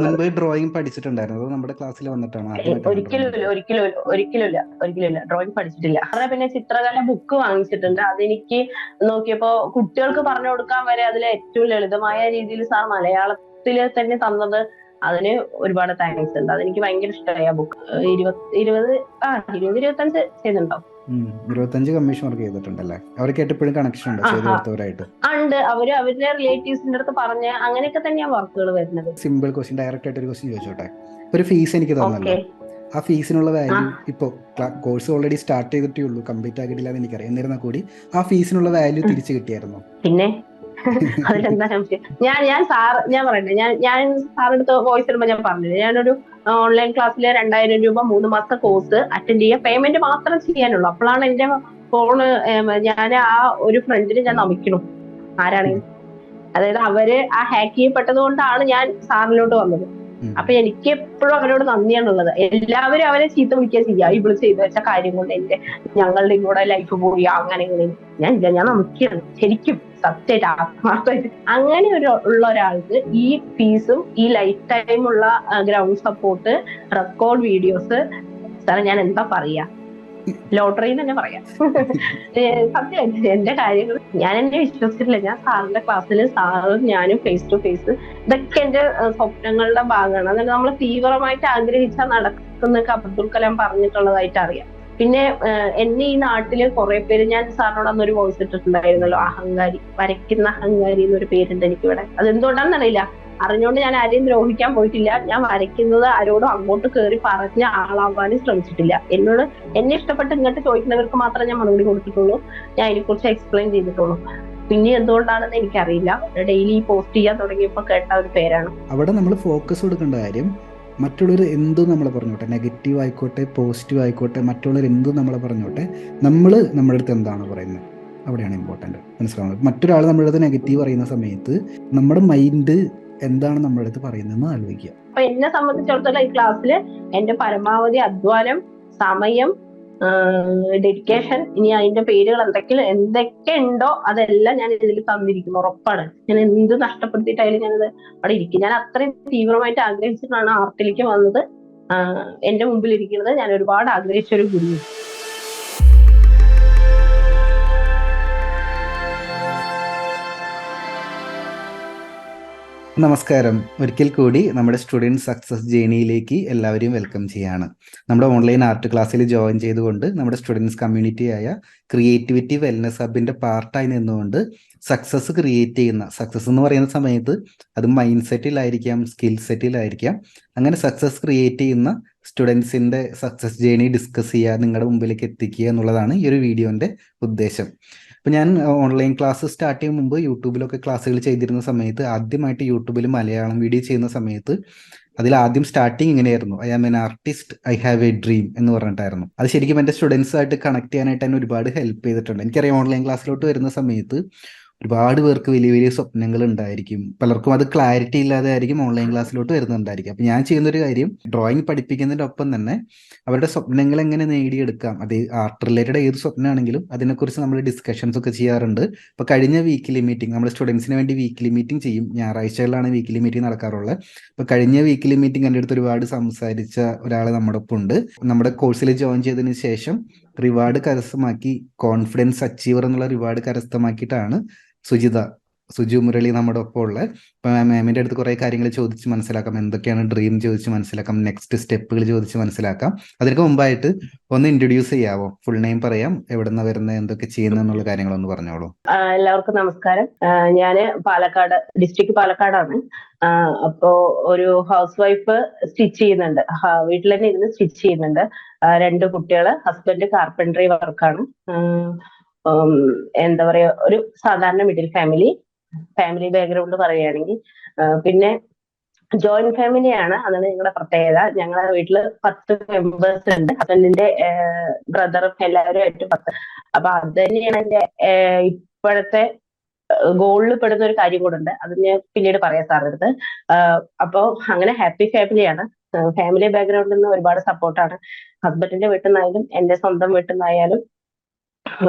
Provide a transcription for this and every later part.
മുൻപ് ഡ്രോയിങ് പഠിച്ചിട്ടുണ്ടായിരുന്നു, അത് നമ്മുടെ ക്ലാസ്സിൽ വന്നിട്ടാണ് ഒരിക്കലും ഇല്ല, ഒരിക്കലും ഇല്ല, ഒരിക്കലും ഇല്ല, ഒരിക്കലും ഇല്ല. ഡ്രോയിങ് പഠിച്ചിട്ടില്ല. കാരണം പിന്നെ ചിത്രകല ബുക്ക് വാങ്ങിച്ചിട്ടുണ്ട്. അതെനിക്ക് നോക്കിയപ്പോ കുട്ടികൾക്ക് പറഞ്ഞു കൊടുക്കാൻ വരെ അതിൽ ഏറ്റവും ലളിതമായ രീതിയിൽ സാർ മലയാളത്തില് തന്നെ തന്നത്. അതിന് ഒരുപാട് താങ്ക്സ് ഉണ്ട്. അതെനിക്ക് ഭയങ്കര ഇഷ്ടമായി ആ ബുക്ക്. 25 ചെയ്യുന്നുണ്ടാവും. 25 കമ്മീഷൻ വർക്ക് ചെയ്തിട്ടുണ്ടല്ലേ? അവർക്ക് എപ്പോഴും കണക്ഷൻ ഉണ്ടോ ചെയ്തു കൊടുത്തവരായിട്ട്? ഉണ്ട്. അവരുടെ റിലേറ്റീവ്സിന്റെ അടുത്ത് പറഞ്ഞ് അങ്ങനെയൊക്കെ തന്നെയാണ് വർക്കുകൾ വരുന്നത്. സിമ്പിൾ ക്വസ്റ്റ്യൻ, ഡയറക്റ്റ് ആയിട്ട് ഒരു ക്വസ്റ്റ്യൻ ചോദിച്ചോട്ടെ? ഒരു ഫീസ് എനിക്ക് തന്നല്ലോ, ആ ഫീസിനുള്ള വാല്യൂ ഇപ്പോൾ കോഴ്സ് ഓൾറെഡി സ്റ്റാർട്ട് ചെയ്തിട്ടേ ഉള്ളൂ, കംപ്ലീറ്റ് ആക്കിയിട്ടില്ല എന്ന് എനിക്കറിയാം. എന്നിരുന്നാൽ കൂടി ആ ഫീസിനുള്ള വാല്യൂ തിരിച്ചു കിട്ടിയായിരുന്നോ? പിന്നെ അതിലെന്താ സംശയം? ഞാൻ പറയട്ടെ, ഞാൻ സാറെടുത്ത് വോയിസ് ഇടുമ്പോൾ ഞാൻ പറഞ്ഞില്ല, ഞാനൊരു ഓൺലൈൻ ക്ലാസ്സിൽ 2000 രൂപ 3 മാസത്തെ കോഴ്സ് അറ്റൻഡ് ചെയ്യുക, പേയ്മെന്റ് മാത്രം ചെയ്യാനുള്ളൂ. അപ്പോഴാണ് എന്റെ ഫോണ് ഞാൻ ആ ഒരു ഫ്രണ്ടിന് ഞാൻ നമിക്കണു. ആരാണെങ്കിലും, അതായത് അവര് ആ ഹാക്ക് ചെയ്യപ്പെട്ടത് കൊണ്ടാണ് ഞാൻ സാറിലോട്ട് വന്നത്. അപ്പൊ എനിക്ക് എപ്പോഴും അവരോട് നന്ദിയാണുള്ളത്. എല്ലാവരും അവരെ ചീത്ത വിളിക്കുക ചെയ്യുക, ഇവള് ചെയ്തു വെച്ച കാര്യം കൊണ്ട് ഞങ്ങളുടെ കൂടെ ലൈഫ് പോയി അങ്ങനെ ഇങ്ങനെ. ഞാൻ നമിക്കുകയാണ് ശരിക്കും, സത്യമായിട്ട് ആത്മാർത്ഥമായിട്ട്. അങ്ങനെ ഉള്ള ഒരാൾക്ക് ഈ ഫീസും ഈ ലൈഫ് ടൈമുള്ള ഗ്രൗണ്ട് സപ്പോർട്ട്, റെക്കോർഡ് വീഡിയോസ്, സാറേ ഞാൻ എന്താ പറയാ, ലോട്ടറി തന്നെ പറയാം. സത്യമായിട്ട് എന്റെ കാര്യങ്ങൾ ഞാൻ എന്നെ വിശ്വസിച്ചിട്ടില്ല. ഞാൻ സാറിന്റെ ക്ലാസ്സിൽ സാറും ഞാനും ഫേസ് ടു ഫേസ്, ഇതൊക്കെ എന്റെ സ്വപ്നങ്ങളുടെ ഭാഗമാണ്. അതായത് നമ്മൾ തീവ്രമായിട്ട് ആഗ്രഹിച്ചാൽ നടക്കുന്നൊക്കെ അബ്ദുൽ കലാം പറഞ്ഞിട്ടുള്ളതായിട്ട് അറിയാം. പിന്നെ എന്നെ ഈ നാട്ടില് കുറെ പേര്, ഞാൻ സാറിനോട് അന്നൊരു വോയിസ് ഇട്ടിട്ടുണ്ടായിരുന്നല്ലോ, അഹങ്കാരി, വരയ്ക്കുന്ന അഹങ്കാരി എന്നൊരു പേരുണ്ട് എനിക്കിവിടെ. അതെന്തുകൊണ്ടാണെന്നറിയില്ല, അറിഞ്ഞുകൊണ്ട് ഞാൻ ആരെയും ദ്രോഹിക്കാൻ പോയിട്ടില്ല. ഞാൻ വരയ്ക്കുന്നത് ആരോടും അങ്ങോട്ട് കയറി പറഞ്ഞ ആളാവാനും ശ്രമിച്ചിട്ടില്ല. എന്നെ ഇഷ്ടപ്പെട്ട് ഇങ്ങോട്ട് ചോദിക്കുന്നവർക്ക് മാത്രമേ ഞാൻ മറുപടി കൊടുത്തിട്ടുള്ളൂ, ഞാൻ അതിനെക്കുറിച്ച് എക്സ്പ്ലെയിൻ ചെയ്തിട്ടുള്ളൂ. പിന്നെ എന്തുകൊണ്ടാണെന്ന് എനിക്കറിയില്ല. ഡെയിലി പോസ്റ്റ് ചെയ്യാൻ തുടങ്ങിയപ്പോൾ കേട്ട ഒരു പേരാണ്. അവിടെ നമ്മൾ ഫോക്കസ് കൊടുക്കേണ്ട കാര്യം, മറ്റുള്ളവർ എന്തും നമ്മളെ പറഞ്ഞോട്ടെ, നെഗറ്റീവ് ആയിക്കോട്ടെ പോസിറ്റീവ് ആയിക്കോട്ടെ, മറ്റുള്ളവർ എന്തും നമ്മളെ പറഞ്ഞോട്ടെ, നമ്മൾ നമ്മുടെ അടുത്ത് എന്താണ് പറയുന്നത് അവിടെയാണ് ഇമ്പോർട്ടൻറ്റ്. മനസ്സിലാവുന്നത്? മറ്റൊരാൾ നമ്മുടെ അടുത്ത് നെഗറ്റീവ് പറയുന്ന സമയത്ത് നമ്മുടെ മൈൻഡ് എന്താണ് നമ്മുടെ അടുത്ത് പറയുന്നതെന്ന് ആലോചിക്കുക. അപ്പൊ എന്നെ സംബന്ധിച്ചിടത്തോളം ഈ ക്ലാസ്സിൽ എന്റെ പരമാവധി അധ്വാനം, സമയം, ഡെഡിക്കേഷൻ, ഇനി അതിന്റെ പേരുകൾ എന്തൊക്കെ ഉണ്ടോ അതെല്ലാം ഞാൻ ഇതിൽ തന്നിരിക്കുന്നു, ഉറപ്പാണ്. ഞാൻ എന്ത് നഷ്ടപ്പെടുത്തിയിട്ടായാലും ഞാനത് അവിടെ ഇരിക്കും. ഞാൻ അത്രയും തീവ്രമായിട്ട് ആഗ്രഹിച്ചിട്ടാണ് ആർട്ടിലേക്ക് വന്നത്. എന്റെ മുമ്പിൽ ഇരിക്കുന്നത് ഞാൻ ഒരുപാട് ആഗ്രഹിച്ച ഒരു ഗുരു. നമസ്കാരം. ഒരിക്കൽ കൂടി നമ്മുടെ സ്റ്റുഡൻറ് സക്സസ് ജേണിയിലേക്ക് എല്ലാവരെയും വെൽക്കം ചെയ്യാണ്. നമ്മുടെ ഓൺലൈൻ ആർട്ട് ക്ലാസ്സിൽ ജോയിൻ ചെയ്തുകൊണ്ട് നമ്മുടെ സ്റ്റുഡൻസ് കമ്മ്യൂണിറ്റിയായ ക്രിയേറ്റിവിറ്റി വെൽനസ് ഹബിൻ്റെ പാർട്ടായി നിന്നുകൊണ്ട് സക്സസ് ക്രിയേറ്റ് ചെയ്യുന്ന, സക്സസ് എന്ന് പറയുന്ന സമയത്ത് അത് മൈൻഡ് സെറ്റിലായിരിക്കാം, സ്കിൽ സെറ്റിലായിരിക്കാം, അങ്ങനെ സക്സസ് ക്രിയേറ്റ് ചെയ്യുന്ന സ്റ്റുഡൻസിൻ്റെ സക്സസ് ജേണി ഡിസ്കസ് ചെയ്യുക, നിങ്ങളുടെ മുമ്പിലേക്ക് എത്തിക്കുക എന്നുള്ളതാണ് ഈ ഒരു വീഡിയോൻ്റെ ഉദ്ദേശം. അപ്പോൾ ഞാൻ ഓൺലൈൻ ക്ലാസ് സ്റ്റാർട്ട് ചെയ്യുന്ന മുമ്പ് യൂട്യൂബിലൊക്കെ ക്ലാസ്സുകൾ ചെയ്തിരുന്ന സമയത്ത്, ആദ്യമായിട്ട് യൂട്യൂബിൽ മലയാളം വീഡിയോ ചെയ്യുന്ന സമയത്ത് അതിൽ ആദ്യം സ്റ്റാർട്ടിങ് ഇങ്ങനെയായിരുന്നു, I am an artist, I have a dream എന്ന് പറഞ്ഞിട്ടായിരുന്നു. അത് ശരിക്കും എൻ്റെ സ്റ്റുഡൻസായിട്ട് കണക്ട് ചെയ്യാനായിട്ട് എന്നെ ഒരുപാട് ഹെൽപ്പ് ചെയ്തിട്ടുണ്ട്. എനിക്കറിയാം ഓൺലൈൻ ക്ലാസ്സിലോട്ട് വരുന്ന സമയത്ത് ഒരുപാട് പേർക്ക് വലിയ വലിയ സ്വപ്നങ്ങൾ ഉണ്ടായിരിക്കും, പലർക്കും അത് ക്ലാരിറ്റി ഇല്ലാതെ ആയിരിക്കും ഓൺലൈൻ ക്ലാസ്സിലോട്ട് വരുന്നുണ്ടായിരിക്കും. അപ്പം ഞാൻ ചെയ്യുന്നൊരു കാര്യം, ഡ്രോയിങ് പഠിപ്പിക്കുന്നതിൻ്റെ ഒപ്പം തന്നെ അവരുടെ സ്വപ്നങ്ങൾ എങ്ങനെ നേടിയെടുക്കാം, അത് ആർട്ട് റിലേറ്റഡ് ഏത് സ്വപ്നമാണെങ്കിലും അതിനെക്കുറിച്ച് നമ്മൾ ഡിസ്കഷൻസ് ഒക്കെ ചെയ്യാറുണ്ട്. ഇപ്പോൾ കഴിഞ്ഞ വീക്കിലി മീറ്റിംഗ്, നമ്മുടെ സ്റ്റുഡൻസിന് വേണ്ടി വീക്കിലി മീറ്റിംഗ് ചെയ്യും, ഞായറാഴ്ചകളിലാണ് വീക്കിലി മീറ്റിംഗ് നടക്കാറുള്ളത്. അപ്പോൾ കഴിഞ്ഞ വീക്കിലി മീറ്റിംഗ് എൻ്റെ അടുത്ത് ഒരുപാട് സംസാരിച്ച ഒരാൾ നമ്മുടെ ഒപ്പം ഉണ്ട്. നമ്മുടെ കോഴ്സിൽ ജോയിൻ ചെയ്തതിന് ശേഷം റിവാർഡ് കരസ്ഥമാക്കി, കോൺഫിഡൻസ് അച്ചീവർ എന്നുള്ള റിവാർഡ് കരസ്ഥമാക്കിയിട്ടാണ് സുജു മുരളി നമ്മുടെ ഒപ്പം ഉള്ളത്. ഇപ്പം മാമിൻ്റെ അടുത്ത് കുറേ കാര്യങ്ങൾ ചോദിച്ച് മനസ്സിലാക്കാം, എന്തൊക്കെയാണ് ഡ്രീം ചോദിച്ച് മനസ്സിലാക്കാം, നെക്സ്റ്റ് സ്റ്റെപ്പുകൾ ചോദിച്ച് മനസ്സിലാക്കാം. അതിനൊക്കെ മുമ്പായിട്ട് ഒന്ന് ഇൻട്രൊഡ്യൂസ് ചെയ്യാവോ? ഫുൾ നെയിം പറയാം, എവിടുന്ന വരുന്നത്, എന്തൊക്കെ ചെയ്യുന്നത് എന്നുള്ള കാര്യങ്ങളൊന്ന് പറഞ്ഞോളൂ. എല്ലാവർക്കും നമസ്കാരം. ഞാന് പാലക്കാട്, ഡിസ്ട്രിക്ട് പാലക്കാടാണ്. അപ്പോ ഒരു ഹൗസ് വൈഫ്, സ്റ്റിച്ച് ചെയ്യുന്നുണ്ട്, വീട്ടിൽ തന്നെ ഇരുന്ന് സ്റ്റിച്ച് ചെയ്യുന്നുണ്ട്. 2 കുട്ടികള്, ഹസ്ബൻഡ് കാർപ്പൻട്രി വർക്കാണ്. എന്താ പറയാ, ഒരു സാധാരണ മിഡിൽ ഫാമിലി ബാക്ക്ഗ്രൗണ്ട് പറയുകയാണെങ്കിൽ. പിന്നെ ജോയിന്റ് ഫാമിലിയാണ്, അതാണ് ഞങ്ങളുടെ പ്രത്യേകത. ഞങ്ങളുടെ വീട്ടില് 10 മെമ്പേഴ്സ് ഉണ്ട്, ഹസ്ബൻഡിന്റെ ബ്രദറും എല്ലാവരും ആയിട്ട് 10. അപ്പൊ അത് തന്നെയാണ് എന്റെ ഇപ്പോഴത്തെ ഗോളിൽ പെടുന്ന ഒരു കാര്യം കൂടെ ഉണ്ട്, അത് ഞാൻ പിന്നീട് പറയാം സാറിന്റെ അടുത്ത്. അപ്പോ അങ്ങനെ ഹാപ്പി ഫാമിലിയാണ്. ഫാമിലി ബാക്ക്ഗ്രൗണ്ടിൽ നിന്ന് ഒരുപാട് സപ്പോർട്ടാണ്. ഹസ്ബൻഡിന്റെ വീട്ടിൽ നിന്നായാലും എന്റെ സ്വന്തം വീട്ടിൽ നിന്നായാലും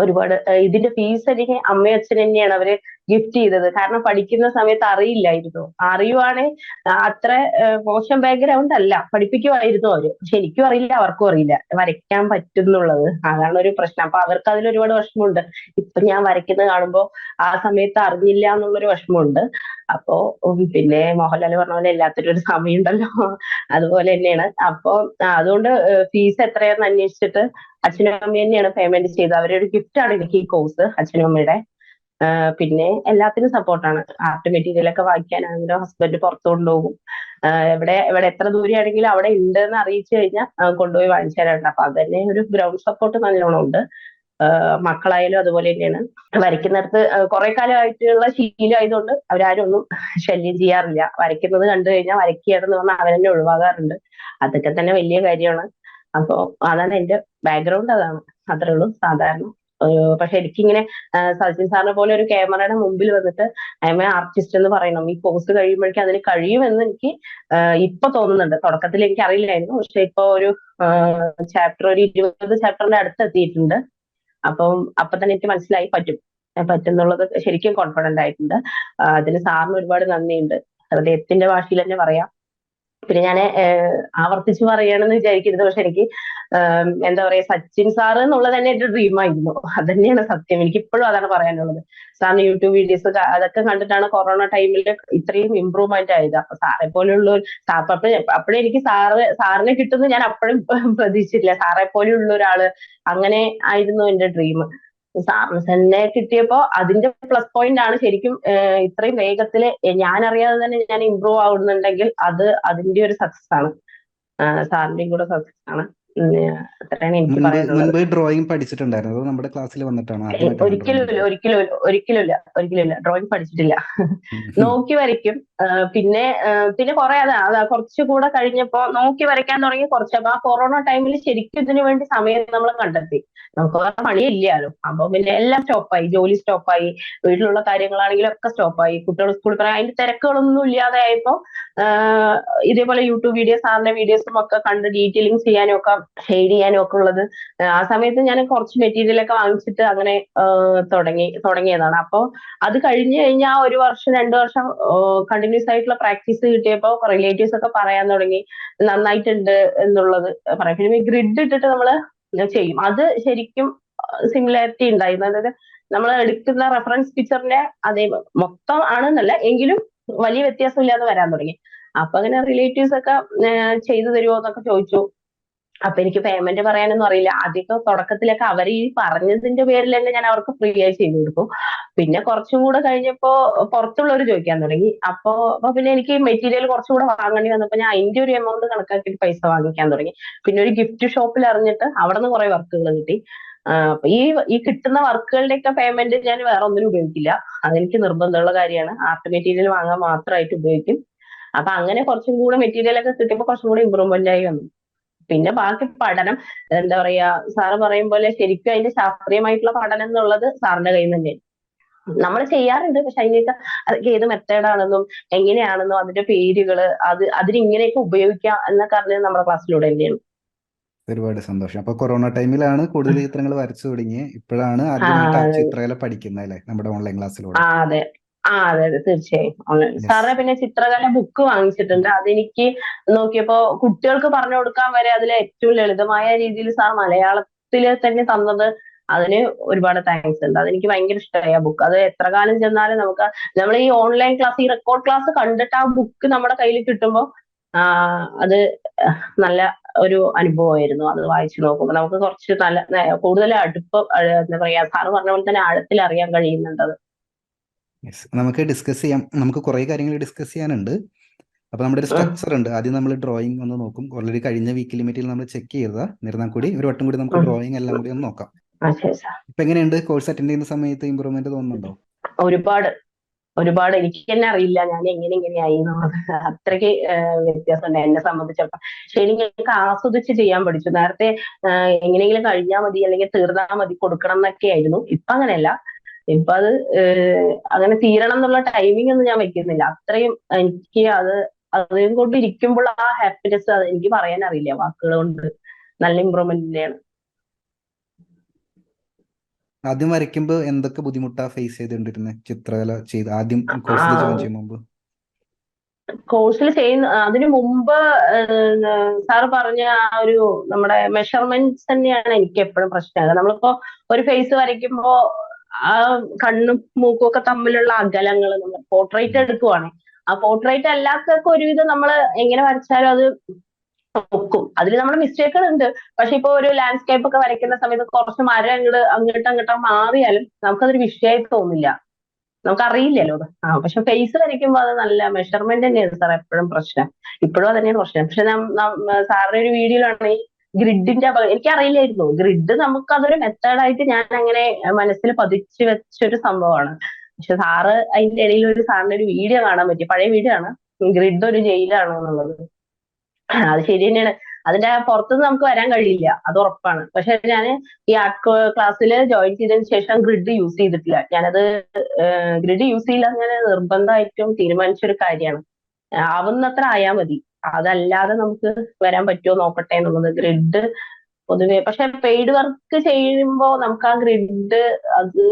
ഒരുപാട്. ഇതിന്റെ ഫീസ് എനിക്ക് അമ്മയും അച്ഛനും തന്നെയാണ് അവര് ഗിഫ്റ്റ് ചെയ്തത്. കാരണം പഠിക്കുന്ന സമയത്ത് അറിയില്ലായിരുന്നു. അറിയുവാണെ അത്ര മോശം ബാക്ക്ഗ്രൗണ്ട് അല്ല, പഠിപ്പിക്കുമായിരുന്നു അവര്. പക്ഷെ എനിക്കും അറിയില്ല, അവർക്കും അറിയില്ല വരയ്ക്കാൻ പറ്റുന്നുള്ളത്. അതാണ് ഒരു പ്രശ്നം. അപ്പൊ അവർക്ക് അതിൽ ഒരുപാട് വിഷമമുണ്ട്. ഇപ്പൊ ഞാൻ വരയ്ക്കുന്നത് കാണുമ്പോ ആ സമയത്ത് അറിഞ്ഞില്ല എന്നുള്ളൊരു വിഷമമുണ്ട്. അപ്പോ പിന്നെ മോഹൻലാൽ പറഞ്ഞ പോലെ എല്ലാത്തിനും ഒരു സമയമുണ്ടല്ലോ, അതുപോലെ തന്നെയാണ്. അപ്പൊ അതുകൊണ്ട് ഫീസ് എത്രയാന്ന് അന്വേഷിച്ചിട്ട് അച്ഛനും അമ്മയും തന്നെയാണ് പേയ്മെന്റ് ചെയ്തത്. അവരൊരു ഗിഫ്റ്റ് ആണ് എനിക്ക് ഈ കോഴ്സ്, അച്ഛനും അമ്മയുടെ. പിന്നെ എല്ലാത്തിനും സപ്പോർട്ടാണ്. ആർട്ട് മെറ്റീരിയൽ ഒക്കെ വാങ്ങിക്കാനാണെങ്കിലും ഹസ്ബൻഡ് പുറത്തു കൊണ്ടുപോകും. എവിടെ എവിടെ എത്ര ദൂരെയാണെങ്കിലും അവിടെ ഉണ്ട് എന്ന് അറിയിച്ചു കഴിഞ്ഞാൽ കൊണ്ടുപോയി വാങ്ങിച്ചു തരാറുണ്ട്. അപ്പൊ അത് തന്നെ ഒരു ഗ്രൗണ്ട് സപ്പോർട്ട് നല്ലോണം ഉണ്ട്. മക്കളായാലും അതുപോലെ തന്നെയാണ്. വരയ്ക്കുന്നിടത്ത് കുറെ കാലമായിട്ടുള്ള ശീലമായതുകൊണ്ട് അവരാരും ഒന്നും ശല്യം ചെയ്യാറില്ല. വരയ്ക്കുന്നത് കണ്ടു കഴിഞ്ഞാൽ വരയ്ക്കുകയാണെന്ന് പറഞ്ഞാൽ അവരെന്നെ ഒഴിവാകാറുണ്ട്. അതൊക്കെ തന്നെ വലിയ കാര്യമാണ്. അപ്പോ അതാണ് എന്റെ ബാക്ക്ഗ്രൗണ്ട്, അതാണ്. അത്രേ ഉള്ളൂ. സാധാരണ പക്ഷെ എനിക്കിങ്ങനെ സച്ചിൻ സാറിനെ പോലെ ഒരു ക്യാമറയുടെ മുമ്പിൽ വന്നിട്ട് ഐ എം എ ആർട്ടിസ്റ്റ് എന്ന് പറയണം, ഈ കോഴ്സ് കഴിയുമ്പോഴേക്കും അതിന് കഴിയുമെന്ന് എനിക്ക് ഇപ്പൊ തോന്നുന്നുണ്ട്. തുടക്കത്തിൽ എനിക്ക് അറിയില്ലായിരുന്നു. പക്ഷെ ഇപ്പൊ ഒരു ചാപ്റ്റർ, ഒരു 20 ചാപ്റ്ററിന്റെ അടുത്ത് എത്തിയിട്ടുണ്ട്. അപ്പം അപ്പൊ തന്നെ എനിക്ക് മനസ്സിലായി പറ്റുന്നുള്ളത്. ശരിക്കും കോൺഫിഡന്റ് ആയിട്ടുണ്ട്. അതിന് സാറിന് ഒരുപാട് നന്ദിയുണ്ട്. ഹൃദയത്തിന്റെ ഭാഷയിൽ തന്നെ പറയാം. പിന്നെ ഞാൻ ആവർത്തിച്ച് പറയണമെന്ന് വിചാരിക്കരുത്, പക്ഷെ എനിക്ക് എന്താ പറയാ, സച്ചിൻ സാറ് എന്നുള്ളത് തന്നെ എന്റെ ഡ്രീം ആയിരുന്നു. അത് തന്നെയാണ് സത്യം. എനിക്ക് ഇപ്പോഴും അതാണ് പറയാനുള്ളത്. സാറിന് യൂട്യൂബ് വീഡിയോസ് അതൊക്കെ കണ്ടിട്ടാണ് കൊറോണ ടൈമിൽ ഇത്രയും ഇമ്പ്രൂവ്മെന്റ് ആയത്. അപ്പൊ സാറെ പോലെയുള്ള അപ്പോഴേ എനിക്ക് സാറിനെ കിട്ടുമെന്ന് ഞാൻ അപ്പോഴും പ്രതീക്ഷിച്ചില്ല. സാറെ പോലെയുള്ള ഒരാള്, അങ്ങനെ ആയിരുന്നു എന്റെ ഡ്രീം. സാംസങ്ങിനെ കിട്ടിയപ്പോ അതിന്റെ പ്ലസ് പോയിന്റ് ആണ് ശരിക്കും. ഇത്രയും വേഗത്തില് ഞാൻ അറിയാതെ തന്നെ ഞാൻ ഇമ്പ്രൂവ് ആവുന്നുണ്ടെങ്കിൽ അത് അതിന്റെ ഒരു സക്സസ് ആണ്. സാറിന്റെയും കൂടെ സക്സസ് ആണ്. അത്രയാണ് എനിക്ക് പറയാനുള്ളത്. മുൻപ് ഡ്രോയിങ് പഠിച്ചിട്ടുണ്ടായിരുന്നു, അതോ നമ്മുടെ ക്ലാസ്സിൽ വന്നിട്ടാണ് ആദ്യമായിട്ടാണ് ഡ്രോയിങ് ഒരിക്കലുമില്ല, ഒരിക്കലുമില്ല, ഒരിക്കലുമില്ല, ഒരിക്കലുമില്ല. ഡ്രോയിങ് പഠിച്ചിട്ടില്ല. പഠിക്കുന്നത്? നോക്കി വരയ്ക്കും. പിന്നെ പിന്നെ കുറെ അതാ കുറച്ചുകൂടെ കഴിഞ്ഞപ്പോ നോക്കി വരയ്ക്കാൻ തുടങ്ങി. കുറച്ചപ്പോ ആ കൊറോണ ടൈമിൽ ശരിക്കും ഇതിനു വേണ്ടി സമയം നമ്മൾ കണ്ടെത്തി. നമുക്ക് വേറെ പണിയില്ലല്ലോ. അപ്പൊ പിന്നെ എല്ലാം സ്റ്റോപ്പായി, ജോലി സ്റ്റോപ്പായി, വീട്ടിലുള്ള കാര്യങ്ങളാണെങ്കിലും ഒക്കെ സ്റ്റോപ്പായി. കുട്ടികൾ സ്കൂളിൽ പറയാൻ അതിന്റെ തിരക്കുകളൊന്നും ഇല്ലാതെ ആയപ്പോ ഇതേപോലെ യൂട്യൂബ് വീഡിയോസ്, സാറിന്റെ വീഡിയോസും ഒക്കെ കണ്ട് ഡീറ്റെയിലിംഗ് ചെയ്യാനും ഒക്കെ ഷെയ്ഡ് ചെയ്യാനും ഒക്കെ ഉള്ളത്. ആ സമയത്ത് ഞാൻ കുറച്ച് മെറ്റീരിയൽ ഒക്കെ വാങ്ങിച്ചിട്ട് അങ്ങനെ തുടങ്ങിയതാണ്. അപ്പൊ അത് കഴിഞ്ഞു കഴിഞ്ഞാൽ ആ 1 വർഷം 2 വർഷം കണ്ടിന്യൂസ് ആയിട്ടുള്ള പ്രാക്ടീസ് കിട്ടിയപ്പോ റിലേറ്റീവ്സ് ഒക്കെ പറയാൻ തുടങ്ങി നന്നായിട്ടുണ്ട് എന്നുള്ളത് പറയാം. പിന്നെ ഗ്രിഡ് ഇട്ടിട്ട് നമ്മള് ചെയ്യും. അത് ശരിക്കും സിമിലാരിറ്റി ഉണ്ടായിരുന്നു. അതായത് നമ്മൾ എടുക്കുന്ന റെഫറൻസ് പിക്ചറിന്റെ അതേ മൊത്തം ആണെന്നല്ല എങ്കിലും വലിയ വ്യത്യാസം ഇല്ലാതെ വരാൻ തുടങ്ങി. അപ്പൊ അങ്ങനെ റിലേറ്റീവ്സ് ഒക്കെ ചെയ്തു തരുമോ എന്നൊക്കെ ചോദിച്ചു. അപ്പൊ എനിക്ക് പേയ്മെന്റ് പറയാനൊന്നും അറിയില്ല. ആദ്യമൊക്കെ തുടക്കത്തിലൊക്കെ അവർ ഈ പറഞ്ഞതിന്റെ പേരിൽ തന്നെ ഞാൻ അവർക്ക് ഫ്രീ ആയി ചെയ്തു കൊടുക്കും. പിന്നെ കുറച്ചും കൂടെ കഴിഞ്ഞപ്പോ പുറത്തുള്ളവർ ചോദിക്കാൻ തുടങ്ങി. അപ്പൊ പിന്നെ എനിക്ക് മെറ്റീരിയൽ കുറച്ചുകൂടെ വാങ്ങേണ്ടി വന്നപ്പോ ഞാൻ അതിന്റെ ഒരു എമൗണ്ട് കണക്കാക്കി പൈസ വാങ്ങിക്കാൻ തുടങ്ങി. പിന്നെ ഒരു ഗിഫ്റ്റ് ഷോപ്പിൽ അറിഞ്ഞിട്ട് അവിടെ നിന്ന് കുറെ വർക്കുകൾ കിട്ടി. അപ്പൊ ഈ കിട്ടുന്ന വർക്കുകളുടെ ഒക്കെ പേയ്മെന്റ് ഞാൻ വേറെ ഒന്നിനും ഉപയോഗിക്കില്ല. അതെനിക്ക് നിർബന്ധമുള്ള കാര്യമാണ്. ആർട്ട് മെറ്റീരിയൽ വാങ്ങാൻ മാത്രമായിട്ട് ഉപയോഗിക്കും. അപ്പൊ അങ്ങനെ കുറച്ചും കൂടെ മെറ്റീരിയൽ ഒക്കെ കിട്ടിയപ്പോ കുറച്ചും കൂടെ ഇമ്പ്രൂവ്മെന്റ് ആയി വന്നു. പിന്നെ ബാക്കി പഠനം, എന്താ പറയാ, സാറ് പറയും പോലെ ശരിക്കും അതിന്റെ ശാസ്ത്രീയമായിട്ടുള്ള പഠനം എന്നുള്ളത് സാറിന്റെ കയ്യിൽ നിന്ന് തന്നെയാണ്. നമ്മൾ ചെയ്യാറുണ്ട്, പക്ഷെ അതിനൊക്കെ അതൊക്കെ ഏത് മെത്തേഡാണെന്നും എങ്ങനെയാണെന്നും അതിന്റെ പേരുകള് അതിന് ഇങ്ങനെയൊക്കെ ഉപയോഗിക്കാം എന്നൊക്കെ അറിഞ്ഞത് നമ്മുടെ ക്ലാസ്സിലൂടെ തന്നെയാണ്. ഒരുപാട് സന്തോഷം. അപ്പൊ കൊറോണ ടൈമിലാണ് കൂടുതൽ ചിത്രങ്ങൾ വരച്ചു തുടങ്ങിയത്. ഇപ്പോഴാണ് ആ ആദ്യമായിട്ട് ആ ചിത്രകല പഠിക്കുന്നത് അല്ലേ, നമ്മുടെ ഓൺലൈൻ ക്ലാസ്സിലൂടെ? അതെ, അതെ തീർച്ചയായും. യെസ്. സാറിന് പിന്നെ ചിത്രകല ബുക്ക് വാങ്ങിച്ചിട്ടുണ്ട്. അതെനിക്ക് നോക്കിയപ്പോ കുട്ടികൾക്ക് പറഞ്ഞു കൊടുക്കാൻ വരെ അതിൽ ഏറ്റവും ലളിതമായ രീതിയിൽ സാർ മലയാളത്തിൽ തന്നെ തന്നത്, അതിന് ഒരുപാട് താങ്ക്സ് ഉണ്ട്. അതെനിക്ക് ഭയങ്കര ഇഷ്ടമായി ആ ബുക്ക്. അത് എത്ര കാലം ചെന്നാലും നമ്മൾ ഈ ഓൺലൈൻ ക്ലാസ്, ഈ റെക്കോർഡ് ക്ലാസ് കണ്ടിട്ട് ആ ബുക്ക് നമ്മുടെ കയ്യിൽ കിട്ടുമ്പോൾ അത് നല്ല ഒരു അനുഭവമായിരുന്നു. അത് വായിച്ചു നോക്കുമ്പോൾ നമുക്ക് കുറച്ച് കൂടുതൽ അടുപ്പം, എന്താ പറയാ, സാറ് പറഞ്ഞ പോലെ തന്നെ ആഴത്തിൽ അറിയാൻ കഴിയുന്നുണ്ട് അത്. യെസ്, നമുക്ക് ഡിസ്കസ് ചെയ്യാം. നമുക്ക് കുറേ കാര്യങ്ങൾ ഡിസ്കസ് ചെയ്യാനുണ്ട്. അപ്പോൾ നമ്മുടെ ഒരു സ്ട്രക്ചർ ഉണ്ട്. ആദ്യം നമ്മൾ ഡ്രോയിങ് ഒന്ന് നോക്കും. ഓൾറെഡി കഴിഞ്ഞ വീക്ക് ലിമിറ്റിൽ നമ്മൾ ചെക്ക് ചെയ്തതാ. എന്നിരുന്നാൽ കൂടി ഒരു വട്ടം കൂടി നമുക്ക് ഡ്രോയിങ് എല്ലാം കൂടി ഒന്ന് നോക്കാം. ശരി സാർ. ഇപ്പൊ എങ്ങനെയുണ്ട്? കോഴ്സ് അറ്റൻഡ് ചെയ്യുന്ന സമയത്ത് ഇമ്പ്രൂവ്മെന്റ് തോന്നുന്നുണ്ടോ? ഒരുപാട് എനിക്ക് തന്നെ അറിയില്ല ഞാൻ എങ്ങനെയായി എന്നുള്ളത്. അത്രയ്ക്ക് വ്യത്യാസമുണ്ട് എന്നെ സംബന്ധിച്ചിടത്തോളം. പക്ഷെ എനിക്ക് ആസ്വദിച്ച് ചെയ്യാൻ പഠിച്ചു. നേരത്തെ എങ്ങനെയെങ്കിലും കഴിഞ്ഞാൽ മതി അല്ലെങ്കിൽ തീർന്നാൽ മതി, കൊടുക്കണം എന്നൊക്കെ ആയിരുന്നു. ഇപ്പൊ അങ്ങനെയല്ല. ഇപ്പൊ അത് അങ്ങനെ തീരണം എന്നുള്ള ടൈമിംഗ് ഒന്നും ഞാൻ വെക്കുന്നില്ല. അത്രയും എനിക്ക് അതും കൊണ്ട് ഇരിക്കുമ്പോൾ ആ ഹാപ്പിനെസ് അത് എനിക്ക് പറയാൻ അറിയില്ല വാക്കുകൾ കൊണ്ട്. നല്ല ഇമ്പ്രൂവ്മെന്റ് തന്നെയാണ്. ആദ്യം വരയ്ക്കുമ്പോ എന്തൊക്കെ ബുദ്ധിമുട്ടാ ഫേസ് ചെയ്തുകൊണ്ടിരുന്നത് ചിത്രകല ചെയ്ത് ആദ്യം ആ കോഴ്സിൽ ജോയിൻ ചെയ്യും മുമ്പ്? കോഴ്സിൽ ചെയ്യുന്ന അതിനു മുമ്പ് സാറ് പറഞ്ഞ ആ ഒരു നമ്മുടെ മെഷർമെന്റ്സ് തന്നെയാണ് എനിക്ക് എപ്പോഴും പ്രശ്നമാകുക. നമ്മളിപ്പോ ഒരു ഫേസ് വരയ്ക്കുമ്പോ ആ കണ്ണും മൂക്കും ഒക്കെ തമ്മിലുള്ള അകലങ്ങൾ നമ്മൾ പോർട്രേറ്റ് എടുക്കുവാണ്. ആ പോർട്രേറ്റ് അല്ലാത്തൊക്കെ ഒരുവിധം നമ്മൾ എങ്ങനെ വരച്ചാലും അത് നോക്കും. അതിൽ നമ്മുടെ മിസ്റ്റേക്കുകൾ ഉണ്ട്. പക്ഷെ ഇപ്പൊ ഒരു ലാൻഡ്സ്കേപ്പ് ഒക്കെ വരയ്ക്കുന്ന സമയത്ത് കുറച്ച് മരം അങ്ങോട്ടും മാറിയാലും നമുക്കതൊരു വിഷയമായി തോന്നില്ല. നമുക്കറിയില്ലല്ലോ അത്. പക്ഷെ ഫേസ് വരയ്ക്കുമ്പോൾ അത് നല്ല മെഷർമെന്റ് തന്നെയാണ് സാർ എപ്പോഴും പ്രശ്നം. ഇപ്പോഴും അത് തന്നെയാണ് പ്രശ്നം. പക്ഷെ സാറിന്റെ ഒരു വീഡിയോയിലാണ് ഈ ഗ്രിഡിന്റെ എനിക്കറിയില്ലായിരുന്നു. ഗ്രിഡ് നമുക്കതൊരു മെത്തേഡായിട്ട് ഞാൻ അങ്ങനെ മനസ്സിൽ പതിച്ചു വെച്ചൊരു സംഭവമാണ്. പക്ഷെ സാറ് അതിന്റെ ഇടയിൽ സാറിന്റെ ഒരു വീഡിയോ കാണാൻ പറ്റി. പഴയ വീഡിയോ ആണ്. ഗ്രിഡ് ഒരു ജയിലാണ് എന്നുള്ളത്. അത് ശരി തന്നെയാണ്. അതിന്റെ പുറത്തുനിന്ന് നമുക്ക് വരാൻ കഴിയില്ല, അത് ഉറപ്പാണ്. പക്ഷെ ഞാൻ ഈ ആർട്ട് ക്ലാസ്സിൽ ജോയിൻ ചെയ്തതിന് ശേഷം ഗ്രിഡ് യൂസ് ചെയ്തിട്ടില്ല. ഞാനത് ഗ്രിഡ് യൂസ് ചെയ്യില്ല ഞാൻ നിർബന്ധമായിട്ടും തീരുമാനിച്ചൊരു കാര്യമാണ്. ആവുന്നത്ര ആയാൽ മതി, അതല്ലാതെ നമുക്ക് വരാൻ പറ്റുമോ നോക്കട്ടെ എന്നുള്ളത്. ഗ്രിഡ് പൊതുവെ പക്ഷെ പെയ്ഡ് വർക്ക് ചെയ്യുമ്പോ നമുക്ക് ആ ഗ്രിഡ് അത്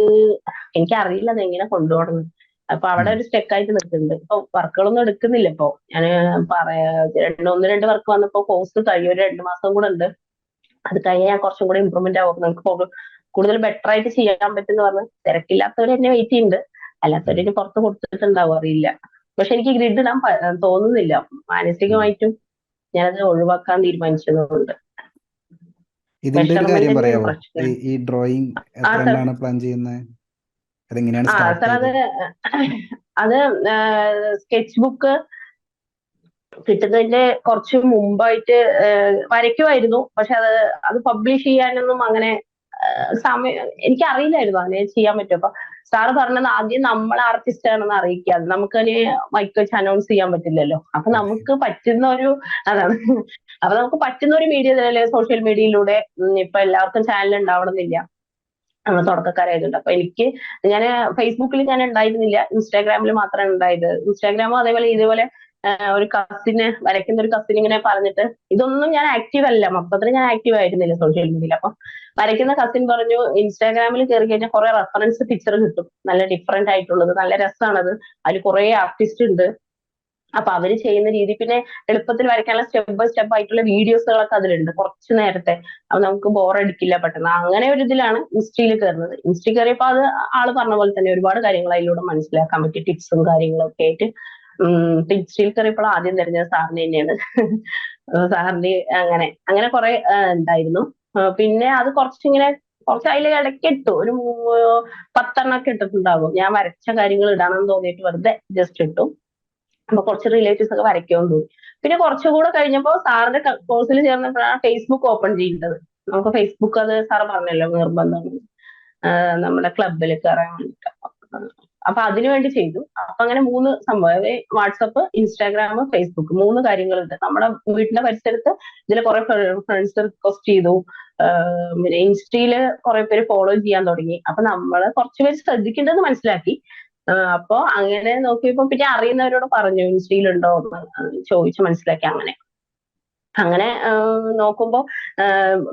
എനിക്കറിയില്ല അത് എങ്ങനെ കൊണ്ടുപോകണം. അപ്പൊ അവിടെ ഒരു സ്റ്റെക്കായിട്ട് നിൽക്കുന്നുണ്ട്. ഇപ്പൊ വർക്കുകളൊന്നും എടുക്കുന്നില്ല. ഇപ്പൊ ഞാൻ ഒന്ന് രണ്ട് വർക്ക് വന്നപ്പോ കോഴ്സ് കഴിയും, ഒരു 2 മാസം കൂടെ ഉണ്ട്. അത് കഴിഞ്ഞ് ഞാൻ കുറച്ചും കൂടെ ഇമ്പ്രൂവ്മെന്റ് ആവും, നമുക്ക് കൂടുതൽ ബെറ്റർ ആയിട്ട് ചെയ്യാൻ പറ്റുമെന്ന് പറഞ്ഞ് തിരക്കില്ലാത്തവർ എന്നെ വെയിറ്റ് ചെയ്യുന്നുണ്ട്. അല്ലാത്തവര് പുറത്ത് കൊടുത്തിട്ടുണ്ടാവും, അറിയില്ല. പക്ഷെ എനിക്ക് ഗ്രിഡ് ഇടാൻ തോന്നുന്നില്ല. മാനസികമായിട്ടും ഞാനത് ഒഴിവാക്കാൻ തീരുമാനിച്ചതുകൊണ്ട്. ഇതിന്റെ ഒരു കാര്യം മെഷർമെന്റിന്റെ ഒരു പറയാവോ? പ്രശ്നം. ഈ ഡ്രോയിങ് ആ എത്ര സാർ എണ്ണാണ് പ്ലാൻ ചെയ്യുന്നത്? അതെങ്ങനെയാണ് ആ സ്റ്റാർട്ട് സാർ ചെയ്തത്? അത് സ്കെച്ച് ബുക്ക് കിട്ടുന്നതിന്റെ കുറച്ച് മുമ്പായിട്ട് വരയ്ക്കുമായിരുന്നു. പക്ഷെ അത് പബ്ലിഷ് ചെയ്യാനൊന്നും അങ്ങനെ സമയം എനിക്കറിയില്ലായിരുന്നു അങ്ങനെ ചെയ്യാൻ പറ്റും. അപ്പൊ സാറ് പറഞ്ഞത് ആദ്യം നമ്മൾ ആർട്ടിസ്റ്റ് ആണെന്ന് അറിയിക്കാതെ നമുക്കതിന് മൈക്ക് വെച്ച് അനൗൺസ് ചെയ്യാൻ പറ്റില്ലല്ലോ. അപ്പൊ നമുക്ക് പറ്റുന്ന ഒരു അതാണ്. അപ്പൊ നമുക്ക് പറ്റുന്ന ഒരു മീഡിയ സോഷ്യൽ മീഡിയയിലൂടെ ഇപ്പൊ എല്ലാവർക്കും ചാനൽ ഉണ്ടാവണമെന്നില്ല, നമ്മൾ തുടക്കക്കാരായതുകൊണ്ട്. അപ്പൊ ഞാൻ ഫേസ്ബുക്കിൽ ഞാൻ ഉണ്ടായിരുന്നില്ല, ഇൻസ്റ്റാഗ്രാമിൽ മാത്രമാണ് ഉണ്ടായത്. ഇൻസ്റ്റാഗ്രാമും അതേപോലെ ഇതേപോലെ ഒരു കസിന് വരയ്ക്കുന്ന ഒരു കസിന് ഇങ്ങനെ പറഞ്ഞിട്ട്, ഇതൊന്നും ഞാൻ ആക്റ്റീവ് അല്ല, മൊത്തത്തിൽ ഞാൻ ആക്റ്റീവ് ആയിരുന്നില്ല സോഷ്യൽ മീഡിയയിൽ. അപ്പൊ വരയ്ക്കുന്ന കസിൻ പറഞ്ഞു ഇൻസ്റ്റാഗ്രാമിൽ കയറി കഴിഞ്ഞാൽ കുറെ റെഫറൻസ് പിക്ചർ കിട്ടും, നല്ല ഡിഫറെന്റ് ആയിട്ടുള്ളത്, നല്ല രസമാണത്, അതിൽ കുറെ ആർട്ടിസ്റ്റ് ഉണ്ട്. അപ്പൊ അവര് ചെയ്യുന്ന രീതി പിന്നെ എളുപ്പത്തിൽ വരയ്ക്കാനുള്ള സ്റ്റെപ്പ് ബൈ സ്റ്റെപ്പ് ആയിട്ടുള്ള വീഡിയോസുകളൊക്കെ അതിലുണ്ട് കുറച്ചു നേരത്തെ. അപ്പൊ നമുക്ക് ബോറടിക്കില്ല പെട്ടെന്ന്. അങ്ങനെ ഒരു ഇതിലാണ് ഇൻസ്റ്റയിൽ കയറുന്നത്. ഇൻസ്റ്റയിൽ കയറിയപ്പോ അത് ആള് പറഞ്ഞ പോലെ തന്നെ ഒരുപാട് കാര്യങ്ങൾ അതിലൂടെ മനസ്സിലാക്കാൻ പറ്റി, ടിപ്സും കാര്യങ്ങളൊക്കെ ആയിട്ട്. ഇൻസ്റ്റയിൽ കയറിയപ്പോൾ ആദ്യം തെരഞ്ഞത് സാറിന് തന്നെയാണ്. സാറിന് അങ്ങനെ അങ്ങനെ കുറെ ഉണ്ടായിരുന്നു. പിന്നെ അത് കുറച്ച് അതിൽ ഇടയ്ക്ക് ഇട്ടു, ഒരു 10 എണ്ണമൊക്കെ ഇട്ടിട്ടുണ്ടാകും. ഞാൻ വരച്ച കാര്യങ്ങൾ ഇടാണെന്ന് തോന്നിയിട്ട് വെറുതെ ജസ്റ്റ് ഇട്ടു. അപ്പൊ കുറച്ച് റിലേറ്റീവ്സ് ഒക്കെ വരയ്ക്കുമെന്ന് തോന്നി. പിന്നെ കുറച്ചുകൂടെ കഴിഞ്ഞപ്പോ സാറിന്റെ കോഴ്സിൽ ചേർന്നപ്പോഴാണ് ഫേസ്ബുക്ക് ഓപ്പൺ ചെയ്യേണ്ടത്. നമുക്ക് ഫേസ്ബുക്ക് അത് സാറ് പറഞ്ഞല്ലോ നിർബന്ധമാണ് നമ്മുടെ ക്ലബിൽ കയറാൻ വേണ്ടിട്ട്. അപ്പൊ അതിനു വേണ്ടി ചെയ്തു. അപ്പൊ അങ്ങനെ 3 സംഭവം, വാട്സപ്പ്, ഇൻസ്റ്റാഗ്രാം, ഫേസ്ബുക്ക്, 3 കാര്യങ്ങളുണ്ട്. നമ്മുടെ വീടിന്റെ പരിസരത്ത് ഇതിൽ കുറെ ഫ്രണ്ട്സ് റിക്വസ്റ്റ് ചെയ്തു. പിന്നെ ഇൻസ്റ്റയില് കുറെ പേര് ഫോളോ ചെയ്യാൻ തുടങ്ങി. അപ്പൊ നമ്മള് കുറച്ചുപേര് ശ്രദ്ധിക്കേണ്ടത് മനസ്സിലാക്കി. അപ്പൊ അങ്ങനെ നോക്കിയപ്പോ പിന്നെ അറിയുന്നവരോട് പറഞ്ഞു ഇൻസ്റ്റയിലുണ്ടോ എന്ന് ചോദിച്ചു മനസ്സിലാക്കി. അങ്ങനെ അങ്ങനെ നോക്കുമ്പോ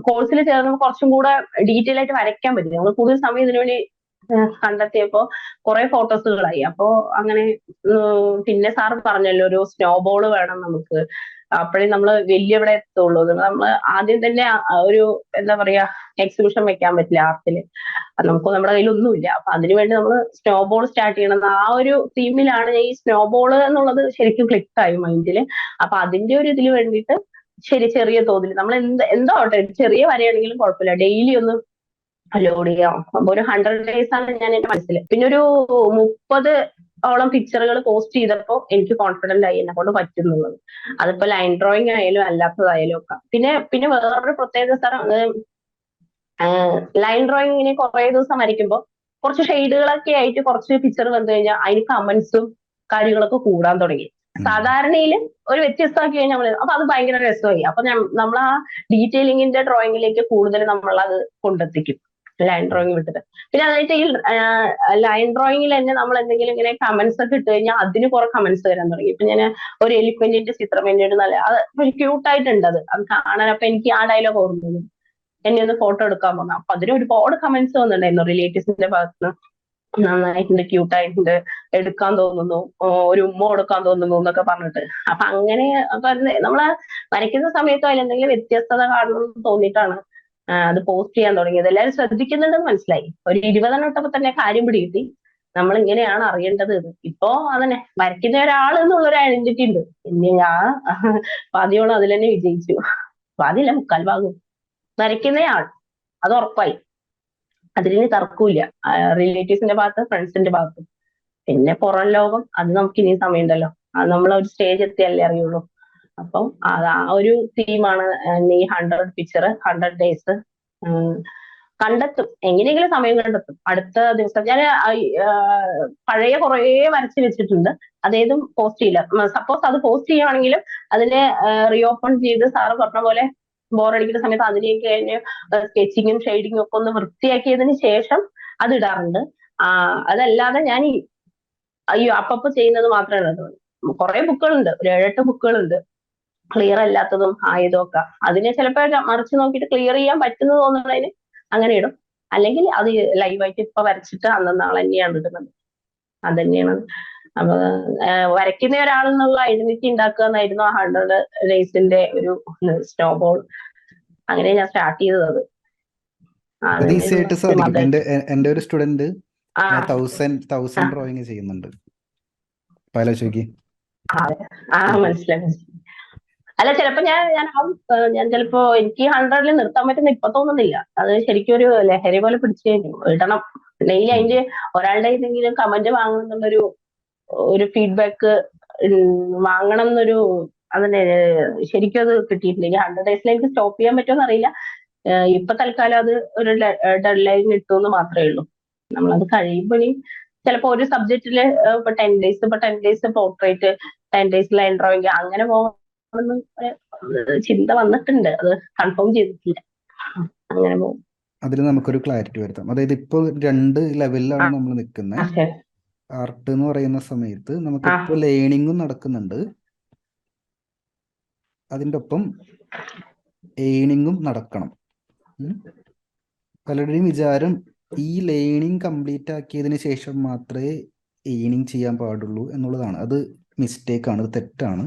കോഴ്സിൽ ചേർന്നപ്പോൾ കുറച്ചും കൂടെ ഡീറ്റെയിൽ ആയിട്ട് വരയ്ക്കാൻ പറ്റി. നമ്മൾ കൂടുതൽ സമയം ഇതിനു വേണ്ടി കണ്ടെത്തിയപ്പോ കുറെ ഫോട്ടോസുകളായി. അപ്പോ അങ്ങനെ പിന്നെ സാർ പറഞ്ഞല്ലോ ഒരു സ്നോബോൾ വേണം നമുക്ക്, അപ്പോഴേ നമ്മൾ വലിയ ഇവിടെ എത്തുള്ളൂ. നമ്മൾ ആദ്യം തന്നെ ഒരു എന്താ പറയാ എക്സിബിഷൻ വെക്കാൻ പറ്റില്ല ആർട്ടില്, നമുക്ക് നമ്മുടെ കയ്യിൽ ഒന്നുമില്ല. അപ്പൊ അതിനുവേണ്ടി നമ്മൾ സ്നോബോൾ സ്റ്റാർട്ട് ചെയ്യണം. ആ ഒരു തീമിലാണ് ഈ സ്നോബോൾ എന്നുള്ളത് ശരിക്കും ക്ലിക്കായി മൈൻഡില്. അപ്പൊ അതിന്റെ ഒരു ഇതിൽ വേണ്ടിയിട്ട് ചെറിയ തോതിൽ നമ്മൾ എന്തോ ആവട്ടെ, ചെറിയ വരയാണെങ്കിലും കുഴപ്പമില്ല, ഡെയിലി ഒന്ന് ലോഡ് ചെയ്യാം. അപ്പൊ ഒരു 100 days ആണ് ഞാൻ എന്റെ മനസ്സിൽ. പിന്നെ ഒരു 30 പിക്ചറുകൾ പോസ്റ്റ് ചെയ്തപ്പോ എനിക്ക് കോൺഫിഡന്റ് ആയി എന്നെ കൊണ്ട് പറ്റുന്നുള്ളത്. അതിപ്പോ ലൈൻ ഡ്രോയിങ് ആയാലും അല്ലാത്തതായാലും ഒക്കെ. പിന്നെ വേറൊരു പ്രത്യേകത സാർ, ലൈൻ ഡ്രോയിങ്ങിന് കുറെ ദിവസം വരയ്ക്കുമ്പോൾ കുറച്ച് ഷെയ്ഡുകളൊക്കെ ആയിട്ട് കുറച്ച് പിക്ചർ വന്നു കഴിഞ്ഞാൽ അതിന് കമന്റ്സും കാര്യങ്ങളൊക്കെ കൂടാൻ തുടങ്ങി. സാധാരണയിൽ ഒരു വ്യത്യസ്തമാക്കി കഴിഞ്ഞാൽ അപ്പൊ അത് ഭയങ്കര രസമായി. അപ്പൊ നമ്മൾ ആ ഡീറ്റെയിലിങ്ങിന്റെ ഡ്രോയിങ്ങിലേക്ക് കൂടുതൽ നമ്മൾ അത് കൊണ്ടെത്തിക്കും, ലൈൻ ഡ്രോയിങ് വിട്ടിട്ട്. പിന്നെ അതായത് ഈ ലൈൻ ഡ്രോയിങ്ങിൽ തന്നെ നമ്മൾ എന്തെങ്കിലും ഇങ്ങനെ കമന്റ്സ് ഒക്കെ ഇട്ട് കഴിഞ്ഞാൽ അതിന് കുറെ കമന്റ്സ് വരാൻ തുടങ്ങി. ഇപ്പൊ ഞാൻ ഒരു എലിഫന്റിന്റെ ചിത്രം, എൻ്റെ ഒരു നല്ല അത് ക്യൂട്ടായിട്ടുണ്ട്, അത് കാണാൻ. അപ്പൊ എനിക്ക് ആ ഡയലോഗ് ഓർമ്മ എന്നെ ഒന്ന് ഫോട്ടോ എടുക്കാൻ പറഞ്ഞു. അപ്പൊ അതിന് ഒരുപാട് കമന്റ്സ് വന്നിട്ടുണ്ടായിരുന്നു റിലേറ്റീവ്സിന്റെ ഭാഗത്ത്. നന്നായിട്ടുണ്ട്, ക്യൂട്ടായിട്ടുണ്ട്, എടുക്കാൻ തോന്നുന്നു, ഒരു ഉമ്മ കൊടുക്കാൻ തോന്നുന്നു എന്നൊക്കെ പറഞ്ഞിട്ട്. അപ്പൊ അങ്ങനെ നമ്മള് വരയ്ക്കുന്ന സമയത്തോ അതിൽ എന്തെങ്കിലും വ്യത്യസ്തത കാണണമെന്ന് തോന്നിയിട്ടാണ് അത് പോസ്റ്റ് ചെയ്യാൻ തുടങ്ങിയത്. എല്ലാവരും ശ്രദ്ധിക്കുന്നുണ്ടെന്ന് മനസ്സിലായി. ഒരു 20 ഇട്ടപ്പോ തന്നെ കാര്യം പിടികിട്ടി, നമ്മൾ ഇങ്ങനെയാണ് അറിയേണ്ടത് ഇത്. ഇപ്പോ അതന്നെ, വരയ്ക്കുന്ന ഒരാൾ എന്നുള്ളൊരു ഐഡന്റിറ്റി ഉണ്ട്. പിന്നെ ഞാൻ പാതിയോളം അതിൽ തന്നെ വിജയിച്ചു. പാതിയില്ല, മുക്കാൽ ഭാഗവും വരയ്ക്കുന്നയാൾ, അത് ഉറപ്പായി. അതിന് തർക്കമില്ല. റിലേറ്റീവ്സിന്റെ ഭാഗത്ത്, ഫ്രണ്ട്സിന്റെ ഭാഗത്ത്. പിന്നെ പുറം ലോകം, അത് നമുക്ക് ഇനിയും സമയമുണ്ടല്ലോ. അത് നമ്മൾ ഒരു സ്റ്റേജ് എത്തിയല്ലേ അറിയുള്ളൂ. അപ്പം അത് ആ ഒരു തീമാണ് ഈ 100 പിക്ചർ 100 ഡേയ്സ്. കണ്ടെത്തും, എങ്ങനെയെങ്കിലും സമയം കണ്ടെത്തും. അടുത്ത ദിവസം ഞാൻ പഴയ കുറേ വരച്ച് വെച്ചിട്ടുണ്ട്, അതേതും പോസ്റ്റ് ചെയ്യില്ല. സപ്പോസ് അത് പോസ്റ്റ് ചെയ്യുകയാണെങ്കിലും അതിനെ റീഓപ്പൺ ചെയ്ത് സാറ് പറഞ്ഞ പോലെ ബോറടിക്കുന്ന സമയത്ത് അതിലേക്ക് കഴിഞ്ഞ് സ്കെച്ചിങ്ങും ഷെയ്ഡിങ്ങും ഒക്കെ ഒന്ന് വൃത്തിയാക്കിയതിന് ശേഷം അത് ഇടാറുണ്ട്. അതല്ലാതെ ഞാൻ അയ്യോ അപ്പപ്പോ ചെയ്യുന്നത് മാത്രമേ ഉള്ളൂ. കുറെ ബുക്കുകളുണ്ട്, ഒരു 7-8 ബുക്കുകളുണ്ട്, ക്ലിയർ അല്ലാത്തതും ആയതും ഒക്കെ. അതിനെ ചിലപ്പോൾ മറിച്ച് നോക്കിയിട്ട് ക്ലിയർ ചെയ്യാൻ പറ്റുന്ന തോന്നുന്നതിന് അങ്ങനെ ഇടും. അല്ലെങ്കിൽ അത് ലൈവായിട്ട് ഇപ്പൊ വരച്ചിട്ട് അന്നാളെ തന്നെയാണ് ഇടുന്നത്. അത് തന്നെയാണ്. അപ്പൊ വരയ്ക്കുന്ന ഒരാളെന്നുള്ള ഐഡന്റിറ്റി ഉണ്ടാക്കുക എന്നായിരുന്നു ആ 100 ഡേയ്സിന്റെ ഒരു സ്നോബോൾ. അങ്ങനെ ഞാൻ സ്റ്റാർട്ട് ചെയ്തത്. അത് അത് ഈസി ആയിട്ട് സാധിക്കും. എന്റെ ഒരു സ്റ്റുഡന്റ് ആ 1000 ഡ്രോയിങ് ചെയ്യുന്നുണ്ട്. ആലോചിക്ക്. മനസ്സിലായി. അല്ല, ചിലപ്പോ ഞാൻ ചിലപ്പോ എനിക്ക് 100 നിർത്താൻ പറ്റുന്ന ഇപ്പൊ തോന്നുന്നില്ല. അത് ശരിക്കും ഒരു ലഹരി പോലെ പിടിച്ചു കഴിഞ്ഞു. ഇടണം ഡെയിലി. അതിന്റെ ഒരാളുടെ എന്തെങ്കിലും കമന്റ് വാങ്ങണം എന്നുള്ളൊരു ഫീഡ്ബാക്ക് വാങ്ങണം എന്നൊരു അതിന് ശരിക്കും അത് കിട്ടിയിട്ടില്ല. ഈ 100 ഡേയ്സിൽ എനിക്ക് സ്റ്റോപ്പ് ചെയ്യാൻ പറ്റുമെന്ന് അറിയില്ല. ഇപ്പൊ തൽക്കാലം അത് ഒരു ഡെഡ് ലൈൻ കിട്ടുമെന്ന് മാത്രമേ ഉള്ളൂ. നമ്മളത് കഴിയുമ്പോൾ ചിലപ്പോ ഒരു സബ്ജക്റ്റില് ഇപ്പൊ 10 days portrait, 10 days line drawing, അങ്ങനെ പോകണമെന്ന് ചിന്ത വന്നിട്ടുണ്ട്. അത് കൺഫേം ചെയ്തിട്ടില്ല. അങ്ങനെ പോകും. അതിൽ നമുക്കൊരു ക്ലാരിറ്റി വരുത്താം. അതായത് ഇപ്പോൾ 2 ലെവലിലാണ് നമ്മൾ നിൽക്കുന്നത്. ആർട്ട് എന്ന് പറയുന്ന സമയത്ത് നമുക്കിപ്പോൾ ലേണിങ്ങും നടക്കുന്നുണ്ട്, അതിൻ്റെ ഒപ്പം ഏണിങ്ങും നടക്കണം. പലരുടെയും വിചാരം ഈ ലേണിംഗ് കംപ്ലീറ്റ് ആക്കിയതിന് ശേഷം മാത്രമേ ഏണിങ് ചെയ്യാൻ പാടുള്ളൂ എന്നുള്ളതാണ്. അത് മിസ്റ്റേക്കാണ്, അത് തെറ്റാണ്.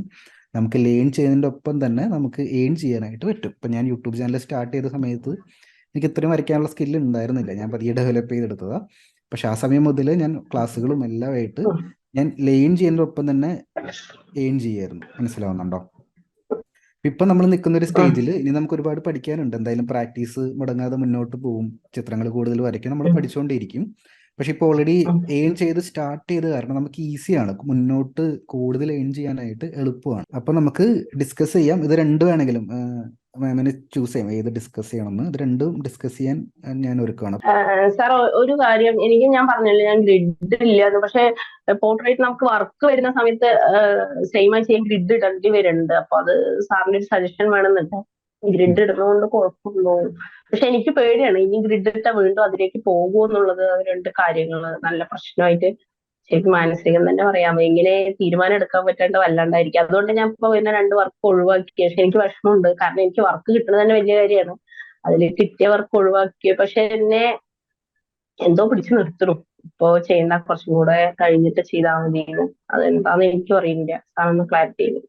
നമുക്ക് ലേൺ ചെയ്യുന്നതിൻ്റെ ഒപ്പം തന്നെ നമുക്ക് ഏൺ ചെയ്യാനായിട്ട് പറ്റും. ഇപ്പം ഞാൻ യൂട്യൂബ് ചാനൽ സ്റ്റാർട്ട് ചെയ്ത സമയത്ത് എനിക്ക് ഇത്രയും വരയ്ക്കാനുള്ള സ്കില്ല് ഉണ്ടായിരുന്നില്ല. ഞാൻ പതിയെ ഡെവലപ്പ് ചെയ്തെടുത്തതാണ്. പക്ഷെ ആ സമയം മുതൽ ഞാൻ ക്ലാസ്സുകളും എല്ലാമായിട്ട് ഞാൻ ലേൺ ചെയ്യുന്നതിനൊപ്പം തന്നെ ഏൺ ചെയ്യായിരുന്നു. മനസ്സിലാവുന്നുണ്ടോ? ഇപ്പം നമ്മൾ നിൽക്കുന്ന ഒരു സ്റ്റേജിൽ ഇനി നമുക്ക് ഒരുപാട് പഠിക്കാനുണ്ട്. എന്തായാലും പ്രാക്ടീസ് മുടങ്ങാതെ മുന്നോട്ട് പോകും. ചിത്രങ്ങൾ കൂടുതൽ വരയ്ക്കാൻ നമ്മൾ പഠിച്ചുകൊണ്ടിരിക്കും. പക്ഷെ ഇപ്പോൾ ഓൾറെഡി ഏൺ ചെയ്ത് സ്റ്റാർട്ട് ചെയ്ത് കാരണം നമുക്ക് ഈസിയാണ്, മുന്നോട്ട് കൂടുതൽ ഏൺ ചെയ്യാനായിട്ട് എളുപ്പമാണ്. അപ്പം നമുക്ക് ഡിസ്കസ് ചെയ്യാം. ഇത് രണ്ടും വേണമെങ്കിലും മാമിന് ചൂസ് ചെയ്യാം ഏത് ഡിസ്കസ് ചെയ്യണമെന്ന്. ഇത് രണ്ടും ഡിസ്കസ് ചെയ്യാൻ ഞാൻ ഒരുക്കുകയാണ്. സാർ, ഒരു കാര്യം ഞാൻ പറഞ്ഞില്ല, ഞാൻ ഗ്രിഡ് ഇല്ലാന്ന്. പക്ഷെ പോർട്രേറ്റ് നമുക്ക് വർക്ക് വരുന്ന സമയത്ത് സെയിം ആയി ചെയ്യാൻ ഗ്രിഡ് ഇടേണ്ടി വരുന്നുണ്ട്. അപ്പൊ അത് സാറിന്റെ ഒരു സജഷൻ വേണമെന്നുണ്ട്. ഗ്രിഡ് ഇടുന്നതുകൊണ്ട് കുഴപ്പമുണ്ടോ? പക്ഷെ എനിക്ക് പേടിയാണ്, ഇനി ഗ്രിഡ് ഇട്ടാൽ വീണ്ടും അതിലേക്ക് പോകുമോ എന്നുള്ളത്. 2 കാര്യങ്ങൾ നല്ല പ്രശ്നമായിട്ട് ശരിക്കും മാനസികം തന്നെ പറയാം. എങ്ങനെ തീരുമാനം എടുക്കാൻ പറ്റാണ്ട് വല്ലാണ്ടായിരിക്കും. അതുകൊണ്ട് ഞാൻ ഇപ്പൊ പിന്നെ 2 വർക്ക് ഒഴിവാക്കി. പക്ഷെ എനിക്ക് വിഷമമുണ്ട്, കാരണം എനിക്ക് വർക്ക് കിട്ടുന്നത് തന്നെ വലിയ കാര്യമാണ്. അതിൽ കിട്ടിയ വർക്ക് ഒഴിവാക്കി. പക്ഷെ എന്നെ എന്തോ പിടിച്ചു നിർത്തണം. ഇപ്പൊ ചെയ്യുന്ന കുറച്ചും കൂടെ കഴിഞ്ഞിട്ട് ചെയ്താൽ മതി. അതെന്താന്ന് എനിക്കും അറിയില്ല. സാറൊന്ന് ക്ലാരിറ്റി ചെയ്തു.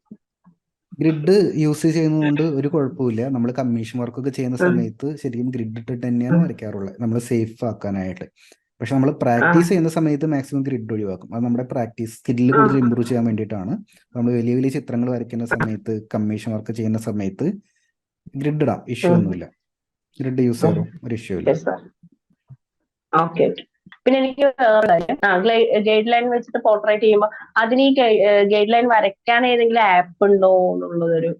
ഗ്രിഡ് യൂസ് ചെയ്യുന്നതുകൊണ്ട് ഒരു കുഴപ്പമില്ല. നമ്മൾ കമ്മീഷൻ വർക്കൊക്കെ ചെയ്യുന്ന സമയത്ത് ശരിക്കും ഗ്രിഡ് ഇട്ടിട്ട് തന്നെയാണ് വരയ്ക്കാറുള്ളത്, നമ്മൾ സേഫ് ആക്കാനായിട്ട്. പക്ഷെ നമ്മൾ പ്രാക്ടീസ് ചെയ്യുന്ന സമയത്ത് മാക്സിമം ഗ്രിഡ് ഒഴിവാക്കും. അത് നമ്മുടെ പ്രാക്ടീസ് സ്കില്ല് കൂടുതൽ ഇമ്പ്രൂവ് ചെയ്യാൻ വേണ്ടിയിട്ടാണ്. നമ്മൾ വലിയ വലിയ ചിത്രങ്ങൾ വരയ്ക്കുന്ന സമയത്ത്, കമ്മീഷൻ വർക്ക് ചെയ്യുന്ന സമയത്ത് ഗ്രിഡ് ഇടാം, ഇഷ്യൂ ഒന്നുമില്ല. ഗ്രിഡ് യൂസ് ചെയ്യാറും ഒരു ഇഷ്യൂ ഇല്ല. ഓക്കെ. പിന്നെ എനിക്ക് ഗൈഡ് ലൈൻ വെച്ചിട്ട് പോർട്രേറ്റ് ചെയ്യുമ്പോൾ അതിന് ഈ ഗൈഡ് ലൈൻ വരയ്ക്കാൻ ഏതെങ്കിലും ആപ്പ് ഉണ്ടോ എന്നുള്ളതൊരു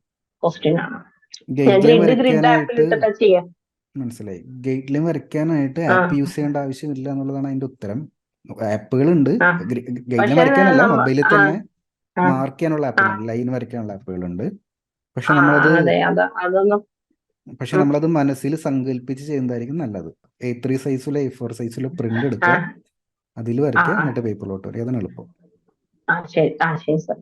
ക്വസ്റ്റ്യൻ ആണ്. മനസ്സിലായി. ഗൈഡ് ലൈൻ വരയ്ക്കാനായിട്ട് ആപ്പ് യൂസ് ചെയ്യേണ്ട ആവശ്യമില്ല എന്നുള്ളതാണ് അതിന്റെ ഉത്തരം. ആപ്പുകളുണ്ട്, ഗൈഡ് ലൈൻ വരയ്ക്കാനല്ല, മൊബൈലിൽ തന്നെ മാർക്ക് ചെയ്യാനുള്ള ആപ്പുകളുണ്ട്, ലൈൻ വരയ്ക്കാനുള്ള ആപ്പുകളുണ്ട്. പക്ഷെ നമ്മളത് മനസ്സിൽ സങ്കല്പിച്ച് ചെയ്യുന്നതായിരിക്കും നല്ലത്. A3 സൈസിലോ A4 സൈസിലോ പ്രിന്റ് എടുക്കുക, അതിൽ വരയ്ക്കുക, എന്നിട്ട് പേപ്പറിലോട്ട് വരിക. അതാണ് എളുപ്പം. ശരി ശരി സർ.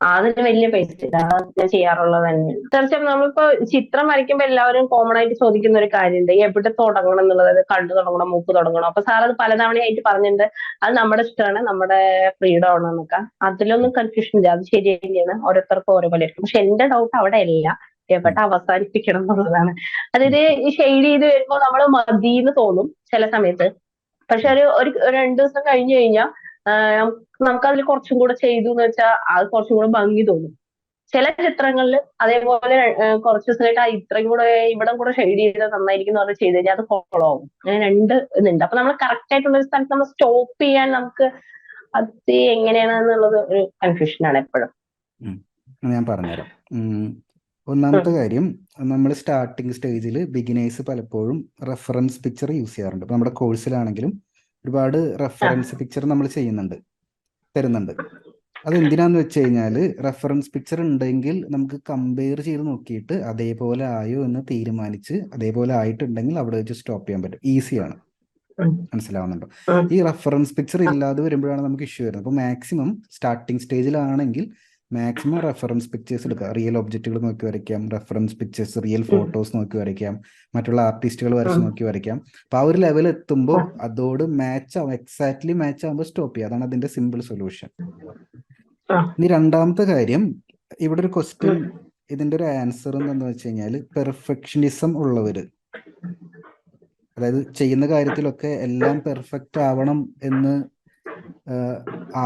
അതിന് വലിയ പൈസ ഇല്ല, അത് ഞാൻ ചെയ്യാറുള്ളത് തന്നെയാണ്. തീർച്ചയായും നമ്മളിപ്പോ ചിത്രം വരയ്ക്കുമ്പോ എല്ലാവരും കോമൺ ആയിട്ട് ചോദിക്കുന്ന ഒരു കാര്യമുണ്ട്, എവിടെ തുടങ്ങണം എന്നുള്ളത്. അത് കണ്ണു തുടങ്ങണം, മൂക്ക് തുടങ്ങണം. അപ്പൊ സാർ അത് പലതവണയായിട്ട് പറഞ്ഞിട്ടുണ്ട്, അത് നമ്മുടെ ഇഷ്ടമാണ്, നമ്മുടെ ഫ്രീഡം ആണ് എന്നൊക്കെ. അതിലൊന്നും കൺഫ്യൂഷൻ ഇല്ല, അത് ശരി തന്നെയാണ്. ഓരോരുത്തർക്കും ഓരോ പോലെ ഇരിക്കും. പക്ഷെ എന്റെ ഡൗട്ട് അവിടെ അല്ല, എവിടെ അവസാനിപ്പിക്കണം എന്നുള്ളതാണ്. അതായത് ഈ ഷെയ്ഡ് ചെയ്ത് വരുമ്പോ നമ്മള് മതിന്ന് തോന്നും ചില സമയത്ത്. പക്ഷെ ഒരു 2 ദിവസം കഴിഞ്ഞു കഴിഞ്ഞാൽ നമുക്കതിൽ കുറച്ചും കൂടെ ചെയ്തു എന്ന് വെച്ചാൽ അത് കുറച്ചും കൂടെ ഭംഗി തോന്നും. ചില ചിത്രങ്ങളിൽ അതേപോലെ കുറച്ച് ദിവസം കഴിഞ്ഞിട്ട് ഇത്രയും കൂടെ ഇവിടെ കൂടെ ഷെയ്ഡ് ചെയ്ത് നന്നായിരിക്കും എന്ന് പറഞ്ഞ് ചെയ്ത് കഴിഞ്ഞാൽ അത് കുളമാവും. അങ്ങനെ രണ്ട് ഇതുണ്ട്. അപ്പൊ നമ്മൾ കറക്റ്റ് ആയിട്ടുള്ള ഒരു സ്ഥലത്ത് നമ്മൾ സ്റ്റോപ്പ് ചെയ്യാൻ നമുക്ക് അത് എങ്ങനെയാണെന്നുള്ളത് ഒരു കൺഫ്യൂഷനാണ് എപ്പോഴും. ഞാൻ പറഞ്ഞുതരാം. ഒന്നാമത്തെ കാര്യം, നമ്മൾ സ്റ്റാർട്ടിങ് സ്റ്റേജിൽ ബിഗിനേഴ്സ് പലപ്പോഴും റെഫറൻസ് പിക്ചർ യൂസ് ചെയ്യാറുണ്ട്. ഇപ്പൊ നമ്മുടെ കോഴ്സിലാണെങ്കിലും ഒരുപാട് റെഫറൻസ് പിക്ചർ നമ്മൾ തരുന്നുണ്ട്. അതെന്തിനാന്ന് വെച്ച് കഴിഞ്ഞാൽ, റെഫറൻസ് പിക്ചർ ഉണ്ടെങ്കിൽ നമുക്ക് കമ്പയർ ചെയ്ത് നോക്കിയിട്ട് അതേപോലെ ആയോ എന്ന് തീരുമാനിച്ച് അതേപോലെ ആയിട്ടുണ്ടെങ്കിൽ അവിടെ വെച്ച് സ്റ്റോപ്പ് ചെയ്യാൻ പറ്റും. ഈസിയാണ്. മനസ്സിലാവുന്നുണ്ടോ? ഈ റെഫറൻസ് പിക്ചർ ഇല്ലാതെ വരുമ്പോഴാണ് നമുക്ക് ഇഷ്യൂ വരുന്നത്. അപ്പോൾ മാക്സിമം സ്റ്റാർട്ടിങ് സ്റ്റേജിലാണെങ്കിൽ മാക്സിമം റെഫറൻസ് പിക്ചേഴ്സ് എടുക്കുക. റിയൽ ഒബ്ജക്റ്റുകൾ നോക്കി വരയ്ക്കാം, റെഫറൻസ് പിക്ചേഴ്സ്, റിയൽ ഫോട്ടോസ് നോക്കി വരയ്ക്കാം, മറ്റുള്ള ആർട്ടിസ്റ്റുകൾ വരച്ച് നോക്കി വരയ്ക്കാം. അപ്പൊ ആ ഒരു ലെവൽ എത്തുമ്പോൾ അതോട് എക്സാക്ട്ലി മാച്ച് ആകുമ്പോൾ സ്റ്റോപ്പ് ചെയ്യുക. അതാണ് അതിന്റെ സിമ്പിൾ സൊല്യൂഷൻ. ഇനി രണ്ടാമത്തെ കാര്യം, ഇവിടെ ഒരു ക്വസ്റ്റ്യൻ, ഇതിന്റെ ഒരു ആൻസർ എന്താന്ന് വെച്ച് കഴിഞ്ഞാൽ, പെർഫെക്ഷനിസം ഉള്ളവര്, അതായത് ചെയ്യുന്ന കാര്യത്തിലൊക്കെ എല്ലാം പെർഫെക്റ്റ് ആവണം എന്ന്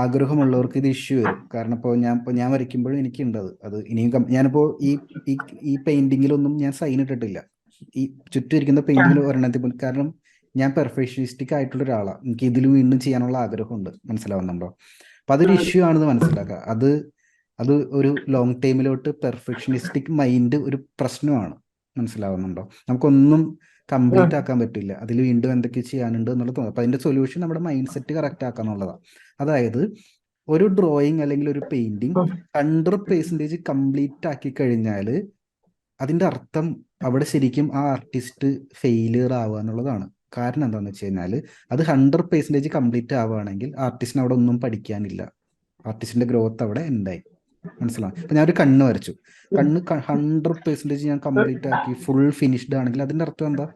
ആഗ്രഹമുള്ളവർക്ക് ഇത് ഇഷ്യൂ വരും. കാരണം ഇപ്പോൾ ഞാൻ വരയ്ക്കുമ്പോഴും എനിക്കുണ്ട് അത് ഇനിയും ഞാനിപ്പോൾ ഈ പെയിന്റിങ്ങിലൊന്നും ഞാൻ സൈൻ ഇട്ടിട്ടില്ല. ഈ ചുറ്റും ഇരിക്കുന്ന പെയിന്റിങ്ങിൽ ഒരെണ്ണത്തിൽ, കാരണം ഞാൻ പെർഫെക്ഷനിസ്റ്റിക് ആയിട്ടുള്ള ഒരാളാണ്. എനിക്ക് ഇതിൽ വീണ്ടും ചെയ്യാനുള്ള ആഗ്രഹമുണ്ട്. മനസ്സിലാവുന്നുണ്ടോ? അപ്പൊ അതൊരു ഇഷ്യൂ ആണെന്ന് മനസ്സിലാക്കുക. അത് ഒരു ലോങ് ടൈമിലോട്ട് പെർഫെക്ഷനിസ്റ്റിക് മൈൻഡ് ഒരു പ്രശ്നമാണ്. മനസ്സിലാവുന്നുണ്ടോ? നമുക്കൊന്നും കംപ്ലീറ്റ് ആക്കാൻ പറ്റില്ല, അതിൽ വീണ്ടും എന്തൊക്കെ ചെയ്യാനുണ്ട് എന്നുള്ളത് തോന്നുന്നു. അപ്പൊ അതിന്റെ സൊല്യൂഷൻ നമ്മുടെ മൈൻഡ് സെറ്റ് കറക്റ്റ് ആക്കുക എന്നുള്ളതാണ്. അതായത് ഒരു ഡ്രോയിങ് അല്ലെങ്കിൽ ഒരു പെയിന്റിങ് 100% കംപ്ലീറ്റ് ആക്കി കഴിഞ്ഞാൽ അതിന്റെ അർത്ഥം അവിടെ ശരിക്കും ആ ആർട്ടിസ്റ്റ് ഫെയിലിയർ ആവുക എന്നുള്ളതാണ്. കാരണം എന്താണെന്ന് വെച്ച് കഴിഞ്ഞാൽ, അത് 100% കംപ്ലീറ്റ് ആവുകയാണെങ്കിൽ ആർട്ടിസ്റ്റിന് അവിടെ ഒന്നും പഠിക്കാനില്ല. ആർട്ടിസ്റ്റിന്റെ ഗ്രോത്ത് അവിടെ എന്തായി. മനസ്സിലാവും? അപ്പൊ ഞാൻ ഒരു കണ്ണ് വരച്ചു, കണ്ണ് 100% ഞാൻ കംപ്ലീറ്റ് ആക്കി ഫുൾ ഫിനിഷ്ഡ് ആണെങ്കിൽ അതിന്റെ അർത്ഥം എന്താ?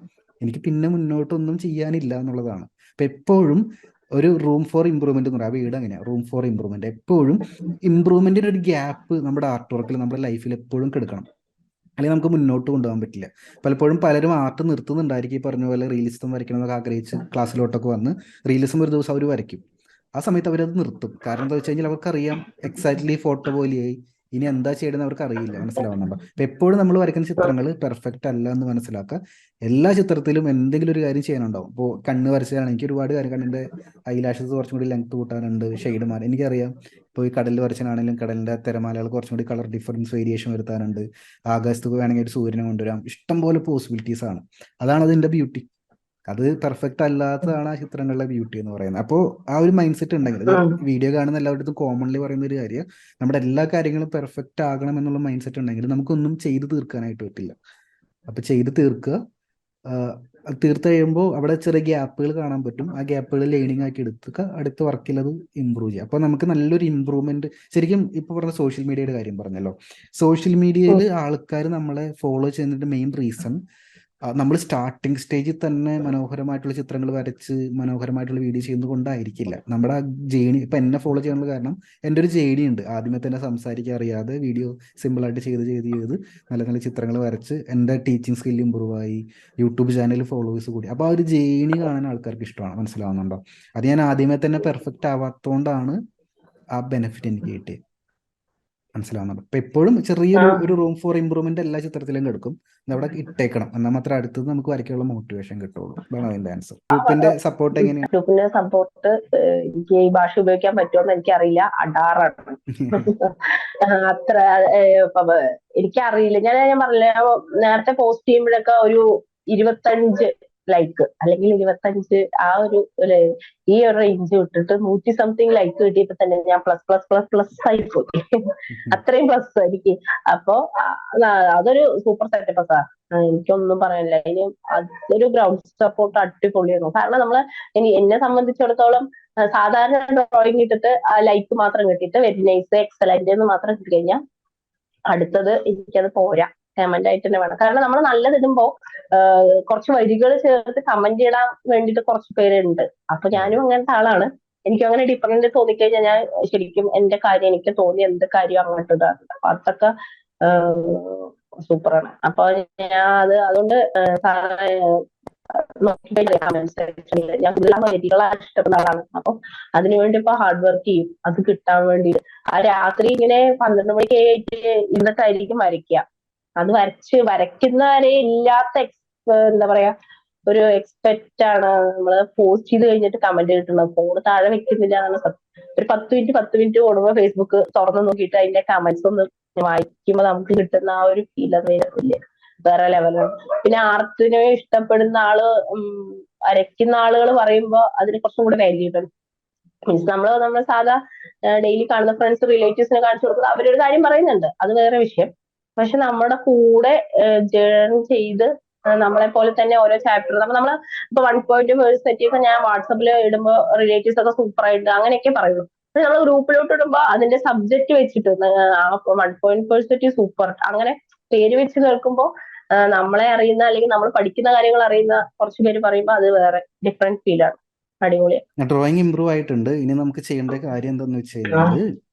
എനിക്ക് പിന്നെ മുന്നോട്ടൊന്നും ചെയ്യാനില്ല എന്നുള്ളതാണ്. അപ്പൊ എപ്പോഴും ഒരു റൂം ഫോർ ഇമ്പ്രൂവ്മെന്റ് എന്ന് പറയാം. ആ വീട് അങ്ങനെയാണ്, റൂം ഫോർ ഇമ്പ്രൂവ്മെന്റ്. എപ്പോഴും ഇമ്പ്രൂവ്മെന്റിന്റെ ഒരു ഗ്യാപ്പ് നമ്മുടെ ആർട്ട് വർക്കിൽ, നമ്മുടെ ലൈഫിൽ എപ്പോഴും കിടക്കണം. അല്ലെങ്കിൽ നമുക്ക് മുന്നോട്ട് കൊണ്ടുപോകാൻ പറ്റില്ല. പലപ്പോഴും പലരും ആർട്ട് നിർത്തുന്നുണ്ടായിരിക്കും. ഈ പറഞ്ഞ പോലെ റീലിസം വരയ്ക്കണം എന്നൊക്കെ ആഗ്രഹിച്ച് ക്ലാസ്സിലോട്ടൊക്കെ വന്ന് റീലിസം ഒരു ദിവസം അവർ വരയ്ക്കും. ആ സമയത്ത് അവരത് നിർത്തും. കാരണം എന്താ വെച്ച് കഴിഞ്ഞാൽ അവർക്കറിയാം എക്സാക്ട്ലി ഫോട്ടോ പോലെയായി, ഇനി എന്താ ചെയ്യണമെന്ന് അവർക്ക് അറിയില്ല. മനസ്സിലാവുന്നുണ്ടോ? അപ്പൊ എപ്പോഴും നമ്മൾ വരയ്ക്കുന്ന ചിത്രങ്ങൾ പെർഫെക്റ്റ് അല്ല എന്ന് മനസ്സിലാക്കുക. എല്ലാ ചിത്രത്തിലും എന്തെങ്കിലും ഒരു കാര്യം ചെയ്യാനുണ്ടാവും. ഇപ്പോൾ കണ്ണ് വരച്ചാണ്, എനിക്ക് ഒരുപാട് കാര്യം, കണ്ണിന്റെ ഐലാഷസ് കുറച്ചും കൂടി ലെങ്ത് കൂട്ടാനുണ്ട്, ഷെയ്ഡ് മാറി, എനിക്കറിയാം. ഇപ്പോൾ ഈ കടലിൽ വരച്ചാണെങ്കിലും കടലിന്റെ തിരമാലകൾ കുറച്ചും കൂടി കളർ ഡിഫറൻസ് വേരിയേഷൻ വരുത്താനുണ്ട്. ആകാശത്ത് വേണമെങ്കിൽ ഒരു സൂര്യനെ കൊണ്ടുവരാം. ഇഷ്ടം പോലെ പോസിബിലിറ്റീസ് ആണ്. അതാണ് അതിന്റെ ബ്യൂട്ടി. അത് പെർഫെക്റ്റ് അല്ലാത്തതാണ് ആ ചിത്രങ്ങളുടെ ബ്യൂട്ടി എന്ന് പറയുന്നത്. അപ്പോൾ ആ ഒരു മൈൻഡ് സെറ്റ് ഉണ്ടെങ്കിൽ, ഇത് വീഡിയോ കാണുന്ന എല്ലാവരുടെ കോമൺലി പറയുന്ന ഒരു കാര്യം, നമ്മുടെ എല്ലാ കാര്യങ്ങളും പെർഫെക്റ്റ് ആകണം എന്നുള്ള മൈൻഡ് സെറ്റ് ഉണ്ടെങ്കിൽ നമുക്കൊന്നും ചെയ്ത് തീർക്കാനായിട്ട് പറ്റില്ല. അപ്പൊ ചെയ്ത് തീർക്കുക. തീർത്ത് കഴിയുമ്പോൾ അവിടെ ചെറിയ ഗ്യാപ്പുകൾ കാണാൻ പറ്റും. ആ ഗ്യാപ്പുകൾ ലേണിംഗ് ആക്കി എടുക്കുക, അടുത്ത വർക്കിൽ അത് ഇമ്പ്രൂവ് ചെയ്യുക. അപ്പോൾ നമുക്ക് നല്ലൊരു ഇമ്പ്രൂവ്മെന്റ്. ശരിക്കും ഇപ്പൊ പറഞ്ഞ സോഷ്യൽ മീഡിയയുടെ കാര്യം പറഞ്ഞല്ലോ, സോഷ്യൽ മീഡിയയിൽ ആൾക്കാർ നമ്മളെ ഫോളോ ചെയ്യുന്നതിന്റെ മെയിൻ റീസൺ, നമ്മൾ സ്റ്റാർട്ടിങ് സ്റ്റേജിൽ തന്നെ മനോഹരമായിട്ടുള്ള ചിത്രങ്ങൾ വരച്ച് മനോഹരമായിട്ടുള്ള വീഡിയോ ചെയ്യുന്നത് കൊണ്ടായിരിക്കില്ല. നമ്മുടെ ആ ജേണി, ഇപ്പൊ എന്നെ ഫോളോ ചെയ്യാനുള്ള കാരണം എൻ്റെ ഒരു ജേണി ഉണ്ട്. ആദ്യമേ തന്നെ സംസാരിക്കാൻ അറിയാതെ വീഡിയോ സിമ്പിളായിട്ട് ചെയ്ത് നല്ല നല്ല ചിത്രങ്ങൾ വരച്ച് എൻ്റെ ടീച്ചിങ് സ്കിൽ ഇമ്പ്രൂവ് ആയി, യൂട്യൂബ് ചാനൽ ഫോളോവേഴ്സ് കൂടി. അപ്പോൾ ആ ഒരു ജേണി കാണാൻ ആൾക്കാർക്ക് ഇഷ്ടമാണ്. മനസ്സിലാവുന്നുണ്ടോ? അത് ഞാൻ ആദ്യമേ തന്നെ പെർഫെക്റ്റ് ആവാത്തതുകൊണ്ടാണ് ആ ബെനിഫിറ്റ് എനിക്ക് കിട്ടിയത്. മനസ്സിലാവുന്നുണ്ട്? അപ്പൊ എപ്പോഴും ചെറിയൊരു റൂം ഫോർ ഇമ്പ്രൂവ്മെന്റ് എല്ലാ ചിത്രത്തിലും കിടക്കും. അവിടെ ഇട്ടേക്കണം, എന്നാൽ മാത്രം അടുത്തത് നമുക്ക് വരയ്ക്കാനുള്ള മോട്ടിവേഷൻ കിട്ടുള്ളൂ. അതാണ് അതിന്റെ ആൻസർ. ഗ്രൂപ്പിന്റെ സപ്പോർട്ട് എങ്ങനെയാണ്? ഗ്രൂപ്പിന്റെ സപ്പോർട്ട് എനിക്ക് ഈ ഭാഷ ഉപയോഗിക്കാൻ പറ്റുമെന്ന് എനിക്കറിയില്ല. അടാറാണ് അത്ര എനിക്കറിയില്ല. ഞാൻ പറഞ്ഞില്ല, നേരത്തെ പോസ്റ്റ് ചെയ്യുമ്പോഴൊക്കെ ഒരു 25 ലൈക്ക് അല്ലെങ്കിൽ 25 ആ ഈ ഒരു റേഞ്ച് വിട്ടിട്ട് 100 സംതിങ് ലൈക്ക് കിട്ടിയപ്പോ തന്നെ ഞാൻ പ്ലസ് പ്ലസ് പ്ലസ് പ്ലസ് ആയിപ്പോയി. അത്രയും പ്ലസ് എനിക്ക്. അപ്പൊ അതൊരു സൂപ്പർ സെറ്റപ്പ് സാർ. എനിക്കൊന്നും പറയാനില്ല. ഇനി അതൊരു ഗ്രൗണ്ട് സപ്പോർട്ട് അടിപൊളിയായിരുന്നു. കാരണം എന്നെ സംബന്ധിച്ചിടത്തോളം സാധാരണ ഡ്രോയിങ് ഇട്ടിട്ട് ലൈക്ക് മാത്രം കിട്ടിയിട്ട് വെരി നൈസ് എക്സലന്റ് എന്ന് മാത്രം കിട്ടി കഴിഞ്ഞാൽ അടുത്തത് എനിക്കത് പോരാ, കമന്റ് ആയിട്ട് തന്നെ വേണം. കാരണം നമ്മൾ നല്ലത് ഇടുമ്പോ കുറച്ച് വരികൾ ചേർത്ത് കമന്റ് ഇടാൻ വേണ്ടിയിട്ട് കുറച്ച് പേരുണ്ട്. അപ്പൊ ഞാനും അങ്ങനത്തെ ആളാണ്. എനിക്ക് അങ്ങനെ ഡിഫറൻറ്റ് തോന്നിക്കഴിഞ്ഞാൽ ഞാൻ ശരിക്കും എന്റെ കാര്യം എനിക്ക് തോന്നി എന്ത് കാര്യം അങ്ങോട്ട് ഇടാറുണ്ട്. അപ്പൊ അതൊക്കെ സൂപ്പറാണ്. അപ്പൊ ഞാൻ അതുകൊണ്ട് കമന്റ് സെക്ഷനിൽ ഞാൻ വരികളാണ് ഇഷ്ടപ്പെടുന്ന ആളാണ്. അപ്പൊ അതിനുവേണ്ടി ഇപ്പൊ ഹാർഡ് വർക്ക് ചെയ്യും അത് കിട്ടാൻ വേണ്ടി. ആ രാത്രി ഇങ്ങനെ 12 മണിക്ക് ഇരുന്നിട്ടായിരിക്കും വരയ്ക്കുക. അത് വരയ്ക്കുന്നവരെ ഇല്ലാത്ത എന്താ പറയാ ഒരു എക്സ്പെക്റ്റ് ആണ് നമ്മള് പോസ്റ്റ് ചെയ്ത് കഴിഞ്ഞിട്ട് കമന്റ് കിട്ടുന്നത്. ഫോൺ താഴെ വെക്കുന്നില്ല എന്നാണ് സത്യം. ഒരു 10 മിനിറ്റ് കൂടുമ്പോ ഫേസ്ബുക്ക് തുറന്നു നോക്കിയിട്ട് അതിന്റെ കമന്റ്സ് ഒന്ന് വായിക്കുമ്പോ നമുക്ക് കിട്ടുന്ന ആ ഒരു ഫീൽ അത് വേറെ ലെവലാണ്. പിന്നെ ആർട്ടിനെ ഇഷ്ടപ്പെടുന്ന വരയ്ക്കുന്ന ആളുകൾ പറയുമ്പോ അതിന് കുറച്ചും കൂടെ വാല്യൂ ഉണ്ട്. മീൻസ് നമ്മള് സാധാ ഡെയിലി കാണുന്ന ഫ്രണ്ട്സ് റിലേറ്റീവ്സിനെ കാണിച്ചു കൊടുക്കുന്നത് അവരൊരു കാര്യം പറയുന്നുണ്ട്, അത് വേറെ വിഷയം. പക്ഷെ നമ്മുടെ കൂടെ ജേർണി ചെയ്ത് നമ്മളെ പോലെ തന്നെ ഓരോ ചാപ്റ്റർ നമ്മള് ഇപ്പൊ 1 പോയിന്റ് സെറ്റ് ഒക്കെ ഞാൻ വാട്സപ്പിൽ ഇടുമ്പോ റിലേറ്റീവ്സ് ഒക്കെ സൂപ്പർ ആയിട്ട് അങ്ങനെയൊക്കെ പറയുള്ളൂ. നമ്മൾ ഗ്രൂപ്പിലോട്ട് ഇടുമ്പോ അതിന്റെ സബ്ജക്ട് വെച്ചിട്ട് 1 സൂപ്പർ അങ്ങനെ പേര് വെച്ച് കേൾക്കുമ്പോ നമ്മളെ അറിയുന്ന അല്ലെങ്കിൽ നമ്മൾ പഠിക്കുന്ന കാര്യങ്ങൾ അറിയുന്ന കുറച്ച് പേര് പറയുമ്പോൾ അത് വേറെ ഡിഫറെന്റ് ഫീലാണ്. അടിപൊളിയാണ്. ഡ്രോയിങ് ഇമ്പ്രൂവ് ആയിട്ടുണ്ട്. ഇനി നമുക്ക് ചെയ്യേണ്ട കാര്യം എന്താന്ന് വെച്ച് കഴിഞ്ഞാല്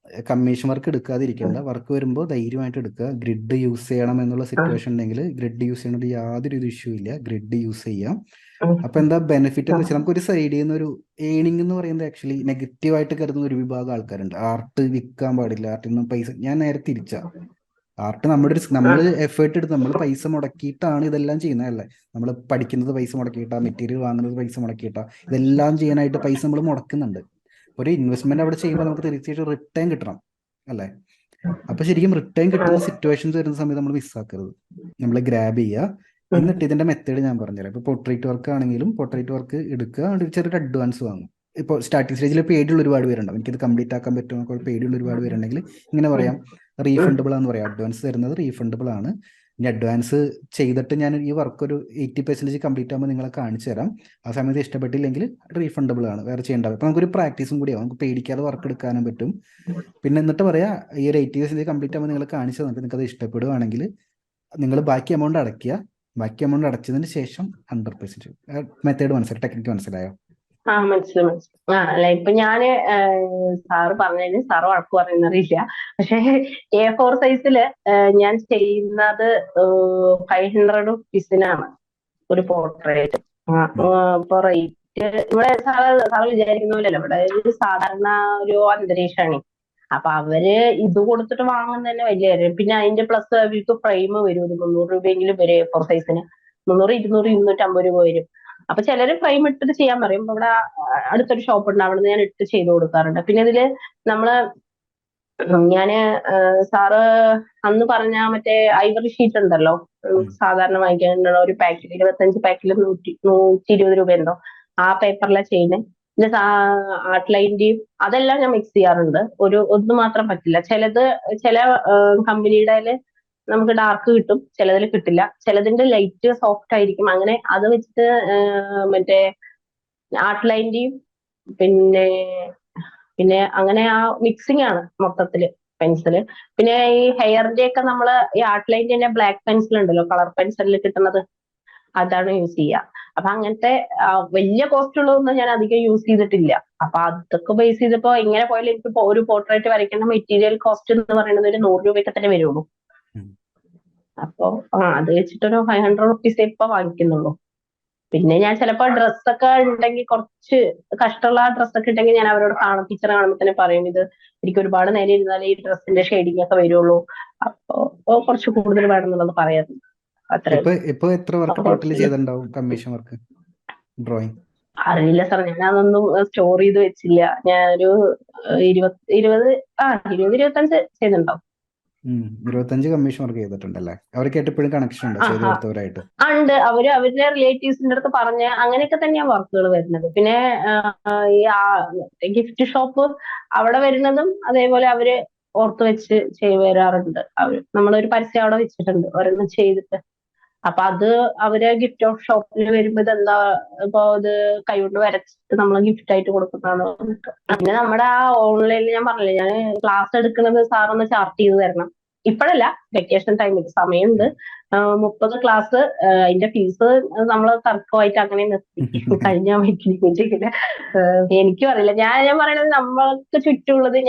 കമ്മീഷൻ വർക്ക് എടുക്കാതിരിക്കേണ്ട. വർക്ക് വരുമ്പോൾ ധൈര്യമായിട്ട് എടുക്കുക. ഗ്രിഡ് യൂസ് ചെയ്യണം എന്നുള്ള സിറ്റുവേഷൻ ഉണ്ടെങ്കിൽ ഗ്രിഡ് യൂസ് ചെയ്യുന്നത് യാതൊരു ഇഷ്യൂ ഇല്ല, ഗ്രിഡ് യൂസ് ചെയ്യാം. അപ്പൊ എന്താ ബെനിഫിറ്റ് എന്ന് വെച്ചാൽ നമുക്കൊരു സൈഡിൽ നിന്ന് ഒരു ഏണിംഗ് എന്ന് പറയുന്നത് ആക്ച്വലി നെഗറ്റീവായിട്ട് കരുതുന്ന ഒരു വിഭാഗം ആൾക്കാരുണ്ട്. ആർട്ട് വിൽക്കാൻ പാടില്ല, ആർട്ടിൽ നിന്ന് പൈസ. ഞാൻ നേരെ തിരിച്ചാ. ആർട്ട് നമ്മൾ എഫേർട്ട് എടുത്ത് നമ്മൾ പൈസ മുടക്കിയിട്ടാണ് ഇതെല്ലാം ചെയ്യുന്നതല്ലേ. നമ്മൾ പഠിക്കുന്നത് പൈസ മുടക്കിയിട്ടാ, മെറ്റീരിയൽ വാങ്ങുന്നത് പൈസ മുടക്കിയിട്ടാ, ഇതെല്ലാം ചെയ്യാനായിട്ട് പൈസ നമ്മൾ മുടക്കുന്നുണ്ട്. ഒരു ഇൻവെസ്റ്റ്മെന്റ് അവിടെ ചെയ്യുമ്പോൾ നമുക്ക് തീർച്ചയായിട്ടും റിട്ടേൺ കിട്ടണം അല്ലേ. അപ്പൊ ശരിക്കും റിട്ടേൺ കിട്ടുന്ന സിറ്റുവേഷൻസ് വരുന്ന സമയത്ത് നമ്മൾ മിസ്സാക്കരുത്. നമ്മൾ ഗ്രാബ് ചെയ്യുക. എന്നിട്ട് ഇതിന്റെ മെത്തേഡ് ഞാൻ പറഞ്ഞുതരാം. ഇപ്പൊ പോർട്രേറ്റ് വർക്ക് ആണെങ്കിലും പോർട്രേറ്റ് വർക്ക് എടുക്കുക, ചെറിയൊരു അഡ്വാൻസ് വാങ്ങും. ഇപ്പോൾ സ്റ്റാർട്ടിംഗ് സ്റ്റേജിൽ പേടിയുള്ള ഒരുപാട് പേരുണ്ടാവും. എനിക്കിത് കംപ്ലീറ്റ് ആക്കാൻ പറ്റുമോ പേടിയുള്ള ഒരുപാട് പേരുണ്ടെങ്കിൽ ഇങ്ങനെ പറയാം, റീഫണ്ടബിൾ ആണെന്ന് പറയാം. അഡ്വാൻസ് തരുന്നത് റീഫണ്ടബിൾ ആണ്. ഇനി അഡ്വാൻസ് ചെയ്തിട്ട് ഞാൻ ഈ വർക്ക് ഒരു 80% കംപ്ലീറ്റ് ആകുമ്പോൾ നിങ്ങളെ കാണിച്ചു തരാം. ആ സമയത്ത് ഇഷ്ടപ്പെട്ടില്ലെങ്കിൽ റീഫണ്ടബിൾ ആണ്, വേറെ ചെയ്യേണ്ടത്. അപ്പൊ നമുക്കൊരു പ്രാക്ടീസും കൂടിയാവും, നമുക്ക് പേടിക്കാതെ വർക്ക് എടുക്കാനും പറ്റും. പിന്നെ എന്നിട്ട് പറയാ ഈ ഒരു 80% കംപ്ലീറ്റ് ആകുമ്പോൾ നിങ്ങൾ കാണിച്ചു തന്നിട്ട് നിങ്ങൾക്ക് അത് ഇഷ്ടപ്പെടുവാണെങ്കിൽ നിങ്ങൾ ബാക്കി എമൗണ്ട് അടയ്ക്കുക. ബാക്കി എമൗണ്ട് അടച്ചതിന് ശേഷം 100% മെത്തേഡ് മനസ്സിലായി, ടെക്നിക്ക് മനസ്സിലായോ? മനസ്സിലായി. അല്ല ഇപ്പൊ ഞാന് സാറ് പറഞ്ഞതിന് സാറ് വഴക്ക് പറയുന്നറിയില്ല. പക്ഷെ A4 സൈസില് ഞാൻ ചെയ്യുന്നത് 500 റുപ്പീസിനാണ് ഒരു പോർട്രേറ്റ്. ഇപ്പൊ റേറ്റ് ഇവിടെ സാറ് വിചാരിക്കുന്ന പോലെയല്ല, ഇവിടെ ഒരു സാധാരണ ഒരു അന്തരീക്ഷമാണ്. അപ്പൊ അവര് ഇത് കൊടുത്തിട്ട് വാങ്ങുന്നത് തന്നെ വലിയ കാര്യം. പിന്നെ അതിന്റെ പ്ലസ് അവർക്ക് ഫ്രെയിം വരും, ഒരു 300 രൂപയെങ്കിലും വരും A4 സൈസിന്. 300, 200, 250 രൂപ വരും. അപ്പൊ ചിലര് ഫ്രെയിം ഇട്ടിട്ട് ചെയ്യാൻ പറയും. ഇവിടെ അടുത്തൊരു ഷോപ്പ് ഉണ്ട്, അവിടെ നിന്ന് ഞാൻ ഇട്ട് ചെയ്ത് കൊടുക്കാറുണ്ട്. പിന്നെ ഇതില് ഞാന് സാറ് അന്ന് പറഞ്ഞ മറ്റേ ഐവറി ഷീറ്റ് ഉണ്ടല്ലോ, സാധാരണ വാങ്ങിക്കാൻ ഒരു പാക്കിൽ 25 പാക്കിൽ 120 രൂപ എന്തോ, ആ പേപ്പറിലെ ചെയ്യുന്നത്. പിന്നെ ആർട്ട് ലൈന്റെയും അതെല്ലാം ഞാൻ മിക്സ് ചെയ്യാറുണ്ട്. ഒന്ന് മാത്രം പറ്റില്ല. ചില കമ്പനിയുടെ നമുക്ക് ഡാർക്ക് കിട്ടും, ചിലതിൽ കിട്ടില്ല. ചിലതിന്റെ ലൈറ്റ് സോഫ്റ്റ് ആയിരിക്കും. അങ്ങനെ അത് വെച്ചിട്ട് മറ്റേ ആർട്ട് ലൈന്റെയും പിന്നെ അങ്ങനെ ആ മിക്സിംഗ് ആണ് മൊത്തത്തില് പെൻസില്. പിന്നെ ഈ ഹെയറിന്റെ ഒക്കെ നമ്മള് ഈ ആർട്ട് ലൈനിന്റെ തന്നെ ബ്ലാക്ക് പെൻസിൽ ഉണ്ടല്ലോ, കളർ പെൻസിലിൽ കിട്ടുന്നത്, അതാണ് യൂസ് ചെയ്യുക. അപ്പൊ അങ്ങനത്തെ വലിയ കോസ്റ്റ് ഉള്ളതൊന്നും ഞാൻ അധികം യൂസ് ചെയ്തിട്ടില്ല. അപ്പൊ അതൊക്കെ ബേസ് ചെയ്തപ്പോ ഇങ്ങനെ പോയാലും എനിക്ക് ഒരു പോർട്രേറ്റ് വരയ്ക്കേണ്ട മെറ്റീരിയൽ കോസ്റ്റ് എന്ന് പറയുന്നത് ഒരു 100 രൂപയൊക്കെ തന്നെ വരുള്ളൂ. അപ്പൊ അത് വെച്ചിട്ടൊരു 500 റുപ്പീസ് ഇപ്പൊ വാങ്ങിക്കുന്നുള്ളൂ. പിന്നെ ഞാൻ ചിലപ്പോ ഡ്രസ്സൊക്കെ ഉണ്ടെങ്കിൽ, കുറച്ച് കഷ്ടമുള്ള ഡ്രസ്സൊക്കെ ഉണ്ടെങ്കിൽ ഞാൻ അവരോട് പിക്ചർ കാണുമ്പോൾ തന്നെ പറയും, ഇത് എനിക്ക് ഒരുപാട് നേരം ഇരുന്നാലേ ഈ ഡ്രസ്സിന്റെ ഷെയ്ഡിങ് ഒക്കെ വരുള്ളൂ, അപ്പൊ കുറച്ച് കൂടുതൽ വേണമെന്നുള്ളത് പറയാറുണ്ട്. ഇപ്പൊ എത്ര വർക്ക് ടോട്ടൽ ചെയ്തിട്ടുണ്ടാവും കമ്മീഷൻ വർക്ക് ഡ്രോയിങ്? അറിയില്ല സാർ, ഞാൻ അതൊന്നും സ്റ്റോർ ചെയ്ത് വെച്ചില്ല. ഞാനൊരു 20, 25 ചെയ്തിട്ടുണ്ടാവും. 25 കമ്മീഷൻ വർക്ക് ചെയ്തിട്ടുണ്ടല്ലേ? അവരൊക്കെയായിട്ട് ഇപ്പോഴും കണക്ഷൻ ഉണ്ടോ, ആ ചെയ്തു ആ കൊടുത്തവരായിട്ട്? ഉണ്ട്. അവരുടെ റിലേറ്റീവ്സിന്റെ അടുത്ത് പറഞ്ഞ് അങ്ങനെയൊക്കെ തന്നെയാ വർക്കുകൾ വരുന്നത്. പിന്നെ ഈ ഗിഫ്റ്റ് ഷോപ്പ് അവിടെ വരുന്നതും അതേപോലെ അവര് ഓർത്ത് വെച്ച് വരാറുണ്ട്. നമ്മളൊരു പരസ്യം അവിടെ വെച്ചിട്ടുണ്ട് ഒരെണ്ണം ചെയ്തിട്ട്. അപ്പൊ അത് അവര് ഗിഫ്റ്റ് ഷോപ്പിൽ വരുമ്പോ ഇതെന്താ, ഇപ്പൊ ഇത് കൈകൊണ്ട് വരച്ചിട്ട് നമ്മൾ ഗിഫ്റ്റ് ആയിട്ട് കൊടുക്കുന്നതാണ് പറഞ്ഞിട്ട്. പിന്നെ നമ്മുടെ ആ ഓൺലൈനിൽ ഞാൻ പറഞ്ഞില്ലേ, ഞാൻ ക്ലാസ് എടുക്കുന്നത് സാറൊന്ന് ചാർട്ട് ചെയ്ത് തരണം. ഇപ്പോഴല്ല, വെക്കേഷൻ ടൈമിൽ സമയമുണ്ട്. 30 ക്ലാസ്. അതിന്റെ ഫീസ് നമ്മൾ തർക്കമായിട്ട് അങ്ങനെ നിർത്തി കഴിഞ്ഞ മീറ്റിംഗില്. എനിക്കും അറിയില്ല. ഞാൻ പറയണത് നമ്മൾക്ക് ചുറ്റുമുള്ളത്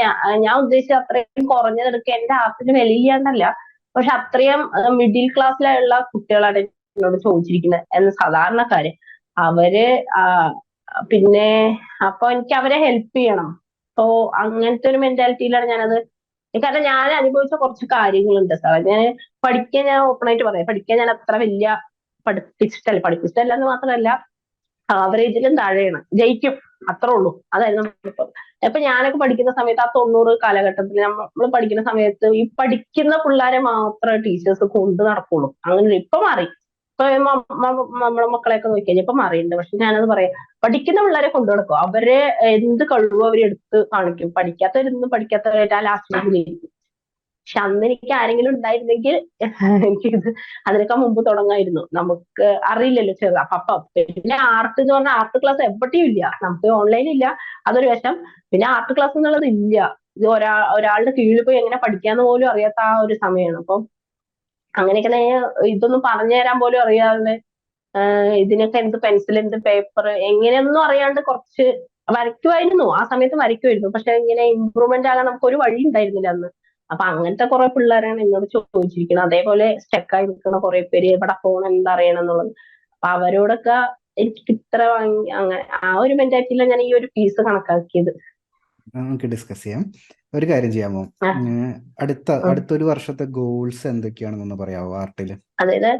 ഞാൻ ഉദ്ദേശിച്ച അത്രയും കുറഞ്ഞതെടുക്കുക. എന്റെ ആർട്ടിന് വിലയില്ലാണ്ടല്ല, പക്ഷെ അത്രയും മിഡിൽ ക്ലാസ്സിലുള്ള കുട്ടികളാണ് എന്നോട് ചോദിച്ചിരിക്കുന്നത് എന്ന് സാധാരണക്കാര്. അവര് പിന്നെ അപ്പൊ എനിക്ക് അവരെ ഹെൽപ്പ് ചെയ്യണം. അപ്പോ അങ്ങനത്തെ ഒരു മെന്റാലിറ്റിയിലാണ് ഞാനത്. കാരണം ഞാൻ അനുഭവിച്ച കുറച്ച് കാര്യങ്ങളുണ്ട് സാർ. ഞാൻ ഓപ്പൺ ആയിട്ട് പറയാം, പഠിക്കാൻ ഞാൻ അത്ര വലിയ പഠിപ്പിച്ചിട്ടല്ല എന്ന് മാത്രമല്ല, ആവറേജിലും താഴെയാണ്. ജയിക്കും, അത്രേ ഉള്ളൂ. അതായിരുന്നു ഇപ്പം. ഇപ്പൊ ഞാനൊക്കെ പഠിക്കുന്ന സമയത്ത് ആ 90 കാലഘട്ടത്തിൽ നമ്മൾ പഠിക്കുന്ന സമയത്ത് ഈ പഠിക്കുന്ന പിള്ളേരെ മാത്രമേ ടീച്ചേഴ്സ് കൊണ്ട് നടക്കുള്ളൂ. അങ്ങനെ ഇപ്പൊ മാറി. ഇപ്പൊ നമ്മുടെ മക്കളെയൊക്കെ നോക്കിക്കഴിഞ്ഞാൽ ഇപ്പൊ മാറിയിട്ടുണ്ട്. പക്ഷെ ഞാനത് പറയാം, പഠിക്കുന്ന പിള്ളേരെ കൊണ്ടു നടക്കും. അവരെ എന്ത് കഴിവോ അവരെ എടുത്ത് കാണിക്കും. പഠിക്കാത്തവരായിട്ട് ആ ലാസ്റ്റ്. പക്ഷെ അന്ന് എനിക്ക് ആരെങ്കിലും ഉണ്ടായിരുന്നെങ്കിൽ എനിക്കിത് അതിനൊക്കെ മുമ്പ് തുടങ്ങായിരുന്നു. നമുക്ക് അറിയില്ലല്ലോ അപ്പൊ പിന്നെ ആർട്ട് എന്ന് പറഞ്ഞാൽ ആർട്ട് ക്ലാസ് എവിടെയും ഇല്ല. നമുക്ക് ഓൺലൈൻ ഇല്ല, അതൊരു വശം. പിന്നെ ആർട്ട് ക്ലാസ് എന്നുള്ളത് ഇല്ല. ഇത് ഒരാളുടെ കീഴിൽ പോയി എങ്ങനെ പഠിക്കാന്ന് പോലും അറിയാത്ത ആ ഒരു സമയമാണ്. അപ്പം അങ്ങനെയൊക്കെ ഇതൊന്നും പറഞ്ഞു തരാൻ പോലും അറിയാതെ, ഇതിനൊക്കെ എന്ത് പെൻസിൽ, എന്ത് പേപ്പർ, എങ്ങനെയൊന്നും അറിയാണ്ട് കുറച്ച് വരയ്ക്കുമായിരുന്നു. ആ സമയത്ത് വരയ്ക്കുമായിരുന്നു. പക്ഷെ ഇങ്ങനെ ഇമ്പ്രൂവ്മെന്റ് ആകാൻ നമുക്ക് ഒരു വഴി ഉണ്ടായിരുന്നില്ല അന്ന്. അപ്പൊ അങ്ങനത്തെ കുറെ പിള്ളേരാണ് എന്നോട് ചോദിച്ചിരിക്കുന്നത്. അതേപോലെ സ്റ്റക്കായി നിൽക്കുന്ന കുറെ പേര്, ഇവിടെ ഫോൺ എന്താ അറിയണം എന്നുള്ളത്. അപ്പൊ അവരോടൊക്കെ എനിക്ക് ഇത്ര അങ്ങനെ ആ ഒരു മെന്റാലിറ്റിയിലാണ് ഞാൻ ഈ ഒരു ഫീസ് കണക്കാക്കിയത്. നമുക്ക് ഡിസ്കസ് ചെയ്യാം. ഒരു കാര്യം ചെയ്യാമോ? ആ, അടുത്തൊരു വർഷത്തെ ഗോൾസ് എന്തൊക്കെയാണെന്നൊന്ന് പറയാമോ ആർട്ടില്? അതായത്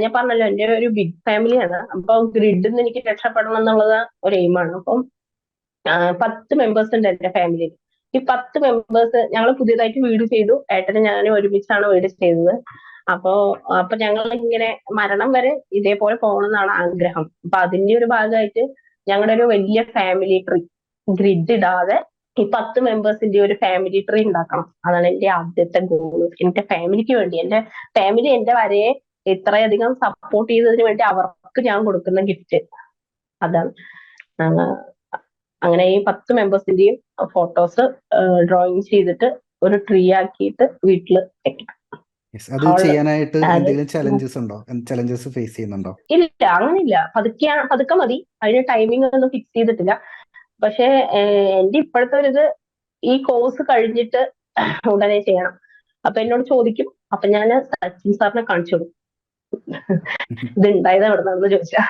ഞാൻ പറഞ്ഞല്ലോ, എന്റെ ഒരു ബിഗ് ഫാമിലിയാണ്. അപ്പൊ ഗ്രിഡിൽ നിന്ന് എനിക്ക് രക്ഷപ്പെടണം എന്നുള്ളത് ഒരു എയിമാണ്. അപ്പം 10 മെമ്പേഴ്സ് ഉണ്ട് എന്റെ ഫാമിലിയിൽ. ഈ 10 മെമ്പേഴ്സ് ഞങ്ങൾ പുതിയതായിട്ട് വീട് ചെയ്തു. ഏട്ടനും ഞാനും ഒരുമിച്ചാണ് വീട് ചെയ്തത്. അപ്പോ അപ്പൊ ഞങ്ങൾ ഇങ്ങനെ മരണം വരെ ഇതേപോലെ പോകണം എന്നാണ് ആഗ്രഹം. അപ്പൊ അതിന്റെ ഒരു ഭാഗമായിട്ട് ഞങ്ങളുടെ ഒരു വലിയ ഫാമിലി ട്രീ, ഗ്രിഡ് ഇടാതെ ഈ 10 മെമ്പേഴ്സിന്റെ ഒരു ഫാമിലി ട്രീ ഉണ്ടാക്കണം. അതാണ് എന്റെ ആദ്യത്തെ ഗോൾ. എന്റെ ഫാമിലിക്ക് വേണ്ടി, എന്റെ ഫാമിലി എന്റെ വരയെ ഇത്രയധികം സപ്പോർട്ട് ചെയ്തതിന് വേണ്ടി അവർക്ക് ഞാൻ കൊടുക്കുന്ന ഗിഫ്റ്റ് അതാണ്. അങ്ങനെ ഈ 10 മെമ്പേഴ്സിന്റെയും ഫോട്ടോസ് ഡ്രോയിങ് ചെയ്തിട്ട് ഒരു ട്രീ ആക്കിയിട്ട് വീട്ടിൽ വെക്കണം. അത് ചെയ്യാനായിട്ട് എന്തെങ്കിലും ചലഞ്ചസ് ഉണ്ടോ? ചലഞ്ചസ് ഫേസ് ചെയ്യുന്നുണ്ടോ? ഇല്ല, അങ്ങനെയില്ല. പതുക്കെ മതി. അതിന് ടൈമിംഗ് ഒന്നും ഫിക്സ് ചെയ്തിട്ടില്ല. പക്ഷെ എന്റെ ഇപ്പോഴത്തെ ഒരു ഇത് ഈ കോഴ്സ് കഴിഞ്ഞിട്ട് ഉടനെ ചെയ്യണം. അപ്പൊ എന്നോട് ചോദിക്കും. അപ്പൊ ഞാൻ സച്ചിൻ സാറിനെ കാണിച്ചു കൊടുക്കും, ഇത് ഉണ്ടായത് എവിടുന്നാണെന്ന് ചോദിച്ചാ.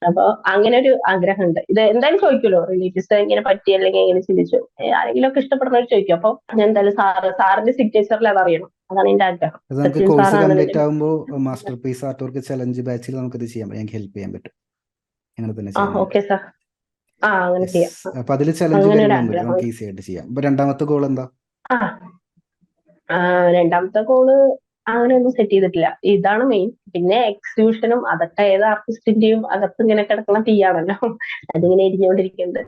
അപ്പൊ അങ്ങനെ ഒരു ആഗ്രഹമുണ്ട്. ഇത് എന്തായാലും ചോദിക്കുമല്ലോ റിലേറ്റീവ്സ്, ഇങ്ങനെ പറ്റി അല്ലെങ്കിൽ എങ്ങനെ ചിന്തിച്ചു, ആരെങ്കിലും ഒക്കെ ഇഷ്ടപ്പെടുന്നവർ ചോദിക്കും. അപ്പൊ ഞാൻ എന്തായാലും സാറിന്റെ സിഗ്നേച്ചറിൽ അത് അറിയണം. അതാണ് എന്റെ ആഗ്രഹം. അത് നമുക്ക് സച്ചിൻ കോഴ്സ് സാറാണ് കംപ്ലീറ്റ് ആകുമ്പോൾ masterpiece artwork challenge ബാച്ചിൽ നമുക്കിത് ചെയ്യാം. ഞങ്ങൾക്ക് ഹെൽപ്പ് ചെയ്യാൻ പറ്റും. അങ്ങനെ തന്നെ ചെയ്യാനായിട്ട്. Okay sir. അങ്ങനെ ചെയ്യാം. അപ്പൊ അതിൽ ചലഞ്ച് അങ്ങനെ ഒരു കാര്യങ്ങളൊന്നുമില്ല, ആഗ്രഹം. നമുക്ക് ഈസി ആയിട്ട് ചെയ്യാം. അപ്പൊ രണ്ടാമത്തെ ഗോൾ എന്താ? രണ്ടാമത്തെ ഗോള് അങ്ങനെ ഒന്നും സെറ്റ് ചെയ്തിട്ടില്ല. ഇതാണ് മെയിൻ. പിന്നെ എക്സിബിഷനും അതൊക്കെ ഏത് ആർട്ടിസ്റ്റിന്റെയും അകത്ത് ഇങ്ങനെ കിടക്കുന്ന തീയാണല്ലോ, അതിങ്ങനെ ഇരിഞ്ഞുകൊണ്ടിരിക്കുന്നുണ്ട്.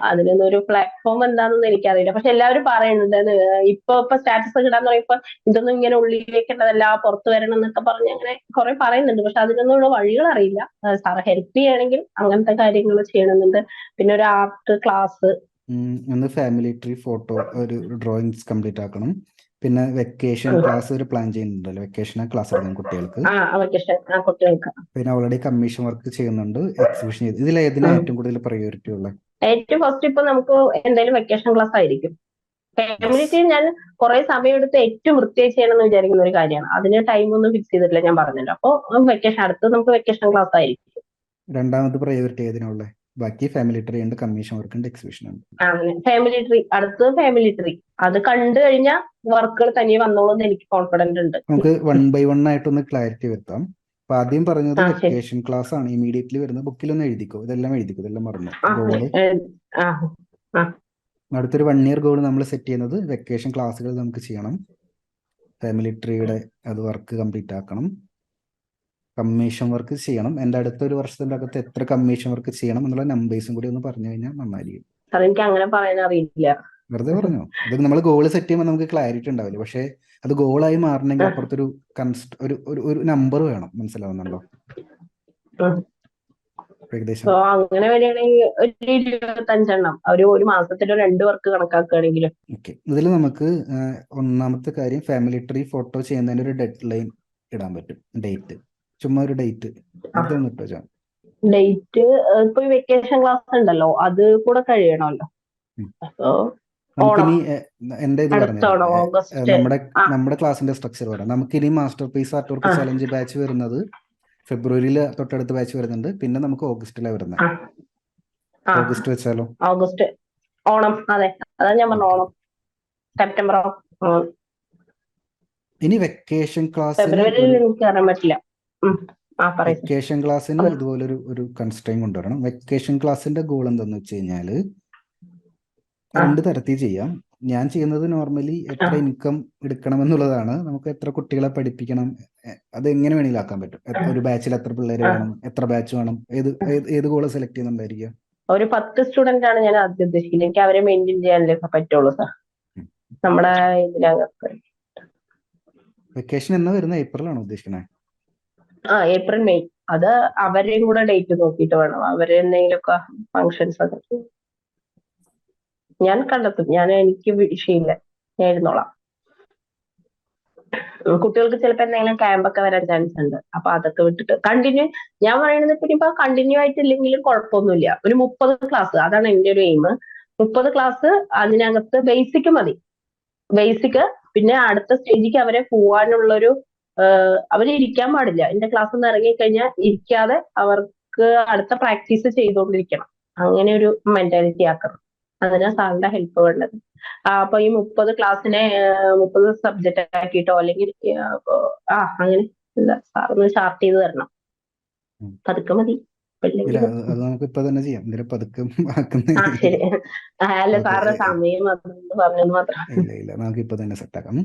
അതിനൊന്നും ഒരു പ്ലാറ്റ്ഫോം എന്താണെന്ന് എനിക്കറിയില്ല. പക്ഷെ എല്ലാവരും പറയുന്നുണ്ട് ഇപ്പൊ സ്റ്റാറ്റസ് ഒക്കെ ഇടാന്ന് പറയുമ്പോ ഇതൊന്നും ഇങ്ങനെ ഉള്ളിൽ വെക്കേണ്ടതല്ല, പുറത്ത് വരണം എന്നൊക്കെ പറഞ്ഞ് അങ്ങനെ കുറെ പറയുന്നുണ്ട്. പക്ഷെ അതിനൊന്നുള്ള വഴികൾ അറിയില്ല. സാറ് ഹെൽപ്പ് ചെയ്യണമെങ്കിൽ അങ്ങനത്തെ കാര്യങ്ങൾ ചെയ്യണമെന്നുണ്ട്. പിന്നെ ഒരു ആർട്ട് ക്ലാസ്, ഒന്ന് ഫാമിലി ട്രീ ഫോട്ടോ ഒരു ഡ്രോയിങ്സ് കംപ്ലീറ്റ് ആക്കണം. പിന്നെ വെക്കേഷൻ ക്ലാസ് ഒരു പ്ലാൻ ചെയ്യുന്നുണ്ടല്ലോ, വെക്കേഷൻ ക്ലാസ് എടുക്കണം കുട്ടികൾക്ക്. കുട്ടികൾക്ക്. പിന്നെ ഓൾറെഡി കമ്മീഷൻ വർക്ക് ചെയ്യുന്നുണ്ട്, എക്സിബിഷൻ ചെയ്ത്. ഇതിൽ ഏതിനാ ഏറ്റവും കൂടുതൽ പ്രയോറിറ്റി ഉള്ളത്? ഏറ്റവും ഫസ്റ്റ് ഇപ്പൊ നമുക്ക് എന്തായാലും വെക്കേഷൻ ക്ലാസ് ആയിരിക്കും. ഫാമിലി ട്രീ ഞാൻ കുറെ സമയം എടുത്ത് ഏറ്റവും വൃത്തിയായി ചെയ്യണമെന്ന് വിചാരിക്കുന്ന ഒരു കാര്യമാണ്. അതിന് ടൈം ഒന്നും ഫിക്സ് ചെയ്തിട്ടില്ല, ഞാൻ പറഞ്ഞല്ലോ. അപ്പൊ വെക്കേഷൻ അടുത്ത് നമുക്ക് വെക്കേഷൻ ക്ലാസ് ആയിരിക്കും. രണ്ടാമത് പ്രയോറിറ്റി ഏതിനുള്ള? ബാക്കി ഫാമിലി ട്രീ ഉണ്ട്, കമ്മീഷൻ വർക്ക് ഉണ്ട്, എക്സിബിഷൻ ഉണ്ട്. അങ്ങനെ ഫാമിലി ട്രീ, അടുത്തത് ഫാമിലി ട്രീ. അത് കണ്ടു കഴിഞ്ഞാൽ വർക്കുകൾ തനിയെ വന്നോളൂ എന്ന് എനിക്ക് കോൺഫിഡന്റ് ഉണ്ട്. നമുക്ക് 1 by 1 ആയിട്ടൊന്ന് ക്ലാരിറ്റി വരുത്താം. അപ്പൊ ആദ്യം പറഞ്ഞത് വെക്കേഷൻ ക്ലാസ് ആണ് ഇമീഡിയറ്റ്ലി വരുന്നത്. ബുക്കിലൊന്നും എഴുതിക്കോ, ഇതെല്ലാം മറന്നു. ഗോള് അടുത്തൊരു 1 year ഗോൾ നമ്മൾ സെറ്റ് ചെയ്യുന്നത് വെക്കേഷൻ ക്ലാസ്സുകൾ നമുക്ക് ചെയ്യണം. ഫാമിലി ട്രീയുടെ അത് വർക്ക് കംപ്ലീറ്റ് ആക്കണം. കമ്മീഷൻ വർക്ക് ചെയ്യണം. എൻ്റെ അടുത്ത ഒരു വർഷത്തിൻ്റെ അകത്ത് എത്ര കമ്മീഷൻ വർക്ക് ചെയ്യണം എന്നുള്ള നമ്പേഴ്സും കൂടി ഒന്ന് പറഞ്ഞു കഴിഞ്ഞാൽ നന്നായിരിക്കും. സാർ എനിക്ക് അങ്ങനെ പറയാൻ അറിയില്ല. വെറുതെ പറഞ്ഞോ. ഇത് നമ്മൾ ഗോൾ സെറ്റ് ചെയ്യുമ്പോൾ നമുക്ക് ക്ലാരിറ്റി ഉണ്ടാവില്ല. പക്ഷേ അത് ഗോളായി മാറണമെങ്കിൽ അപ്പുറത്തൊരു ഒരു നമ്പർ വേണം. മനസ്സിലാവുന്നുണ്ടോ? ഏകദേശം അങ്ങനെ വരികയാണെങ്കിൽ ഒരു 25 ഒരു മാസത്തിൽ 2 വർക്ക് കണക്കാക്കുകയാണെങ്കിൽ. ഓക്കെ. ഇതിൽ നമുക്ക് ഒന്നാമത്തെ കാര്യം ഫാമിലി ട്രീ ഫോട്ടോ ചെയ്യുന്നതിന് ഒരു ഡെഡ് ലൈൻ ഇടാൻ പറ്റും. ഡേറ്റ്, ചുമ്മാ ഒരു ഡേറ്റ് ഇട്ടോ. ഡേറ്റ് ഇപ്പൊ വെക്കേഷൻ ക്ലാസ് ഉണ്ടല്ലോ, അത് കൂടെ കഴിയണമല്ലോ. നമുക്കിനി എന്റെ ഇത് അടുത്തോണം, പറഞ്ഞു ഓഗസ്റ്റ്. നമ്മുടെ ക്ലാസിന്റെ സ്ട്രക്ചർ പറയാം. നമുക്കിനി masterpiece artwork challenge batch വരുന്നത് ഫെബ്രുവരിയിൽ തൊട്ടടുത്ത ബാച്ച് വരുന്നുണ്ട്. പിന്നെ നമുക്ക് ഓഗസ്റ്റിലാണ് വരുന്നത്. ഓഗസ്റ്റ് വെച്ചാലോ? ഓഗസ്റ്റ് ഓണം. അതെ, അതാ ഞാൻ പറഞ്ഞു, ഓണം സെപ്റ്റംബർ. ഇനി വെക്കേഷൻ ക്ലാസ്, ഫെബ്രുവരിയിൽ എനിക്ക് അറിയാൻ പറ്റില്ല. വെക്കേഷൻ ക്ലാസ്സിന് ഇതുപോലൊരു ഒരു കൺസ്ട്രെയിൻ കൊണ്ടുവരണം. വെക്കേഷൻ ക്ലാസ്സിന്റെ ഗോൾ എന്താന്ന് വെച്ച് കഴിഞ്ഞാല് 2 തരത്തിൽ ചെയ്യാം. ഞാൻ ചെയ്യുന്നത് നോർമലി എത്ര ഇൻകം എടുക്കണം എന്നുള്ളതാണ്. നമുക്ക് എത്ര കുട്ടികളെ പഠിപ്പിക്കണം, അത് എങ്ങനെ വേണമെങ്കിലും ആക്കാൻ പറ്റും. ഒരു ബാച്ചിൽ എത്ര പിള്ളേര് വേണം, എത്ര ബാച്ച് വേണം, ഏത് ഗോള് സെലക്ട് ചെയ്യുന്നുണ്ടായിരിക്കും? ഒരു 10 സ്റ്റുഡന്റ് ആണ് ഞാൻ ആദ്യം ഉദ്ദേശിക്കുന്നത്. എനിക്ക് അവരെ മെയിൻറ്റെയിൻ ചെയ്യാനല്ലേ പറ്റുള്ളൂ സാർ നമ്മുടെ ഇതിനകത്ത്. വെക്കേഷൻ എന്നാ വരുന്നത്? ഏപ്രിലാണോ ഉദ്ദേശിക്കുന്നത്? April May. അത് അവരെയും കൂടെ ഡേറ്റ് നോക്കിയിട്ട് വേണം. അവരെ എന്തെങ്കിലുമൊക്കെ ഫങ്ഷൻസ് ഒക്കെ ഞാൻ കണ്ടെത്തും. എനിക്ക് വിഷയമില്ല, ഞാൻ ഇരുന്നോളാം. കുട്ടികൾക്ക് ചിലപ്പോൾ എന്തെങ്കിലും ക്യാമ്പൊക്കെ വരാൻ ചാൻസ് ഉണ്ട്. അപ്പൊ അതൊക്കെ വിട്ടിട്ട് കണ്ടിന്യൂ, ഞാൻ പറയുന്നത് ഇപ്പൊ കണ്ടിന്യൂ ആയിട്ടില്ലെങ്കിലും കുഴപ്പമൊന്നുമില്ല. ഒരു 30 ക്ലാസ്, അതാണ് എന്റെ ഒരു എയിം. 30 ക്ലാസ്, അതിനകത്ത് ബേസിക് മതി. ബേസിക്, പിന്നെ അടുത്ത സ്റ്റേജിക്ക് അവരെ പോവാനുള്ളൊരു അവര് ഇരിക്കാൻ പാടില്ല. എന്റെ ക്ലാസ്സിൽ നിന്ന് ഇറങ്ങിക്കഴിഞ്ഞാൽ ഇരിക്കാതെ അവർക്ക് അടുത്ത പ്രാക്ടീസ് ചെയ്തുകൊണ്ടിരിക്കണം. അങ്ങനെ ഒരു മെന്റാലിറ്റി ആക്കണം. അതിനാ സാറിന്റെ ഹെൽപ്പ് വേണ്ടത്. അപ്പൊ ഈ 30 ക്ലാസ്സിനെ 30 സബ്ജക്റ്റ് ആക്കിയിട്ടോ അല്ലെങ്കിൽ അങ്ങനെ സാറൊന്ന് ചാർട്ട് ചെയ്ത് തരണം. പതുക്കെ മതി. നമുക്ക് ഇപ്പൊ തന്നെ ചെയ്യാം. ശരി. അല്ല സാറിന്റെ സമയം പറഞ്ഞത് മാത്രം. ഇല്ല, നമുക്ക് ഇപ്പൊ തന്നെ സെറ്റാക്കാം.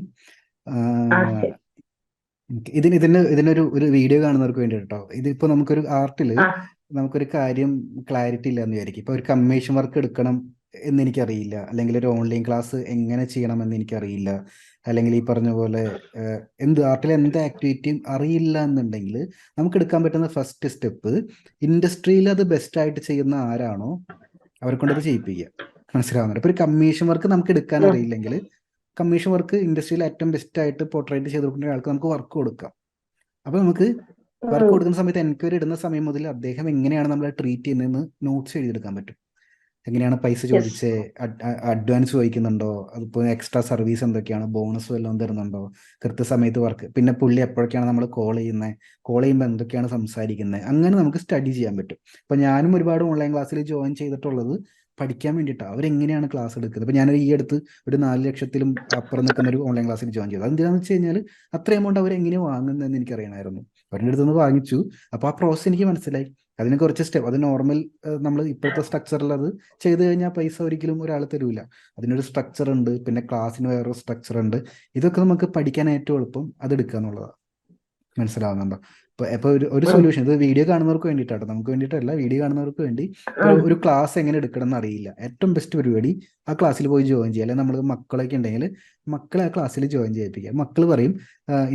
ഇതിനൊരു വീഡിയോ കാണുന്നവർക്ക് വേണ്ടി കേട്ടോ. ഇതിപ്പോ നമുക്കൊരു ആർട്ടില് നമുക്കൊരു കാര്യം ക്ലാരിറ്റി ഇല്ല എന്ന് വിചാരിക്കും. ഇപ്പൊ ഒരു കമ്മീഷൻ വർക്ക് എടുക്കണം എന്ന് എനിക്കറിയില്ല, അല്ലെങ്കിൽ ഒരു ഓൺലൈൻ ക്ലാസ് എങ്ങനെ ചെയ്യണം എന്ന് എനിക്കറിയില്ല, അല്ലെങ്കിൽ ഈ പറഞ്ഞ പോലെ ആർട്ടിൽ എന്ത് ആക്ടിവിറ്റിയും അറിയില്ല എന്നുണ്ടെങ്കിൽ നമുക്ക് എടുക്കാൻ പറ്റുന്ന ഫസ്റ്റ് സ്റ്റെപ്പ് ഇൻഡസ്ട്രിയിൽ അത് ബെസ്റ്റ് ആയിട്ട് ചെയ്യുന്ന ആരാണോ അവരെ കൊണ്ടത് ചെയ്യിപ്പിക്കുക. മനസ്സിലാവുന്നുണ്ട്? ഇപ്പൊ ഒരു കമ്മീഷൻ വർക്ക് നമുക്ക് എടുക്കാൻ അറിയില്ലെങ്കിൽ കമ്മീഷൻ വർക്ക് ഇൻഡസ്ട്രിയിൽ ഏറ്റവും ബെസ്റ്റ് ആയിട്ട് പോർട്രേറ്റ് ചെയ്ത് കൊടുക്കുന്ന ഒരാൾക്ക് നമുക്ക് വർക്ക് കൊടുക്കാം. അപ്പൊ നമുക്ക് വർക്ക് കൊടുക്കുന്ന സമയത്ത് എൻക്വയറി ഇടുന്ന സമയം മുതൽ അദ്ദേഹം എങ്ങനെയാണ് നമ്മളെ ട്രീറ്റ് ചെയ്യുന്നതെന്ന് നോട്ട്സ് എഴുതിയെടുക്കാൻ പറ്റും. എങ്ങനെയാണ് പൈസ ചോദിച്ച് അഡ്വാൻസ് ചോദിക്കുന്നുണ്ടോ, അതിപ്പോൾ എക്സ്ട്രാ സർവീസ് എന്തൊക്കെയാണ്, ബോണസ് വല്ലതും തരുന്നുണ്ടോ, കൃത്യസമയത്ത് വർക്ക്, പിന്നെ പുള്ളി എപ്പോഴൊക്കെയാണ് നമ്മൾ കോൾ ചെയ്യുമ്പോൾ എന്തൊക്കെയാണ് സംസാരിക്കുന്നത്, അങ്ങനെ നമുക്ക് സ്റ്റഡി ചെയ്യാൻ പറ്റും. ഇപ്പൊ ഞാനും ഒരുപാട് ഓൺലൈൻ ക്ലാസ്സിൽ ജോയിൻ ചെയ്തിട്ടുള്ളത് പഠിക്കാൻ വേണ്ടിയിട്ടാണ്. അവരെങ്ങനെയാണ് ക്ലാസ് എടുക്കുന്നത്. ഇപ്പൊ ഞാൻ ഈ അടുത്ത് ഒരു 4 ലക്ഷത്തിലും അപ്പുറം നിൽക്കുന്ന ഒരു ഓൺലൈൻ ക്ലാസ്സിൽ ജോയിൻ ചെയ്തു. അതെന്താണെന്ന് വെച്ച് കഴിഞ്ഞാൽ അത്ര എമൗണ്ട് അവരെങ്ങനെ വാങ്ങുന്നതെന്ന് എനിക്കറിയണമായിരുന്നു. അവരുടെ അടുത്ത് നിന്ന് വാങ്ങിച്ചു. അപ്പോൾ ആ പ്രോസസ് എനിക്ക് മനസ്സിലായി. അതിന് കുറച്ച് സ്റ്റെപ്പ്, അത് നോർമൽ നമ്മൾ ഇപ്പോഴത്തെ സ്ട്രക്ചറിൽ അത് ചെയ്ത് കഴിഞ്ഞാൽ പൈസ ഒരിക്കലും ഒരാൾ തരൂല. അതിനൊരു സ്ട്രക്ചർ ഉണ്ട്, പിന്നെ ക്ലാസ്സിന് വേറൊരു സ്ട്രക്ചർ ഉണ്ട്. ഇതൊക്കെ നമുക്ക് പഠിക്കാൻ ഏറ്റവും എളുപ്പം അതെടുക്കുക എന്നുള്ളതാണ്. മനസ്സിലാവുന്നുണ്ടോ? ഇപ്പൊ ഒരു സൊല്യൂഷൻ, ഇത് വീഡിയോ കാണുന്നവർക്ക് വേണ്ടിയിട്ടാണ്, നമുക്ക് വേണ്ടിയിട്ടല്ല, വീഡിയോ കാണുന്നവർക്ക് വേണ്ടി. ഒരു ക്ലാസ് എങ്ങനെ എടുക്കണം എന്ന് അറിയില്ല, ഏറ്റവും ബെസ്റ്റ് പരിപാടി ആ ക്ലാസ്സിൽ പോയി ജോയിൻ ചെയ്യുക. അല്ലെങ്കിൽ നമ്മൾ മക്കളൊക്കെ ഉണ്ടെങ്കിൽ മക്കളെ ആ ക്ലാസ്സിൽ ജോയിൻ ചെയ്യിപ്പിക്കുക. മക്കൾ പറയും,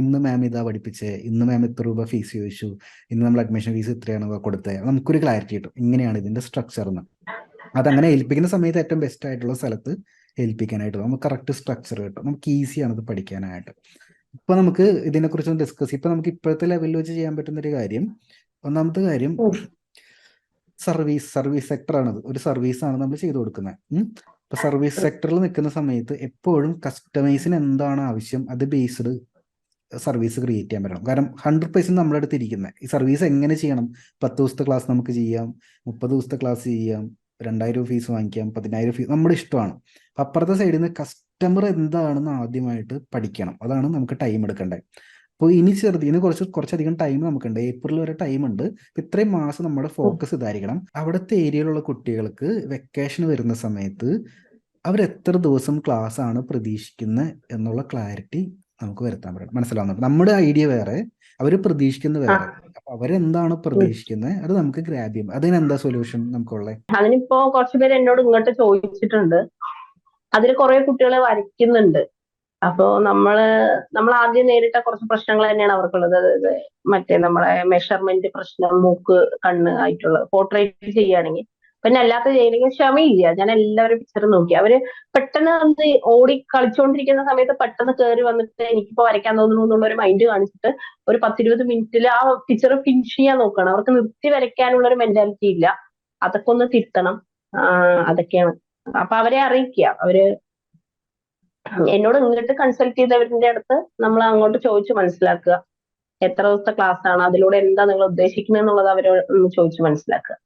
ഇന്ന് മാം ഇതാ പഠിപ്പിച്ചേ, ഇന്ന് മാം ഇത്ര രൂപ ഫീസ് ചോദിച്ചു, ഇന്ന് നമ്മൾ അഡ്മിഷൻ ഫീസ് ഇത്രയാണ് കൊടുത്തത്. നമുക്കൊരു ക്ലാരിറ്റി കിട്ടും, ഇങ്ങനെയാണ് ഇതിന്റെ സ്ട്രക്ചർ എന്ന്. അതങ്ങനെ ഏൽപ്പിക്കുന്ന സമയത്ത് ഏറ്റവും ബെസ്റ്റ് ആയിട്ടുള്ള സ്ഥലത്ത് ഏൽപ്പിക്കാനായിട്ട് നമുക്ക് കറക്റ്റ് സ്ട്രക്ചർ കിട്ടും. നമുക്ക് ഈസിയാണ് ഇത് പഠിക്കാനായിട്ട്. ഇപ്പൊ നമുക്ക് ഇതിനെക്കുറിച്ച് ഡിസ്കസ്, ഇപ്പൊ നമുക്ക് ഇപ്പോഴത്തെ ലെവലിൽ വെച്ച് ചെയ്യാൻ പറ്റുന്ന ഒരു കാര്യം, ഒന്നാമത്തെ കാര്യം സർവീസ് സെക്ടറാണത്. ഒരു സർവീസാണ് നമ്മൾ ചെയ്തു കൊടുക്കുന്നത്. ഇപ്പൊ സർവീസ് സെക്ടറിൽ നിൽക്കുന്ന സമയത്ത് എപ്പോഴും കസ്റ്റമൈസിന് എന്താണ് ആവശ്യം അത് ബേസ്ഡ് സർവീസ് ക്രിയേറ്റ് ചെയ്യാൻ പറ്റണം. കാരണം 100% നമ്മുടെ അടുത്ത് ഇരിക്കുന്നത് ഈ സർവീസ് എങ്ങനെ ചെയ്യണം. 10 ദിവസത്തെ ക്ലാസ് നമുക്ക് ചെയ്യാം, 30 ദിവസത്തെ ക്ലാസ് ചെയ്യാം, 2000 ഫീസ് വാങ്ങിക്കാം, 10,000 ഫീസ്, നമ്മുടെ ഇഷ്ടമാണ്. അപ്പുറത്തെ സൈഡിൽ നിന്ന് കസ്റ്റമർ എന്താണെന്ന് ആദ്യമായിട്ട് പഠിക്കണം. അതാണ് നമുക്ക് ടൈം എടുക്കേണ്ടത്. അപ്പോൾ ഇനി കുറച്ചധികം ടൈം നമുക്കുണ്ട്. ഏപ്രിൽ വരെ ടൈം ഉണ്ട്. ഇത്രയും മാസം നമ്മുടെ ഫോക്കസ് ഇതായിരിക്കണം. അവിടുത്തെ ഏരിയയിലുള്ള കുട്ടികൾക്ക് വെക്കേഷൻ വരുന്ന സമയത്ത് അവർ എത്ര ദിവസം ക്ലാസ് ആണ് പ്രതീക്ഷിക്കുന്നത് എന്നുള്ള ക്ലാരിറ്റി നമുക്ക് വരുത്താൻ പറ്റണം. മനസ്സിലാവുന്നുണ്ട്? നമ്മുടെ ഐഡിയ വേറെ, അവർ പ്രതീക്ഷിക്കുന്നത് ആ വേറെ. അപ്പൊ അവരെന്താണ് പ്രതീക്ഷിക്കുന്നത് അത് നമുക്ക് ഗ്രാബ് ചെയ്യും. അതിനെന്താ സൊല്യൂഷൻ നമുക്കുള്ളത്? അതിനിപ്പോ കുറച്ചുപേര് എന്നോട് ഇങ്ങോട്ട് ചോദിച്ചിട്ടുണ്ട്. അതിൽ കുറെ കുട്ടികൾ വരയ്ക്കുന്നുണ്ട്. അപ്പോ നമ്മൾ ആദ്യം നേരിട്ട കുറച്ച് പ്രശ്നങ്ങൾ തന്നെയാണ് അവർക്കുള്ളത്. അതായത് മറ്റേ നമ്മളെ മെഷർമെന്റ് പ്രശ്നം, മൂക്ക്, കണ്ണ് ആയിട്ടുള്ളത് പോർട്രേറ്റ് ചെയ്യുകയാണെങ്കിൽ. പിന്നെ അല്ലാത്ത ചെയ്യണമെങ്കിൽ ക്ഷമയില്ല. ഞാൻ എല്ലാവരും പിക്ചർ നോക്കി. അവര് പെട്ടെന്ന് വന്ന് ഓടി കളിച്ചുകൊണ്ടിരിക്കുന്ന സമയത്ത് പെട്ടെന്ന് കയറി വന്നിട്ട് എനിക്കിപ്പോ വരയ്ക്കാൻ തോന്നുന്നു എന്നുള്ള ഒരു മൈൻഡ് കാണിച്ചിട്ട് ഒരു 10-20 മിനിറ്റിൽ ആ പിക്ചർ ഫിനിഷ് ചെയ്യാൻ നോക്കണം. അവർക്ക് നിർത്തി വരയ്ക്കാനുള്ള ഒരു മെന്റാലിറ്റി ഇല്ല. അതൊക്കെ ഒന്ന് തിരുത്തണം. അതൊക്കെയാണ്. അപ്പൊ അവരെ അറിയിക്കുക. എന്നോട് ഇങ്ങോട്ട് കൺസൾട്ട് ചെയ്തവരുടെ അടുത്ത് നമ്മൾ അങ്ങോട്ട് ചോദിച്ചു മനസ്സിലാക്കുക. എത്ര ദിവസത്തെ ക്ലാസ് ആണ്, അതിലൂടെ എന്താ നിങ്ങൾ ഉദ്ദേശിക്കുന്നത് എന്നുള്ളത് അവരോട് ഒന്ന് ചോദിച്ചു മനസ്സിലാക്കുക.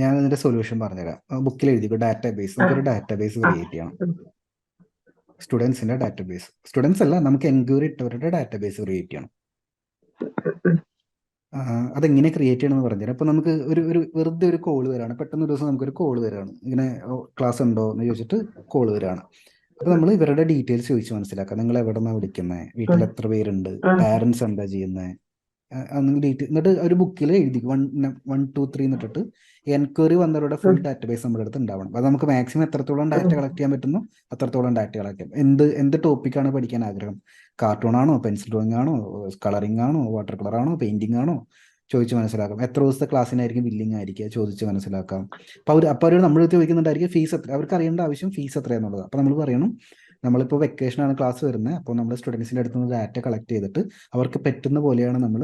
ഞാൻ ഇതിന്റെ സൊല്യൂഷൻ പറഞ്ഞുതരാം. ബുക്കിൽ എഴുതിക്കോ, ഡാറ്റാബേസ്. നമുക്കൊരു ഡാറ്റാബേസ് ആ, ക്രിയേറ്റ് ചെയ്യണം. സ്റ്റുഡൻസിന്റെ ഡാറ്റാബേസ്, സ്റ്റുഡൻസ് അല്ല, നമുക്ക് എൻക്വയറി ഇട്ടവരുടെ ഡാറ്റാബേസ് ക്രിയേറ്റ് ചെയ്യണം. അതെങ്ങനെ ക്രിയേറ്റ് ചെയ്യണമെന്ന് പറഞ്ഞുതരാം. അപ്പൊ നമുക്ക് ഒരു വെറുതെ ഒരു കോൾ വരാണ്, പെട്ടെന്ന് ഒരു ദിവസം നമുക്കൊരു കോൾ വരാണ്, ഇങ്ങനെ ക്ലാസ് ഉണ്ടോ എന്ന് ചോദിച്ചിട്ട് കോൾ വരാണ്. അപ്പൊ നമ്മൾ ഇവരുടെ ഡീറ്റെയിൽസ് ചോദിച്ച് മനസ്സിലാക്കാം. നിങ്ങൾ എവിടെ നിന്നാണ് വിളിക്കുന്നത്, വീട്ടിൽ എത്ര പേരുണ്ട്, പാരന്റ്സ് എന്താ ചെയ്യുന്നത്, എന്നിട്ട് ഒരു ബുക്കിൽ എഴുതി 1 2 3 എന്നിട്ടിട്ട് എൻക്വയറി വന്നവരുടെ ഫുൾ ഡാറ്റാബേസ് നമ്മുടെ അടുത്ത് ഉണ്ടാവണം. അത് നമുക്ക് മാക്സിമം എത്രത്തോളം ഡാറ്റ കളക്ട് ചെയ്യാൻ പറ്റുന്നു അത്രത്തോളം ഡാറ്റ കളക്ട് ചെയ്യാം. എന്ത് ടോപ്പിക്കാണ് പഠിക്കാൻ ആഗ്രഹം? കാർട്ടൂൺ ആണോ, പെൻസിൽ ഡ്രോയിങ് ആണോ, കളറിംഗ് ആണോ, വാട്ടർ കളർ ആണോ, പെയിന്റിംഗ് ആണോ, ചോദിച്ച് മനസ്സിലാക്കാം. എത്ര ദിവസത്തെ ക്ലാസ്സിനായിരിക്കും ബില്ലിംഗ് ആയിരിക്കുക, ചോദിച്ച് മനസ്സിലാക്കാം. അപ്പോൾ അവർ നമ്മൾ ചോദിക്കുന്നുണ്ടായിരിക്കും ഫീസ് എത്ര, അവർക്ക് അറിയേണ്ട ആവശ്യം ഫീസ് എത്രയാന്നുള്ളത്. അപ്പോൾ നമ്മൾ പറയണം, നമ്മളിപ്പോൾ വെക്കേഷനാണ് ക്ലാസ് വരുന്നത്, അപ്പോൾ നമ്മൾ സ്റ്റുഡൻസിൻ്റെ അടുത്ത് നിന്ന് ഡാറ്റ കളക്ട് ചെയ്തിട്ട് അവർക്ക് പറ്റുന്ന പോലെയാണ് നമ്മൾ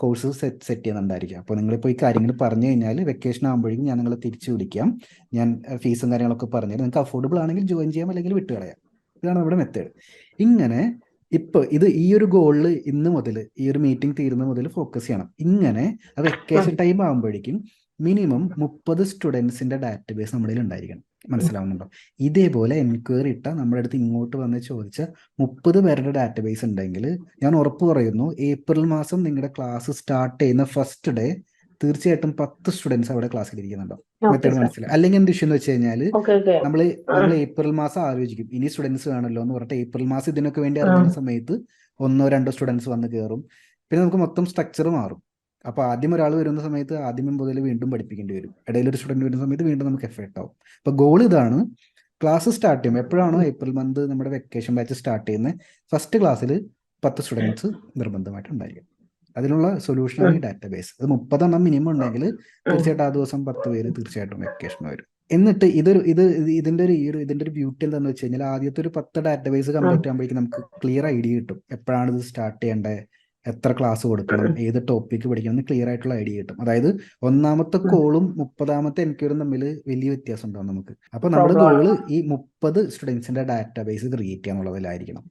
കോഴ്സ് സെറ്റ് ചെയ്യുന്നുണ്ടായിരിക്കും. അപ്പോൾ നിങ്ങളിപ്പോൾ ഈ കാര്യങ്ങൾ പറഞ്ഞു കഴിഞ്ഞാൽ വെക്കേഷൻ ആകുമ്പോഴേക്കും ഞാൻ നിങ്ങളെ തിരിച്ചു വിളിക്കാം. ഞാൻ ഫീസും കാര്യങ്ങളൊക്കെ പറഞ്ഞാൽ നിങ്ങൾക്ക് അഫോർഡബിൾ ആണെങ്കിൽ ജോയിൻ ചെയ്യാം, അല്ലെങ്കിൽ വിട്ടുകളയാം. ഇതാണ് നമ്മുടെ മെത്തേഡ്. ഇങ്ങനെ ഇപ്പൊ ഈ ഒരു ഗോളിൽ ഇന്ന് മുതൽ, ഈ ഒരു മീറ്റിംഗ് തീരുന്ന മുതൽ ഫോക്കസ് ചെയ്യണം. ഇങ്ങനെ വെക്കേഷൻ ടൈം ആകുമ്പോഴേക്കും മിനിമം 30 സ്റ്റുഡൻസിന്റെ ഡാറ്റാബേസ് നമ്മുടെ കയ്യിൽ ഉണ്ടായിരിക്കണം. മനസ്സിലാവുന്നുണ്ടോ? ഇതേപോലെ എൻക്വയറി ഇട്ട നമ്മുടെ അടുത്ത് ഇങ്ങോട്ട് വന്ന് ചോദിച്ച 30 പേരുടെ ഡാറ്റാബേസ് ഉണ്ടെങ്കിൽ ഞാൻ ഉറപ്പ് പറയുന്നു, ഏപ്രിൽ മാസം നിങ്ങളുടെ ക്ലാസ് സ്റ്റാർട്ട് ചെയ്യുന്ന ഫസ്റ്റ് ഡേ തീർച്ചയായിട്ടും 10 സ്റ്റുഡൻസ് അവിടെ ക്ലാസ്സിൽ ഇരിക്കുന്നുണ്ടോ? മെത്തേഡ് മനസ്സിലായി? അല്ലെങ്കിൽ എന്ത് ഇഷ്യൂ എന്ന് വെച്ച് കഴിഞ്ഞാൽ നമ്മൾ ഏപ്രിൽ മാസം ആലോചിക്കും ഇനി സ്റ്റുഡൻസ് വേണമല്ലോ എന്ന് പറഞ്ഞിട്ട് ഏപ്രിൽ മാസം ഇതിനൊക്കെ വേണ്ടി ഇറങ്ങുന്ന സമയത്ത് 1-2 സ്റ്റുഡൻസ് വന്ന് കയറും. പിന്നെ നമുക്ക് മൊത്തം സ്ട്രക്ചർ മാറും. അപ്പൊ ആദ്യം ഒരാൾ വരുന്ന സമയത്ത് ആദ്യം മുതൽ വീണ്ടും പഠിപ്പിക്കേണ്ടി വരും. ഇടയിൽ ഒരു സ്റ്റുഡന്റ് വരുന്ന സമയത്ത് വീണ്ടും നമുക്ക് എഫക്ട് ആവും. അപ്പൊ ഗോൾ ഇതാണ്, ക്ലാസ് സ്റ്റാർട്ട് ചെയ്യും എപ്പോഴാണോ ഏപ്രിൽ മന്ത് നമ്മുടെ വെക്കേഷൻ ബാച്ച് സ്റ്റാർട്ട് ചെയ്യുന്നത്, ഫസ്റ്റ് ക്ലാസ്സിൽ 10 സ്റ്റുഡൻസ് നിർബന്ധമായിട്ട് ഉണ്ടായിരിക്കും. അതിനുള്ള സൊല്യൂഷനാണ് ഈ ഡാറ്റാബേസ്. അത് 30 മിനിമം ഉണ്ടെങ്കിൽ തീർച്ചയായിട്ടും ആ ദിവസം 10 പേര് തീർച്ചയായിട്ടും വെക്കേഷൻ വരും. എന്നിട്ട് ഇതിന്റെ ഒരു ബ്യൂട്ടി എന്താണെന്ന് വെച്ച് കഴിഞ്ഞാൽ ആദ്യത്തെ ഒരു 10 ഡാറ്റാബേസ് കംപ്ലീറ്റ് ആകുമ്പോഴേക്കും നമുക്ക് ക്ലിയർ ഐഡിയ കിട്ടും. എപ്പോഴാണ് ഇത് സ്റ്റാർട്ട് ചെയ്യേണ്ടത്, എത്ര ക്ലാസ് കൊടുക്കണം, ഏത് ടോപ്പിക്ക് പഠിക്കണം എന്ന് ക്ലിയർ ആയിട്ടുള്ള ഐഡിയ കിട്ടും. അതായത് 1ാമത്തെ കോളും 30ാമത്തെ എൻക്വയറിയും തമ്മിൽ വലിയ വ്യത്യാസം ഉണ്ടാവും നമുക്ക്. അപ്പൊ നമ്മുടെ ഗോള് ഈ 30 സ്റ്റുഡൻസിന്റെ ഡാറ്റാബേസ് ക്രിയേറ്റ് ചെയ്യാന്നുള്ളതിലായിരിക്കണം.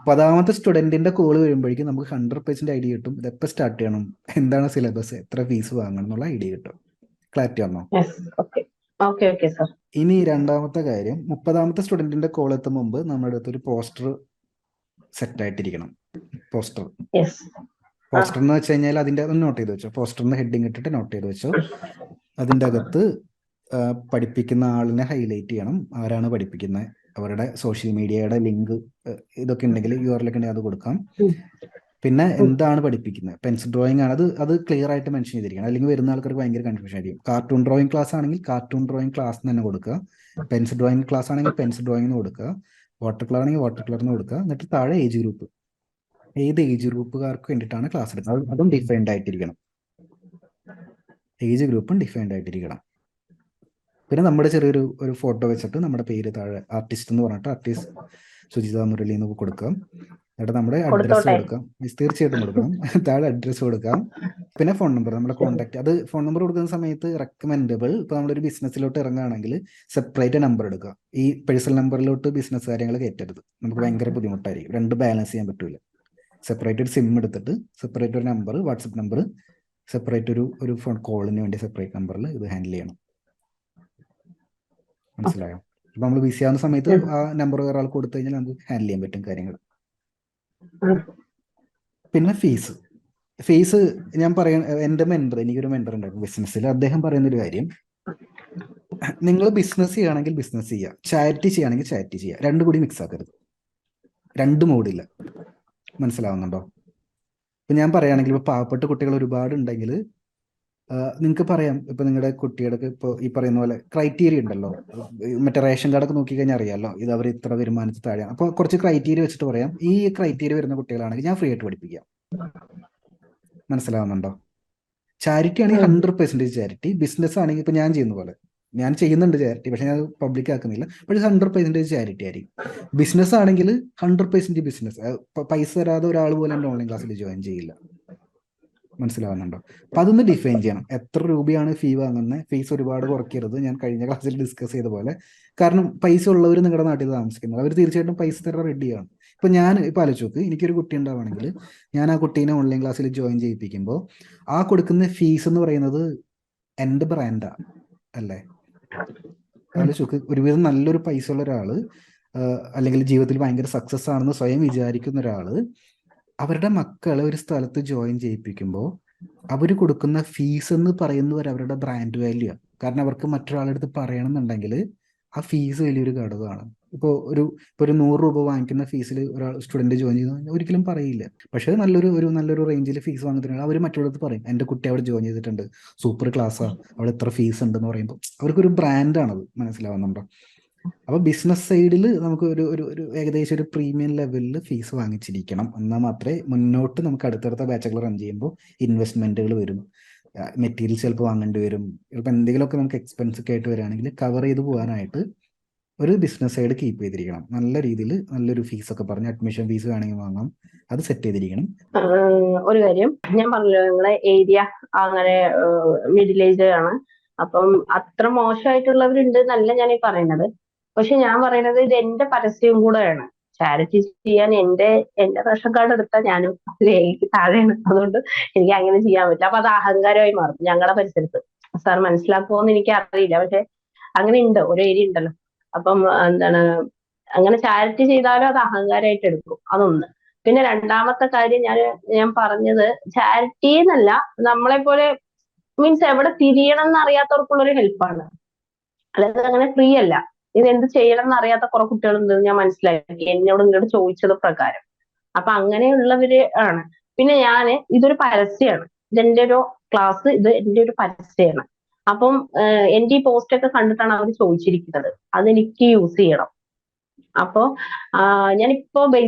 30ാമത്തെ സ്റ്റുഡന്റിന്റെ കോള് വരുമ്പോഴേക്കും നമുക്ക് 100% ഐഡിയ കിട്ടും. ഇത് എപ്പോൾ സ്റ്റാർട്ട് ചെയ്യണം, എന്താണ് സിലബസ്, എത്ര ഫീസ് വാങ്ങണം എന്നുള്ള ഐഡിയ കിട്ടും. ക്ലാരിറ്റി വന്നോ? ഇനി 2ാമത്തെ കാര്യം, 30ാമത്തെ സ്റ്റുഡന്റിന്റെ കോൾ എത്തും മുമ്പ് നമ്മുടെ അടുത്ത് ഒരു പോസ്റ്റർ സെറ്റ് ആയിട്ടിരിക്കണം. പോസ്റ്റർ എന്ന് വെച്ച് കഴിഞ്ഞാൽ അതിന്റെ നോട്ട് ചെയ്ത് വെച്ചോ. പോസ്റ്ററിന് ഹെഡിങ് ഇട്ടിട്ട് നോട്ട് ചെയ്ത് വെച്ചോ. അതിൻ്റെ അകത്ത് പഠിപ്പിക്കുന്ന ആളിനെ ഹൈലൈറ്റ് ചെയ്യണം. ആരാണ് പഠിപ്പിക്കുന്നത്, അവരുടെ സോഷ്യൽ മീഡിയയുടെ ലിങ്ക് ഇതൊക്കെ ഉണ്ടെങ്കിൽ URL ഒക്കെ ഉണ്ടെങ്കിൽ അത് കൊടുക്കാം. പിന്നെ എന്താണ് പഠിപ്പിക്കുന്നത്, പെൻസിൽ ഡ്രോയിങ് ആണ്, അത് ക്ലിയർ ആയിട്ട് മെൻഷൻ ചെയ്തിരിക്കണം. അല്ലെങ്കിൽ വരുന്ന ആൾക്കാർക്ക് ഭയങ്കര കൺഫ്യൂഷൻ ആയിരിക്കും. കാർട്ടൂൺ ഡ്രോയിങ് ക്ലാസ് ആണെങ്കിൽ കാർട്ടൂൺ ഡ്രോയിങ് ക്ലാസ് തന്നെ കൊടുക്കുക. പെൻസിൽ ഡ്രോയിങ് ക്ലാസ് ആണെങ്കിൽ പെൻസിൽ ഡ്രോയിങ് കൊടുക്കുക. വാട്ടർ കളർ ആണെങ്കിൽ വാട്ടർ കളറിന് കൊടുക്കുക. എന്നിട്ട് താഴെ ഏജ് ഗ്രൂപ്പ്, ഏത് ഏജ് ഗ്രൂപ്പുകാർക്ക് വേണ്ടിയിട്ടാണ് ക്ലാസ് എടുക്കുന്നത് അതും ഡിഫൈൻഡ് ആയിട്ടിരിക്കണം. ഏജ് ഗ്രൂപ്പും ഡിഫൈൻഡ് ആയിട്ടിരിക്കണം. പിന്നെ നമ്മുടെ ഒരു ഫോട്ടോ വെച്ചിട്ട് നമ്മുടെ പേര് താഴെ ആർട്ടിസ്റ്റ് എന്ന് പറഞ്ഞിട്ട് ആർട്ടിസ്റ്റ് സുജിത മുരളി എന്ന് കൊടുക്കാം. എന്നിട്ട് നമ്മുടെ അഡ്രസ്സ് കൊടുക്കാം. തീർച്ചയായിട്ടും കൊടുക്കണം. താഴെ അഡ്രസ്സ് കൊടുക്കാം. പിന്നെ ഫോൺ നമ്പർ, നമ്മുടെ കോൺടാക്ട്. അത് ഫോൺ നമ്പർ കൊടുക്കുന്ന സമയത്ത് റെക്കമെൻഡബിൾ, ഇപ്പൊ നമ്മളൊരു ബിസിനസ്സിലോട്ട് ഇറങ്ങുകയാണെങ്കിൽ സെപ്പറേറ്റ് നമ്പർ എടുക്കുക. ഈ പേഴ്സണൽ നമ്പറിലോട്ട് ബിസിനസ് കാര്യങ്ങൾ കയറ്റരുത്, നമുക്ക് ഭയങ്കര ബുദ്ധിമുട്ടായിരിക്കും. 2 ബാലൻസ് ചെയ്യാൻ പറ്റൂല. സെപ്പറേറ്റ് ഒരു സിം എടുത്തിട്ട് സെപ്പറേറ്റ് ഒരു നമ്പർ, വാട്സപ്പ് നമ്പർ, സെപ്പറേറ്റ് ഒരു ഫോൺ കോളിന് വേണ്ടി സെപ്പറേറ്റ് നമ്പറിൽ ഇത് ഹാൻഡിൽ ചെയ്യണം. മനസ്സിലായോ? അപ്പൊ നമ്മൾ ബിസി ആവുന്ന സമയത്ത് ആ നമ്പർ ഒരാൾ കൊടുത്തു കഴിഞ്ഞാൽ നമുക്ക് ഹാൻഡിൽ ചെയ്യാൻ പറ്റും കാര്യങ്ങൾ. പിന്നെ ഫീസ് ഞാൻ എൻ്റെ എനിക്കൊരു മെന്റർ ഉണ്ടായിരുന്നു ബിസിനസ്സിൽ. അദ്ദേഹം പറയുന്നൊരു കാര്യം, നിങ്ങൾ ബിസിനസ് ചെയ്യുകയാണെങ്കിൽ ബിസിനസ് ചെയ്യുക, ചാരിറ്റി ചെയ്യുകയാണെങ്കിൽ ചാരിറ്റി ചെയ്യുക, രണ്ടും കൂടി മിക്സ് ആക്കരുത്. രണ്ട് മോഡില്ല. മനസ്സിലാവുന്നുണ്ടോ? ഇപ്പൊ ഞാൻ പറയുകയാണെങ്കിൽ ഇപ്പൊ പാവപ്പെട്ട കുട്ടികൾ ഒരുപാട് ഉണ്ടെങ്കിൽ നിങ്ങൾക്ക് പറയാം, ഇപ്പൊ നിങ്ങളുടെ കുട്ടിയുടെ ഇപ്പോൾ ഈ പറയുന്ന പോലെ ക്രൈറ്റീരിയ ഉണ്ടല്ലോ, മറ്റേ റേഷൻ കാർഡൊക്കെ നോക്കിക്കഴിഞ്ഞാൽ അറിയാമല്ലോ, ഇത് അവർ ഇത്ര വരുമാനത്തിൽ താഴെയാണ്. അപ്പോൾ കുറച്ച് ക്രൈറ്റീരിയ വെച്ചിട്ട് പറയാം, ഈ ക്രൈറ്റീരിയ വരുന്ന കുട്ടികളാണെങ്കിൽ ഞാൻ ഫ്രീ ആയിട്ട് പഠിപ്പിക്കാം. മനസ്സിലാവുന്നുണ്ടോ? ചാരിറ്റി ആണെങ്കിൽ 100% ചാരിറ്റി. ബിസിനസ് ആണെങ്കിൽ ഇപ്പൊ ഞാൻ ചെയ്യുന്ന പോലെ, ഞാൻ ചെയ്യുന്നുണ്ട് ചാരിറ്റി, പക്ഷെ ഞാൻ പബ്ലിക് ആക്കുന്നില്ല. പക്ഷെ 100% ചാരിറ്റി ആയിരിക്കും. ബിസിനസ് ആണെങ്കിൽ 100% ബിസിനസ്. പൈസ തരാതെ ഒരാൾ പോലെ എൻ്റെ ഓൺലൈൻ ക്ലാസ്സിൽ ജോയിൻ ചെയ്യില്ല. മനസ്സിലാവുന്നുണ്ടോ? അപ്പൊ അതൊന്ന് ഡിഫൈൻ ചെയ്യണം. എത്ര രൂപയാണ് ഫീ വാങ്ങുന്നത്? ഫീസ് ഒരുപാട് കുറയ്ക്കരുത്. ഞാൻ കഴിഞ്ഞ ക്ലാസ്സിൽ ഡിസ്കസ് ചെയ്ത പോലെ. കാരണം പൈസ ഉള്ളവർ നിങ്ങളുടെ നാട്ടിൽ താമസിക്കുന്നത്, അവർ തീർച്ചയായിട്ടും പൈസ തരാൻ റെഡിയാണ്. ഇപ്പൊ ഞാൻ ഇപ്പൊ ആലോചിച്ച് നോക്ക്, എനിക്കൊരു കുട്ടി ഉണ്ടാവുകയാണെങ്കിൽ ഞാൻ ആ കുട്ടീനെ ഓൺലൈൻ ക്ലാസ്സിൽ ജോയിൻ ചെയ്യിപ്പിക്കുമ്പോൾ ആ കൊടുക്കുന്ന ഫീസ് എന്ന് പറയുന്നത് എൻ്റെ ബ്രാൻഡാ അല്ലേ? ആലോചിച്ച് നോക്ക്, ഒരുവിധം നല്ലൊരു പൈസ ഉള്ള ഒരാള്, അല്ലെങ്കിൽ ജീവിതത്തിൽ ഭയങ്കര സക്സസ് ആണെന്ന് സ്വയം വിചാരിക്കുന്ന ഒരാള് അവരുടെ മക്കളെ ഒരു സ്ഥലത്ത് ജോയിൻ ചെയ്യിപ്പിക്കുമ്പോൾ അവർ കൊടുക്കുന്ന ഫീസ് എന്ന് പറയുന്നത് അവരുടെ ബ്രാൻഡ് വാല്യൂ ആണ്. കാരണം അവർക്ക് മറ്റൊരാളുടെ അടുത്ത് പറയണമെന്നുണ്ടെങ്കിൽ ആ ഫീസ് വലിയൊരു ഘടകമാണ്. ഇപ്പോൾ ഒരു 100 രൂപ വാങ്ങിക്കുന്ന ഫീസിൽ ഒരാൾ സ്റ്റുഡൻറ്റ് ജോയിൻ ചെയ്യുന്ന ഒരിക്കലും പറയില്ല. പക്ഷേ നല്ലൊരു റേഞ്ചിൽ ഫീസ് വാങ്ങുന്നതിനാണ് അവർ മറ്റുള്ളവർക്ക് പറയും, എൻ്റെ കുട്ടി അവിടെ ജോയിൻ ചെയ്തിട്ടുണ്ട്, സൂപ്പർ ക്ലാസ്സാണ്, അവിടെ ഇത്ര ഫീസ് ഉണ്ടെന്ന് പറയുമ്പോൾ അവർക്കൊരു ബ്രാൻഡാണത്. മനസ്സിലാവുന്നുണ്ടോ? അപ്പൊ ബിസിനസ് സൈഡിൽ നമുക്ക് ഒരു ഏകദേശം ഒരു പ്രീമിയം ലെവലിൽ ഫീസ് വാങ്ങിച്ചിരിക്കണം. എന്നാൽ മാത്രമേ മുന്നോട്ട് നമുക്ക് അടുത്തടുത്ത ബാച്ചുകൾ റൺ ചെയ്യുമ്പോൾ ഇൻവെസ്റ്റ്മെന്റുകൾ വരും, മെറ്റീരിയൽസ് ചിലപ്പോൾ വാങ്ങേണ്ടി വരും, ചിലപ്പോൾ എന്തെങ്കിലുമൊക്കെ നമുക്ക് എക്സ്പെൻസ് ഒക്കെ ആയിട്ട് വരികയാണെങ്കിൽ കവർ ചെയ്ത് പോകാനായിട്ട് ഒരു ബിസിനസ് സൈഡ് കീപ്പ് ചെയ്തിരിക്കണം. നല്ല രീതിയിൽ നല്ലൊരു ഫീസൊക്കെ പറഞ്ഞ് അഡ്മിഷൻ ഫീസ് വേണമെങ്കിൽ വാങ്ങാം, അത് സെറ്റ് ചെയ്തിരിക്കണം. ഒരു കാര്യം ഞാൻ പറഞ്ഞല്ലോ, നിങ്ങളെ ഏരിയ അങ്ങനെ മിഡിൽ ഏജ് ആണ്, അപ്പം അത്ര മോശമായിട്ടുള്ളവരുണ്ട് എന്നല്ല ഞാൻ ഈ പറയുന്നത്. പക്ഷെ ഞാൻ പറയുന്നത് ഇത് എന്റെ പരസ്യം കൂടെയാണ്. ചാരിറ്റി ചെയ്യാൻ എന്റെ റേഷൻ കാർഡ് എടുത്താൽ ഞാനും എനിക്ക് താഴെയാണ്, അതുകൊണ്ട് എനിക്ക് അങ്ങനെ ചെയ്യാൻ പറ്റില്ല. അപ്പൊ അത് അഹങ്കാരമായി മാറും ഞങ്ങളുടെ പരിസരത്ത്. സാർ മനസ്സിലാക്കുമോന്ന് എനിക്ക് അറിയില്ല, പക്ഷെ അങ്ങനെ ഉണ്ട്, ഒരു ഏരിയ ഉണ്ടല്ലോ. അപ്പം എന്താണ്, അങ്ങനെ ചാരിറ്റി ചെയ്താലും അത് അഹങ്കാരമായിട്ട് എടുക്കും. അതൊന്ന്. പിന്നെ രണ്ടാമത്തെ കാര്യം ഞാൻ പറഞ്ഞത് ചാരിറ്റി എന്നല്ല, നമ്മളെ പോലെ മീൻസ് എവിടെ തിരിയണം എന്ന് അറിയാത്തവർക്കുള്ള ഒരു ഹെൽപ്പാണ്. അല്ലാതെ അങ്ങനെ ഫ്രീ അല്ല. ഇത് എന്ത് ചെയ്യണം എന്ന് അറിയാത്ത കുറെ കുട്ടികളുണ്ട്, ഞാൻ മനസ്സിലാക്കി ഇങ്ങോട്ട് ചോദിച്ചത് പ്രകാരം. അപ്പൊ അങ്ങനെയുള്ളവര് ആണ്. പിന്നെ ഇതൊരു പരസ്യമാണ്, ഇതെന്റെ ഒരു ക്ലാസ്, ഇത് എന്റെ ഒരു പരസ്യമാണ്. അപ്പം എന്റെ ഈ പോസ്റ്റ് ഒക്കെ കണ്ടിട്ടാണ് അവർ ചോദിച്ചിരിക്കുന്നത്, അതെനിക്ക് യൂസ് ചെയ്യണം. അപ്പോ ഞാനിപ്പോ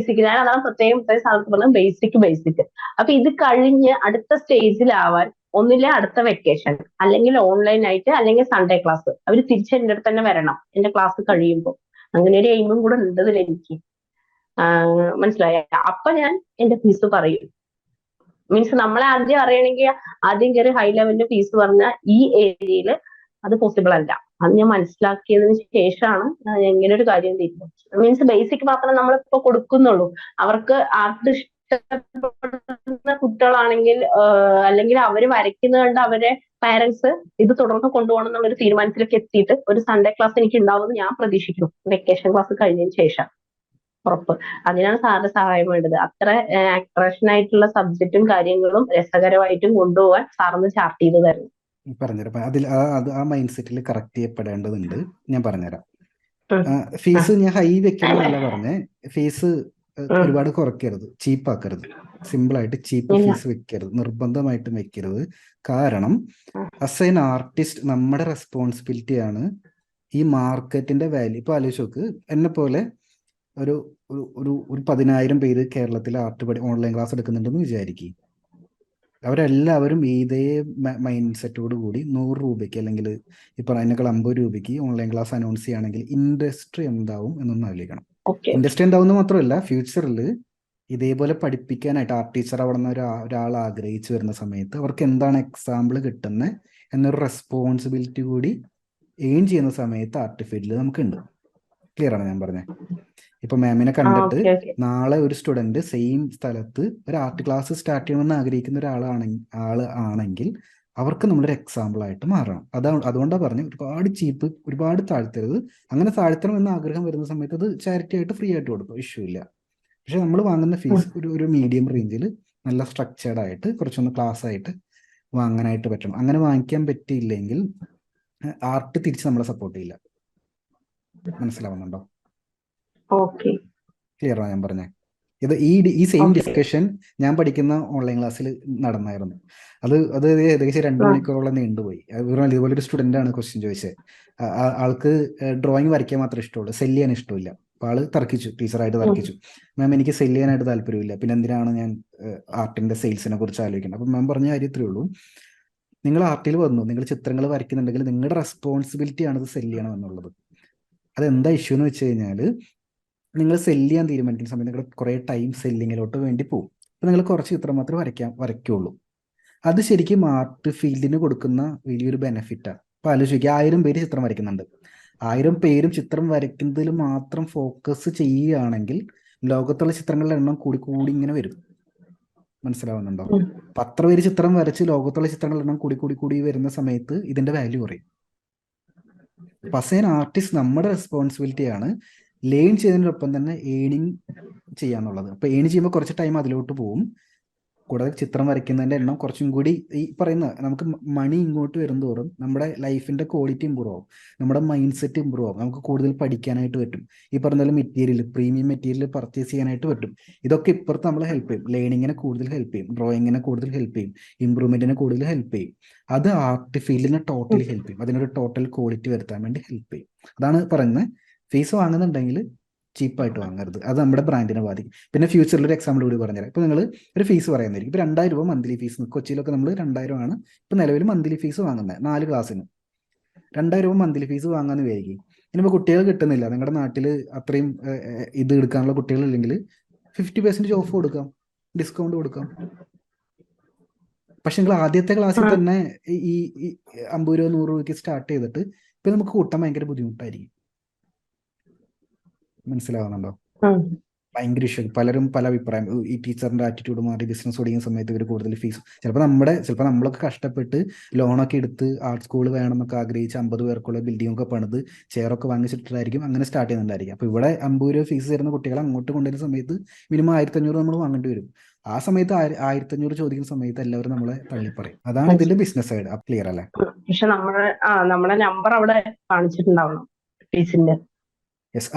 ഞാൻ അതാണ് പ്രത്യേകം സ്ഥലത്ത് പറഞ്ഞത്, ബേസിക്. അപ്പൊ ഇത് കഴിഞ്ഞ് അടുത്ത സ്റ്റേജിലാവാൻ ഒന്നില്ലേ അടുത്ത വെക്കേഷൻ, അല്ലെങ്കിൽ ഓൺലൈൻ ആയിട്ട്, അല്ലെങ്കിൽ സൺഡേ ക്ലാസ്. അവർ തിരിച്ച് എന്റെ അടുത്ത് തന്നെ വരണം എന്റെ ക്ലാസ് കഴിയുമ്പോൾ. അങ്ങനെ ഒരു എയിമും കൂടെ ഉണ്ട് എനിക്ക്. മനസ്സിലായ? അപ്പൊ ഞാൻ എന്റെ ഫീസ് പറയും. മീൻസ് നമ്മളെ ആദ്യം അറിയണമെങ്കിൽ ആദ്യം കയറി ഹൈ ലെവലിന്റെ ഫീസ് പറഞ്ഞാൽ ഈ ഏരിയയിൽ അത് പോസിബിൾ അല്ല. അത് ഞാൻ മനസ്സിലാക്കിയതിന് ശേഷമാണ് ഇങ്ങനെ ഒരു കാര്യം തീരുമാനിച്ചത്. മീൻസ് ബേസിക് മാത്രമേ നമ്മളിപ്പോ കൊടുക്കുന്നുള്ളൂ. അവർക്ക് ആർട്ട് ഇഷ്ടപ്പെടുന്ന കുട്ടികളാണെങ്കിൽ, അല്ലെങ്കിൽ അവര് വരയ്ക്കുന്നത് കണ്ട് അവരെ പാരന്റ്സ് ഇത് തുടർന്ന് കൊണ്ടുപോകണം എന്നുള്ളൊരു തീരുമാനത്തിലേക്ക് എത്തിയിട്ട് ഒരു സൺഡേ ക്ലാസ് എനിക്ക് ഉണ്ടാവുമെന്ന് ഞാൻ പ്രതീക്ഷിക്കുന്നു, വെക്കേഷൻ ക്ലാസ് കഴിഞ്ഞതിന് ശേഷം. ഉറപ്പ്. അതിനാണ് സാറിന്റെ സഹായം വേണ്ടത്. അത്ര അട്രാക്ഷൻ ആയിട്ടുള്ള സബ്ജക്റ്റും കാര്യങ്ങളും രസകരമായിട്ടും കൊണ്ടുപോകാൻ സാറൊന്ന് ചാർട്ട് ചെയ്ത് തരണം. പറഞ്ഞുതരാം. ആ മൈൻഡ് സെറ്റിൽ കറക്റ്റ് ചെയ്യപ്പെടേണ്ടതുണ്ട്. ഞാൻ പറഞ്ഞുതരാം. ഫീസ് ഞാൻ ഹൈ വെക്കണം എന്നല്ല പറഞ്ഞേ. ഫീസ് ഒരുപാട് കുറയ്ക്കരുത്, ചീപ്പാക്കരുത്. സിമ്പിളായിട്ട് ചീപ്പ് ഫീസ് വെക്കരുത്, നിർബന്ധമായിട്ടും വെക്കരുത്. കാരണം ആസ് എൻ ആർട്ടിസ്റ്റ് നമ്മുടെ റെസ്പോൺസിബിലിറ്റി ആണ് ഈ മാർക്കറ്റിന്റെ വാല്യൂ. ഇപ്പൊ ആലോചിച്ച് നോക്ക്, എന്നെ പോലെ ഒരു 10,000 പേര് കേരളത്തിൽ ഓൺലൈൻ ക്ലാസ് എടുക്കുന്നുണ്ടെന്ന് വിചാരിക്കും. അവരെല്ലാവരും ഇതേ മൈൻഡ് സെറ്റോട് കൂടി 100 രൂപയ്ക്ക് അല്ലെങ്കിൽ ഇപ്പൊ അതിനേക്കാൾ 50 രൂപയ്ക്ക് ഓൺലൈൻ ക്ലാസ് അനൗൺസ് ചെയ്യുകയാണെങ്കിൽ ഇൻഡസ്ട്രി എന്താവും എന്നൊന്നും ആലോചിക്കണം. ഇൻഡസ്ട്രി എന്താവും മാത്രമല്ല, ഫ്യൂച്ചറിൽ ഇതേപോലെ പഠിപ്പിക്കാനായിട്ട് ആർട്ട് ടീച്ചർ അവിടെ നിന്ന് ഒരാൾ ആഗ്രഹിച്ചു വരുന്ന സമയത്ത് അവർക്ക് എന്താണ് എക്സാമ്പിൾ കിട്ടുന്നത് എന്നൊരു റെസ്പോൺസിബിലിറ്റി കൂടി എയിം ചെയ്യുന്ന സമയത്ത് ആർട്ട് ഫീൽഡിൽ നമുക്കുണ്ട്. ക്ലിയർ ആണ് ഞാൻ പറഞ്ഞത്? ഇപ്പൊ മാമിനെ കണ്ടിട്ട് നാളെ ഒരു സ്റ്റുഡന്റ് സെയിം സ്ഥലത്ത് ഒരു ആർട്ട് ക്ലാസ് സ്റ്റാർട്ട് ചെയ്യണമെന്ന് ആഗ്രഹിക്കുന്ന ആണെങ്കിൽ അവർക്ക് നമ്മളൊരു എക്സാമ്പിൾ ആയിട്ട് മാറണം. അതുകൊണ്ടാണ് പറഞ്ഞു ഒരുപാട് ചീപ്പ്, ഒരുപാട് താഴ്ത്തരുത്. അങ്ങനെ താഴ്ത്തണം എന്ന ആഗ്രഹം വരുന്ന സമയത്ത് അത് ചാരിറ്റി ആയിട്ട് ഫ്രീ ആയിട്ട് കൊടുക്കും, ഇഷ്യൂ ഇല്ല. പക്ഷെ നമ്മൾ വാങ്ങുന്ന ഫീസ് ഒരു മീഡിയം റേഞ്ചിൽ നല്ല സ്ട്രക്ചേർഡ് ആയിട്ട് കുറച്ചൊന്ന് ക്ലാസ് ആയിട്ട് വാങ്ങാനായിട്ട് പറ്റണം. അങ്ങനെ വാങ്ങിക്കാൻ പറ്റിയില്ലെങ്കിൽ ആർട്ട് തിരിച്ച് നമ്മളെ സപ്പോർട്ട് ചെയ്യില്ല. മനസ്സിലാവുന്നുണ്ടോ? ക്ലിയർ ആണ് ഞാൻ പറഞ്ഞേ? ഈ സെയിം ഓക്കെ. ഡിസ്കഷൻ ഞാൻ പഠിക്കുന്ന ഓൺലൈൻ ക്ലാസ്സിൽ നടന്നായിരുന്നു. അത് ഏകദേശം 2 മണിക്കൂറോളം നീണ്ടുപോയി. ഇതുപോലെ ഒരു സ്റ്റുഡൻ്റ് ആണ് ക്വസ്റ്റ്യൻ ചോദിച്ചത്. ആൾക്ക് ഡ്രോയിങ് വരയ്ക്കാൻ മാത്രമേ ഇഷ്ടമുള്ളൂ, സെല് ചെയ്യാൻ ഇഷ്ടമില്ല. അപ്പോൾ ആള് തർക്കിച്ചു, ടീച്ചറായിട്ട് തർക്കിച്ചു. മാം, എനിക്ക് സെല് ചെയ്യാനായിട്ട് താല്പര്യമില്ല, പിന്നെ എന്തിനാണ് ഞാൻ ആർട്ടിന്റെ സെയിൽസിനെ കുറിച്ച് ആലോചിക്കുന്നത്? അപ്പം മാം പറഞ്ഞ കാര്യം ഇത്രയേ ഉള്ളൂ, നിങ്ങൾ ആർട്ടിൽ വന്നു, നിങ്ങൾ ചിത്രങ്ങൾ വരയ്ക്കുന്നുണ്ടെങ്കിൽ നിങ്ങളുടെ റെസ്പോൺസിബിലിറ്റി ആണ് ഇത് സെല് ചെയ്യണം എന്നുള്ളത്. അതെന്താ ഇഷ്യൂ എന്ന് വെച്ച് കഴിഞ്ഞാൽ, നിങ്ങൾ സെല് ചെയ്യാൻ തീരുമാനിക്കുന്ന സമയത്ത് നിങ്ങൾ കുറേ ടൈം സെല്ലിങ്ങിലോട്ട് വേണ്ടി പോകും. അപ്പം നിങ്ങൾ കുറച്ച് ചിത്രം മാത്രമേ വരയ്ക്കുള്ളൂ. അത് ശരിക്കും ആർട്ട് ഫീൽഡിന് കൊടുക്കുന്ന വലിയൊരു ബെനിഫിറ്റാണ്. അപ്പോൾ ആലോചിക്കുക, 1000 പേര് ചിത്രം വരയ്ക്കുന്നുണ്ട്. 1000 പേരും ചിത്രം വരയ്ക്കുന്നതിൽ മാത്രം ഫോക്കസ് ചെയ്യുകയാണെങ്കിൽ ലോകത്തുള്ള ചിത്രങ്ങളുടെ എണ്ണം കൂടി കൂടി ഇങ്ങനെ വരും. മനസ്സിലാവുന്നുണ്ടോ? അപ്പം അത്ര പേര് ചിത്രം വരച്ച് ലോകത്തുള്ള ചിത്രങ്ങളുടെ എണ്ണം കൂടി കൂടി കൂടി വരുന്ന സമയത്ത് ഇതിന്റെ വാല്യൂ കുറയും. അപ്പം ആസ് ആൻ ആർട്ടിസ്റ്റ് നമ്മുടെ റെസ്പോൺസിബിലിറ്റിയാണ് ലേൺ ചെയ്യുന്നതിനൊപ്പം തന്നെ ഏണിങ് ചെയ്യാന്നുള്ളത്. അപ്പോൾ ഏൺ ചെയ്യുമ്പോൾ കുറച്ച് ടൈം അതിലോട്ട് പോകും. കൂടാതെ ചിത്രം വരയ്ക്കുന്നതിന്റെ എണ്ണം കുറച്ചും കൂടി, ഈ പറയുന്ന നമുക്ക് മണി ഇങ്ങോട്ട് വരുന്തോറും നമ്മുടെ ലൈഫിന്റെ ക്വാളിറ്റി ഇമ്പ്രൂവ് ആവും, നമ്മുടെ മൈൻഡ് സെറ്റ് ഇമ്പ്രൂവ് ആവും, നമുക്ക് കൂടുതൽ പഠിക്കാനായിട്ട് പറ്റും. ഈ പറഞ്ഞ മെറ്റീരിയൽ, പ്രീമിയം മെറ്റീരിയൽ പർച്ചേസ് ചെയ്യാനായിട്ട് പറ്റും. ഇതൊക്കെ ഇപ്പുറത്ത് നമ്മളെ ഹെൽപ്പ് ചെയ്യും. ലേണിങ്ങിനെ കൂടുതൽ ഹെൽപ്പ് ചെയ്യും, ഡ്രോയിങ്ങിനെ കൂടുതൽ ഹെൽപ്പ് ചെയ്യും, ഇമ്പ്രൂവ്മെന്റിനെ കൂടുതൽ ഹെൽപ്പ് ചെയ്യും. അത് ആർട്ട് ഫീൽഡിനെ ടോട്ടലി ഹെൽപ്പ് ചെയ്യും. അതിനൊരു ടോട്ടൽ ക്വാളിറ്റി വരുത്താൻ വേണ്ടി ഹെൽപ്പ് ചെയ്യും. അതാണ് പറയുന്നത്. ഫീസ് വാങ്ങുന്നുണ്ടെങ്കിൽ ചീപ്പായിട്ട് വാങ്ങരുത്, അത് നമ്മുടെ ബ്രാൻഡിനെ ബാധിക്കും. പിന്നെ ഫ്യൂച്ചറിൽ ഒരു എക്സാമ്പിൾ കൂടി പറഞ്ഞുതരാം. ഇപ്പോൾ നിങ്ങൾ ഒരു ഫീസ് പറയുന്നതായിരിക്കും, ഇപ്പോൾ 2000 രൂപ മന്ത്ലി ഫീസ്, കൊച്ചിയിലൊക്കെ നമ്മൾ 2000 ആണ് ഇപ്പോൾ നിലവിൽ മന്ത്ലി ഫീസ് വാങ്ങുന്നത്. 4 ക്ലാസ്സിന് 2000 രൂപ മന്ത്ലി ഫീസ് വാങ്ങാന്ന് വിചാരിക്കും. ഇനിയിപ്പോൾ കുട്ടികൾ കിട്ടുന്നില്ല, നിങ്ങളുടെ നാട്ടിൽ അത്രയും ഇത് എടുക്കാനുള്ള കുട്ടികളില്ലെങ്കിൽ 50% ഓഫ് കൊടുക്കാം, ഡിസ്കൗണ്ട് കൊടുക്കാം. പക്ഷെ നിങ്ങൾ ആദ്യത്തെ ക്ലാസ്സിൽ തന്നെ ഈ 50 രൂപ 100 രൂപയ്ക്ക് സ്റ്റാർട്ട് ചെയ്തിട്ട് ഇപ്പം നമുക്ക് കൂട്ടാൻ ഭയങ്കര ബുദ്ധിമുട്ടായിരിക്കും. മനസ്സിലാവുന്നുണ്ടോ? ഭയങ്കര ഇഷ്യൂ. പലരും പല അഭിപ്രായം, ഈ ടീച്ചറിന്റെ ആറ്റിറ്റ്യൂഡ് മാറി ബിസിനസ് തുടങ്ങിയ സമയത്ത് ഇവർ കൂടുതൽ ഫീസ്, ചിലപ്പോൾ നമ്മളൊക്കെ കഷ്ടപ്പെട്ട് ലോണൊക്കെ എടുത്ത് ആർട്ട് സ്കൂൾ വേണമെന്നൊക്കെ ആഗ്രഹിച്ച് 50 പേർക്കുള്ള ബിൽഡിംഗ് ഒക്കെ പണിത് ചെയറൊക്കെ വാങ്ങിച്ചിട്ടായിരിക്കും അങ്ങനെ സ്റ്റാർട്ട് ചെയ്യുന്നുണ്ടായിരിക്കും. അപ്പോൾ ഇവിടെ 50 രൂപ ഫീസ് തരുന്ന കുട്ടികളെ അങ്ങോട്ട് കൊണ്ടുവരുന്ന സമയത്ത് മിനിമം 1500 നമ്മൾ വാങ്ങേണ്ടി വരും. ആ സമയത്ത് 1500 ചോദിക്കുന്ന സമയത്ത് എല്ലാവരും നമ്മളെ തള്ളിപ്പറയും. അതാണ് ഇതിന്റെ ബിസിനസ് സൈഡ്. ക്ലിയർ അല്ലേ? പക്ഷെ നമ്മുടെ നമ്പർ അവിടെ കാണിച്ചിട്ടുണ്ടാവണം ഫീസിന്റെ. യെസ്,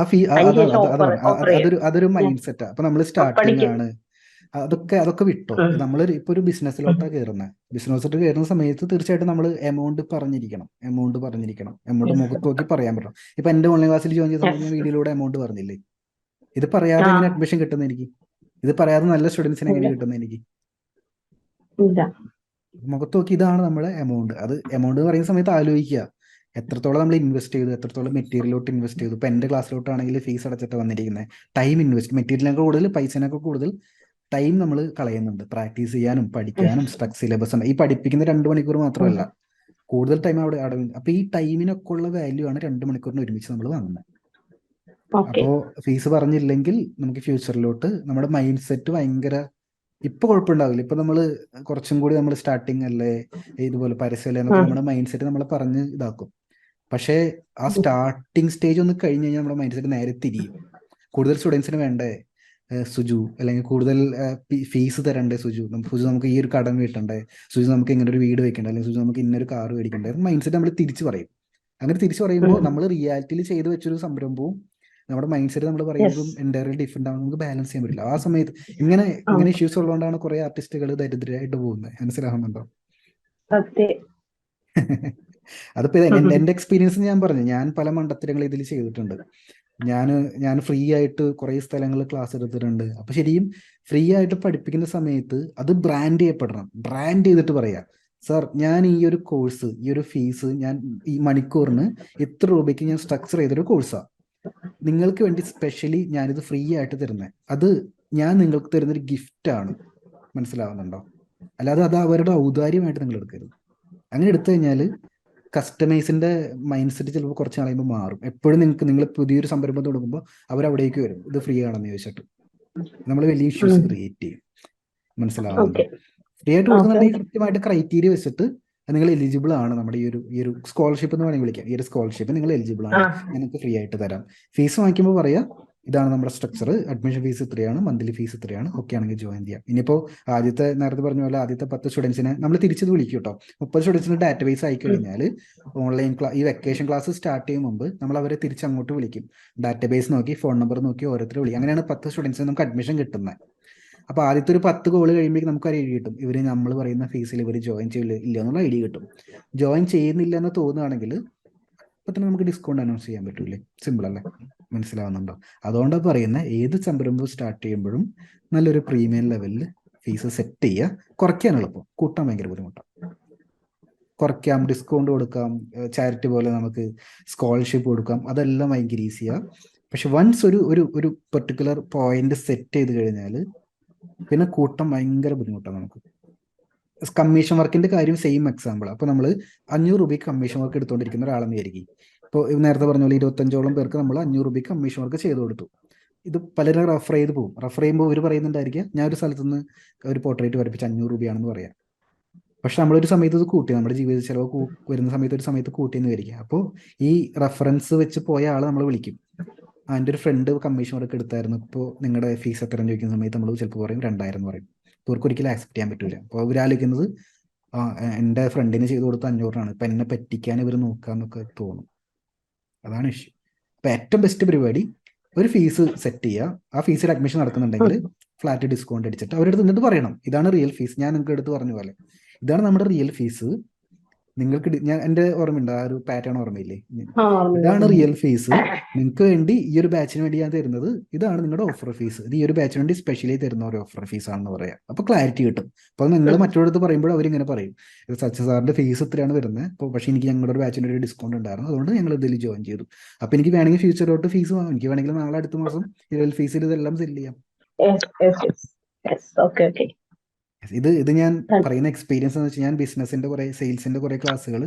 അതൊരു മൈൻഡ് സെറ്റാ. അപ്പൊ നമ്മൾ സ്റ്റാർട്ടിങ് ആണ്, അതൊക്കെ വിട്ടോ. ഇപ്പൊ ഒരു ബിസിനസ്സിലോട്ടാണ് കയറുന്നത്. ബിസിനസ്സിലോട്ട് കയറുന്ന സമയത്ത് തീർച്ചയായിട്ടും നമ്മൾ എമൗണ്ട് പറഞ്ഞിരിക്കണം. എമൗണ്ട് മുഖത്ത് നോക്കി പറയാൻ പറ്റണം. ഇപ്പൊ എന്റെ ഓൺലൈൻ ക്ലാസ്സിൽ ജോയിൻ ചെയ്ത സമയത്ത് ഞാൻ വീഡിയോയിലൂടെ എമൗണ്ട് പറഞ്ഞില്ലേ? ഇത് പറയാതെ എങ്ങനെ അഡ്മിഷൻ കിട്ടുന്ന എനിക്ക്? ഇത് പറയാതെ നല്ല സ്റ്റുഡൻസിനെ എങ്ങനെ കിട്ടുന്ന എനിക്ക്? മുഖത്ത് നോക്കി ഇതാണ് നമ്മുടെ എമൗണ്ട്. അത് എമൗണ്ട് പറയുന്ന സമയത്ത് ആലോചിക്കുക, എത്രത്തോളം നമ്മൾ ഇൻവെസ്റ്റ് ചെയ്തു, എത്രത്തോളം മെറ്റീരിയലോട്ട് ഇൻവെസ്റ്റ് ചെയ്തു. ഇപ്പൊ എന്റെ ക്ലാസ്സിലോട്ടാണെങ്കിൽ ഫീസ് അടച്ചിട്ട് വന്നിരിക്കുന്നത്. ടൈം ഇൻവെസ്റ്റ്, മെറ്റീരിയലിനൊക്കെ കൂടുതൽ, പൈസനൊക്കെ കൂടുതൽ ടൈം നമ്മൾ കളയുന്നുണ്ട്. പ്രാക്ടീസ് ചെയ്യാനും പഠിക്കാനും സിലബസ് ഉണ്ട്. ഈ പഠിപ്പിക്കുന്ന 2 മണിക്കൂർ മാത്രമല്ല, കൂടുതൽ ടൈം അവിടെ അപ്പൊ ഈ ടൈമിനൊക്കെ ഉള്ള വാല്യൂ ആണ് 2 മണിക്കൂറിന് ഒരുമിച്ച് നമ്മൾ വാങ്ങുന്നത്. അപ്പോൾ ഫീസ് പറഞ്ഞില്ലെങ്കിൽ നമുക്ക് ഫ്യൂച്ചറിലോട്ട് നമ്മുടെ മൈൻഡ് സെറ്റ് ഭയങ്കര, ഇപ്പൊ കുഴപ്പമുണ്ടാവില്ല. ഇപ്പൊ നമ്മൾ കുറച്ചും കൂടി നമ്മൾ സ്റ്റാർട്ടിങ് അല്ലേ, ഇതുപോലെ പരസ്യമല്ലേ എന്നൊക്കെ നമ്മുടെ മൈൻഡ് സെറ്റ് നമ്മളെ പറഞ്ഞ് ഇതാക്കും. പക്ഷേ ആ സ്റ്റാർട്ടിങ് സ്റ്റേജ് ഒന്ന് കഴിഞ്ഞ് കഴിഞ്ഞാൽ നമ്മുടെ മൈൻഡ് സെറ്റ് നേരെ തിരിയും. കൂടുതൽ സ്റ്റുഡൻസിന് വേണ്ടേ സുജു, അല്ലെങ്കിൽ കൂടുതൽ ഫീസ് തരണ്ടേ സുജു, നമുക്ക് ഈ ഒരു കടം വീട്ടണ്ടേ സുജു, നമുക്ക് ഇങ്ങനെ ഒരു വീട് വെക്കണ്ടേ, അല്ലെങ്കിൽ സുജു നമുക്ക് ഇന്നൊരു കാർ മേടിക്കണ്ടേ, മൈൻഡ് സെറ്റ് നമ്മൾ തിരിച്ചു പറയും. അങ്ങനെ തിരിച്ചു പറയുമ്പോൾ നമ്മൾ റിയാലിറ്റിയിൽ ചെയ്തു വെച്ചൊരു സംരംഭവും നമ്മുടെ മൈൻഡ് സെറ്റ് നമ്മൾ പറയുന്നതും എൻറ്റയർലി ഡിഫറെന്റ് ആവും. നമുക്ക് ബാലൻസ് ചെയ്യാൻ പറ്റില്ല. ആ സമയത്ത് ഇങ്ങനെ ഇഷ്യൂസ് ഉള്ളതുകൊണ്ടാണ് കുറെ ആർട്ടിസ്റ്റുകൾ ദരിദ്രരായിട്ട് പോകുന്നത്. മനസ്സിലാവുന്നുണ്ടോ? അതിപ്പോ എന്റെ എക്സ്പീരിയൻസ് ഞാൻ പറഞ്ഞു. ഞാൻ പല മണ്ടത്തരങ്ങൾ ഇതിൽ ചെയ്തിട്ടുണ്ട്. ഞാൻ ഫ്രീ ആയിട്ട് കുറെ സ്ഥലങ്ങളിൽ ക്ലാസ് എടുത്തിട്ടുണ്ട്. അപ്പൊ ശരിക്കും ഫ്രീ ആയിട്ട് പഠിപ്പിക്കുന്ന സമയത്ത് അത് ബ്രാൻഡ് ചെയ്യപ്പെടണം. ബ്രാൻഡ് ചെയ്തിട്ട് പറയാ, സർ ഞാൻ ഈ ഒരു കോഴ്സ്, ഈ ഒരു ഫീസ് ഞാൻ ഈ മണിക്കൂറിന് ഇത്ര രൂപയ്ക്ക് ഞാൻ സ്ട്രക്ചർ ചെയ്തൊരു കോഴ്സാണ്, നിങ്ങൾക്ക് വേണ്ടി സ്പെഷ്യലി ഞാനിത് ഫ്രീ ആയിട്ട് തരുന്നത്, അത് ഞാൻ നിങ്ങൾക്ക് തരുന്നൊരു ഗിഫ്റ്റ് ആണ്. മനസ്സിലാവുന്നുണ്ടോ? അല്ലാതെ അത് അവരുടെ ഔദാര്യമായിട്ട് നിങ്ങൾ എടുക്കരുത്. അങ്ങനെ എടുത്തു കഴിഞ്ഞാൽ കസ്റ്റമൈസിന്റെ മൈൻഡ് സെറ്റ് ചിലപ്പോൾ കുറച്ച് കഴിയുമ്പോൾ മാറും. എപ്പോഴും നിങ്ങൾ പുതിയൊരു സംരംഭം തുടങ്ങുമ്പോൾ അവരവിടേക്ക് വരും, ഇത് ഫ്രീ ആണെന്ന് ചോദിച്ചിട്ട്. നമ്മൾ വലിയ ഇഷ്യൂസ് ക്രിയേറ്റ് ചെയ്യും. മനസ്സിലാവുന്നുണ്ടോ? ഫ്രീ ആയിട്ട് കൊടുക്കുന്നുണ്ടെങ്കിൽ കൃത്യമായിട്ട് ക്രൈറ്റീരിയ വെച്ചിട്ട് നിങ്ങൾ എലിജിബിൾ ആണ്, നമ്മുടെ ഈ ഒരു സ്കോളർഷിപ്പ് എന്ന് വേണമെങ്കിൽ വിളിക്കാം. ഈ ഒരു സ്കോളർഷിപ്പ് നിങ്ങൾ എലിജിബിൾ ആണ്, ഞങ്ങൾക്ക് ഫ്രീ ആയിട്ട് തരാം. ഫീസ് വാങ്ങിക്കുമ്പോൾ പറയാ ഇതാണ് നമ്മുടെ സ്ട്രക്ചർ, അഡ്മിഷൻ ഫീസ് ഇത്രയാണ്, മന്ത്ലി ഫീസ് ഇത്രയാണ്, ഓക്കെ ആണെങ്കിൽ ജോയിൻ ചെയ്യാം. ഇനിയിപ്പോൾ നേരത്തെ പറഞ്ഞ പോലെ ആദ്യത്തെ 10 സ്റ്റുഡൻസിനെ നമ്മൾ തിരിച്ചത് വിളിക്കും കേട്ടോ. 30 സ്റ്റുഡൻസിന് ഡാറ്റാബേസ് ആയി കഴിഞ്ഞാൽ ഈ വെക്കേഷൻ ക്ലാസ് സ്റ്റാർട്ട് ചെയ്യും മുമ്പ് നമ്മൾ അവരെ തിരിച്ചങ്ങോട്ട് വിളിക്കും. ഡാറ്റാബേസ് നോക്കി ഫോൺ നമ്പർ നോക്കി ഓരോരുത്തർ വിളിക്കും. അങ്ങനെയാണ് 10 സ്റ്റുഡൻസിന് നമുക്ക് അഡ്മിഷൻ കിട്ടുന്നത്. അപ്പോൾ ആദ്യത്തെ ഒരു 10 കോള് കഴിയുമ്പോഴേക്കും നമുക്ക് ഒരു ഐഡിയ കിട്ടും, ഇവർ നമ്മൾ പറയുന്ന ഫീസിൽ ഇവർ ജോയിൻ ചെയ്യില്ല ഇല്ല എന്നുള്ള ഐഡിയ കിട്ടും. ജോയിൻ ചെയ്യുന്നില്ല എന്ന് തോന്നുകയാണെങ്കിൽ ഇപ്പം തന്നെ നമുക്ക് ഡിസ്കൗണ്ട് അനൗൺസ് ചെയ്യാൻ പറ്റൂലേ? സിമ്പിൾ അല്ലേ? മനസ്സിലാവുന്നുണ്ടോ? അതുകൊണ്ടാണ് പറയുന്നത്, ഏത് സംരംഭം സ്റ്റാർട്ട് ചെയ്യുമ്പോഴും നല്ലൊരു പ്രീമിയം ലെവലിൽ ഫീസ് സെറ്റ് ചെയ്യുക. കുറയ്ക്കാൻ എളുപ്പം, കൂട്ടാൻ ഭയങ്കര ബുദ്ധിമുട്ടാണ്. കുറയ്ക്കാം, ഡിസ്കൗണ്ട് കൊടുക്കാം, ചാരിറ്റി പോലെ നമുക്ക് സ്കോളർഷിപ്പ് കൊടുക്കാം, അതെല്ലാം ഭയങ്കര ഈസിയാണ്. പക്ഷെ വൺസ് ഒരു പെർട്ടിക്കുലർ പോയിന്റ് സെറ്റ് ചെയ്ത് കഴിഞ്ഞാൽ പിന്നെ കൂട്ടം ഭയങ്കര ബുദ്ധിമുട്ടാണ് നമുക്ക്. കമ്മീഷൻ വർക്കിന്റെ കാര്യം സെയിം എക്സാമ്പിൾ. അപ്പോൾ നമ്മൾ 500 രൂപയ്ക്ക് കമ്മീഷൻ വർക്ക് എടുത്തുകൊണ്ടിരിക്കുന്ന ഒരാളെന്ന് വിചാരിക്കും. ഇപ്പോൾ നേരത്തെ പറഞ്ഞ പോലെ 25ഓളം പേർക്ക് നമ്മൾ 500 രൂപയ്ക്ക് കമ്മീഷൻ വർക്ക് ചെയ്ത് കൊടുത്തു. ഇത് പലരും റെഫർ ചെയ്ത് പോകും. റെഫർ ചെയ്യുമ്പോൾ അവർ പറയുന്നുണ്ടായിരിക്കുക, ഞാൻ ഒരു സ്ഥലത്ത് നിന്ന് ഒരു പോർട്രേറ്റ് വരപ്പിച്ച് 500 രൂപയാണെന്ന് പറയാം. പക്ഷെ നമ്മളൊരു സമയത്ത് ഇത് കൂട്ടി, നമ്മുടെ ജീവിത ചിലവ് വരുന്ന സമയത്ത് ഒരു സമയത്ത് കൂട്ടിയെന്ന് വരിക. അപ്പോൾ ഈ റെഫറൻസ് വെച്ച് പോയ ആളെ നമ്മൾ വിളിക്കും, എൻ്റെ ഒരു ഫ്രണ്ട് കമ്മീഷൻ വർക്ക് എടുത്തായിരുന്നു, ഇപ്പോൾ നിങ്ങളുടെ ഫീസ് എത്ര ചോദിക്കുന്ന സമയത്ത് നമ്മൾ ചിലപ്പോൾ പറയും 2000 എന്ന് പറയും. ഇവർക്ക് ഒരിക്കലും ആക്സെപ്റ്റ് ചെയ്യാൻ പറ്റില്ല. അപ്പോൾ ഇവരാലോചിക്കുന്നത്, എൻ്റെ ഫ്രണ്ടിന് ചെയ്ത് കൊടുത്ത 500 ഇപ്പം എന്നെ പറ്റിക്കാൻ ഇവർ നോക്കാന്നൊക്കെ തോന്നും. അതാണ് ഇഷ്യൂ. അപ്പം ഏറ്റവും ബെസ്റ്റ് പരിപാടി, ഒരു ഫീസ് സെറ്റ് ചെയ്യുക. ആ ഫീസിൽ അഡ്മിഷൻ നടക്കുന്നുണ്ടെങ്കിൽ ഫ്ലാറ്റ് ഡിസ്കൗണ്ട് അടിച്ചിട്ട് അവരുടെ എന്നിട്ട് പറയണം, ഇതാണ് റിയൽ ഫീസ്. ഞാൻ നിങ്ങൾക്ക് എടുത്ത് പറഞ്ഞ പോലെ ഇതാണ് നമ്മുടെ റിയൽ ഫീസ്. നിങ്ങൾക്ക് ഞാൻ എൻ്റെ ഓർമ്മയുണ്ട്, ആ ഒരു പാറ്റേൺ ഓർമ്മയില്ലേ? ഇതാണ് റിയൽ ഫീസ്, നിങ്ങൾക്ക് വേണ്ടി ഈ ഒരു ബാച്ചിന് വേണ്ടി ഞാൻ തരുന്നത്, ഇതാണ് നിങ്ങളുടെ ഓഫർ ഫീസ്, ഇത് ഈ ഒരു ബാച്ചിന് വേണ്ടി സ്പെഷ്യലി തരുന്ന ഒരു ഓഫർ ഫീസ് ആണെന്ന് പറയാം. അപ്പോൾ ക്ലാരിറ്റി കിട്ടും. അപ്പോൾ നിങ്ങൾ മറ്റൊരിടത്ത് പറയുമ്പോൾ അവരിങ്ങനെ പറയും, ഇത് സച്ച സാറിന്റെ ഫീസ് ഇത്രയാണ് വരുന്നത്, അപ്പോൾ പക്ഷേ എനിക്ക് ഞങ്ങളുടെ ഒരു ബാച്ചിന് ഒരു ഡിസ്കൗണ്ട് ഉണ്ടായിരുന്നു, അതുകൊണ്ട് ഞങ്ങൾ ഇതിൽ ജോയിൻ ചെയ്തു. അപ്പോൾ എനിക്ക് വേണമെങ്കിൽ ഫ്യൂച്ചറിലോട്ട് ഫീസ് വാങ്ങാം, എനിക്ക് വേണമെങ്കിൽ നാളെ അടുത്ത മാസം റിയൽ ഫീസിൽ ഇതെല്ലാം സെല് ചെയ്യാം. ഇത് ഞാൻ പറയുന്ന എക്സ്പീരിയൻസ് എന്ന് വെച്ചാൽ, ഞാൻ ബിസിനസിന്റെ കുറെ സെയിൽസിന്റെ കുറെ ക്ലാസ്സുകൾ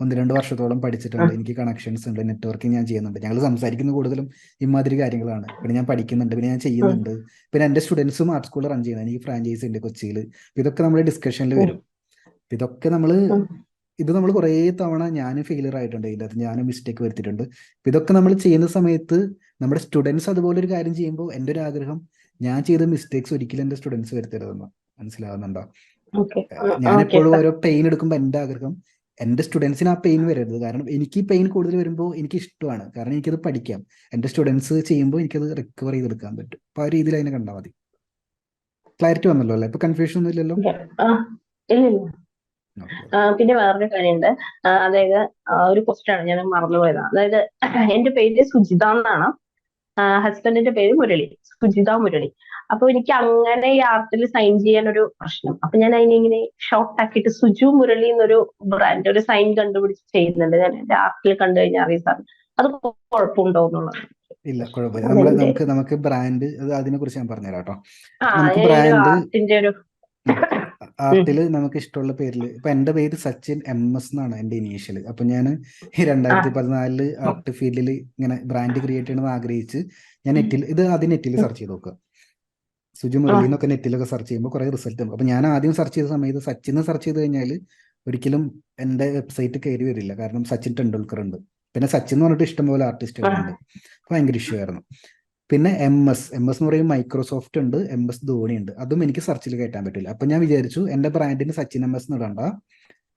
1-2 വർഷത്തോളം പഠിച്ചിട്ടുണ്ട്. എനിക്ക് കണക്ഷൻസ് ഉണ്ട്, നെറ്റ്വർക്കിംഗ് ഞാൻ ചെയ്യുന്നുണ്ട്. ഞങ്ങൾ സംസാരിക്കുന്ന കൂടുതലും ഇമാതിരി കാര്യങ്ങളാണ്. പിന്നെ ഞാൻ പഠിക്കുന്നുണ്ട്, പിന്നെ ഞാൻ ചെയ്യുന്നുണ്ട്. പിന്നെ എൻ്റെ സ്റ്റുഡൻസും ആർട്ട് സ്കൂൾ റൺ ചെയ്യുന്നത്, എനിക്ക് ഫ്രാഞ്ചൈസി ഉണ്ട് കൊച്ചിയിൽ. ഇതൊക്കെ നമ്മുടെ ഡിസ്കഷനിൽ വരും. ഇതൊക്കെ നമ്മൾ കുറേ തവണ ഞാനും ഫെയിലിയർ ആയിട്ടുണ്ട്, ഇതിൻ്റെ അകത്ത് ഞാനും മിസ്റ്റേക്ക് വരുത്തിയിട്ടുണ്ട്. ഇതൊക്കെ നമ്മൾ ചെയ്യുന്ന സമയത്ത് നമ്മുടെ സ്റ്റുഡൻസ് അതുപോലെ ഒരു കാര്യം ചെയ്യുമ്പോൾ എൻ്റെ ഒരു ആഗ്രഹം, ഞാൻ ചെയ്ത മിസ്റ്റേക്സ് ഒരിക്കലും എൻ്റെ സ്റ്റുഡൻസ് വരുത്തരുതെന്ന്. മനസ്സിലാവുന്നുണ്ടോ? ഞാനെപ്പോഴും ഓരോ പെയിൻ എടുക്കുമ്പോൾ എൻ്റെ ആഗ്രഹം എൻ്റെ സ്റ്റുഡൻസിന് ആ പെയിൻ വരരുത്. കാരണം എനിക്ക് പെയിൻ കൂടുതൽ വരുമ്പോൾ എനിക്ക് ഇഷ്ടമാണ്, കാരണം എനിക്കത് പഠിക്കാം. എൻ്റെ സ്റ്റുഡൻസ് ചെയ്യുമ്പോൾ എനിക്കത് റിക്കവർ ചെയ്തെടുക്കാൻ പറ്റും. അപ്പോൾ ആ രീതിയിൽ അതിനെ കണ്ടാൽ മതി. ക്ലാരിറ്റി വന്നല്ലോ അല്ലേ? ഇപ്പൊ കൺഫ്യൂഷൻ ഒന്നും ഇല്ലല്ലോ? പിന്നെ വേറൊരു കാര്യമുണ്ട്. അതായത് ഒരു ക്വസ്റ്റ്യൻ ആണ്, ഞാൻ മറന്നുപോയതാണ്. അതായത് എന്റെ പേര് സുജിത എന്നാണ്, ഹസ്ബൻഡിന്റെ പേര് മുരളി, സുജിത മുരളി. അപ്പൊ എനിക്ക് അങ്ങനെ ഈ ആർട്ടിൽ സൈൻ ചെയ്യാൻ ഒരു പ്രശ്നം. അപ്പൊ ഞാൻ അതിനിങ്ങനെ ഷോർട്ട് ആക്കിയിട്ട് സുജു മുരളി എന്നൊരു ബ്രാൻഡ്, ഒരു സൈൻ കണ്ടുപിടിച്ച് ചെയ്യുന്നുണ്ട്. ഞാൻ എന്റെ ആർട്ടിൽ കണ്ടു കഴിഞ്ഞാൽ അറിയാം സാർ, അത് കുഴപ്പമുണ്ടോ എന്നുള്ളത്? ഇല്ല, കുഴപ്പമില്ല. നമുക്ക് ബ്രാൻഡ്, അതിനെ കുറിച്ച് ഞാൻ പറഞ്ഞുതരാം കേട്ടോ. നമുക്ക് ബ്രാൻഡ് ആർട്ടിൽ നമുക്ക് ഇഷ്ടമുള്ള പേരിൽ, ഇപ്പൊ എന്റെ പേര് സച്ചിൻ MS എന്നാണ് എന്റെ ഇനീഷ്യൽ. അപ്പൊ ഞാൻ 2014 ആർട്ട് ഫീൽഡിൽ ഇങ്ങനെ ബ്രാൻഡ് ക്രിയേറ്റ് ചെയ്യണമെന്ന് ആഗ്രഹിച്ച് ഞാൻ നെറ്റിൽ സെർച്ച് ചെയ്ത് നോക്കുക. സുജു മുരളി എന്നൊക്കെ നെറ്റിലൊക്കെ സെർച്ച് ചെയ്യുമ്പോൾ കുറെ റിസൾട്ട് ഉണ്ട്. അപ്പൊ ഞാൻ ആദ്യം സെർച്ച് ചെയ്ത സമയത്ത് സച്ചിൻ സെർച്ച് ചെയ്ത് കഴിഞ്ഞാൽ ഒരിക്കലും എന്റെ വെബ്സൈറ്റ് കയറി വരില്ല, കാരണം സച്ചിൻ ടെണ്ടുൽക്കർ ഉണ്ട്, പിന്നെ സച്ചിൻ എന്ന് പറഞ്ഞിട്ട് ഇഷ്ടംപോലെ ആർട്ടിസ്റ്റുകളുണ്ട്. ഭയങ്കര ഇഷ്യൂ ആയിരുന്നു. പിന്നെ MS എന്ന് പറയുമ്പോൾ മൈക്രോസോഫ്റ്റ് ഉണ്ട്, MS ധോണി ഉണ്ട്, അതും എനിക്ക് സെർച്ചിൽ കയറ്റാൻ പറ്റില്ല. അപ്പൊ ഞാൻ വിചാരിച്ചു എന്റെ ബ്രാൻഡിന് സച്ചിൻ MS ഇടണ്ട,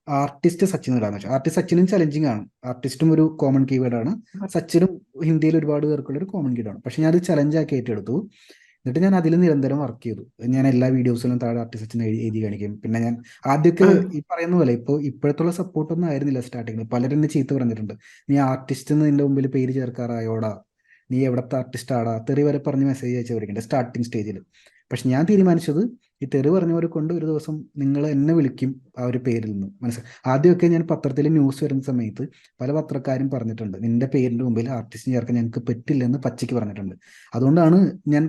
ആർട്ടിസ്റ്റ് സച്ചിൻ ഇടാന്ന് വെച്ചാൽ. ആർട്ടിസ്റ്റ് സച്ചിനും ചലഞ്ചിങ് ആണ്, ആർട്ടിസ്റ്റും ഒരു കോമൺ കീവേഡ് ആണ്, സച്ചിനും ഹിന്ദിയിൽ ഒരുപാട് പേർക്കുള്ള ഒരു കോമൺ കീവേഡ് ആണ്. പക്ഷെ ഞാൻ അത് ചലഞ്ചാക്കി ഏറ്റെടുത്തു. എന്നിട്ട് ഞാൻ അതിൽ നിരന്തരം വർക്ക് ചെയ്തു. ഞാൻ എല്ലാ വീഡിയോസിലും താഴെ ആർട്ടിസ്റ്റ് സച്ചിൻ എഴുതി കാണിക്കും. പിന്നെ ഞാൻ ആദ്യമൊക്കെ ഈ പറയുന്ന പോലെ ഇപ്പോഴത്തുള്ള സപ്പോർട്ടൊന്നും ആയിരുന്നില്ല സ്റ്റാർട്ടിങ്ങിൽ. പലരും എന്നെ ചീത്ത പറഞ്ഞിട്ടുണ്ട്, നീ ആർട്ടിസ്റ്റ് നിന്റെ മുമ്പിൽ പേര് ചേർക്കാറായോടാ, നീ എവിടത്തെ ആർട്ടിസ്റ്റ് ആടാ, തെറി വരെ പറഞ്ഞ് മെസ്സേജ് അയച്ചവരിക്കണ്ടേ സ്റ്റാർട്ടിങ് സ്റ്റേജിൽ. പക്ഷെ ഞാൻ തീരുമാനിച്ചത്, ഈ തെറി പറഞ്ഞവരെ കൊണ്ട് ഒരു ദിവസം നിങ്ങൾ എന്നെ വിളിക്കും ആ ഒരു പേരിൽ നിന്ന്. ആദ്യമൊക്കെ ഞാൻ പത്രത്തിൽ ന്യൂസ് വരുന്ന സമയത്ത് പല പത്രക്കാരും പറഞ്ഞിട്ടുണ്ട്, നിന്റെ പേരിന്റെ മുമ്പിൽ ആർട്ടിസ്റ്റിന് ചേർക്കാൻ ഞങ്ങൾക്ക് പറ്റില്ലെന്ന് പച്ചയ്ക്ക് പറഞ്ഞിട്ടുണ്ട്. അതുകൊണ്ടാണ് ഞാൻ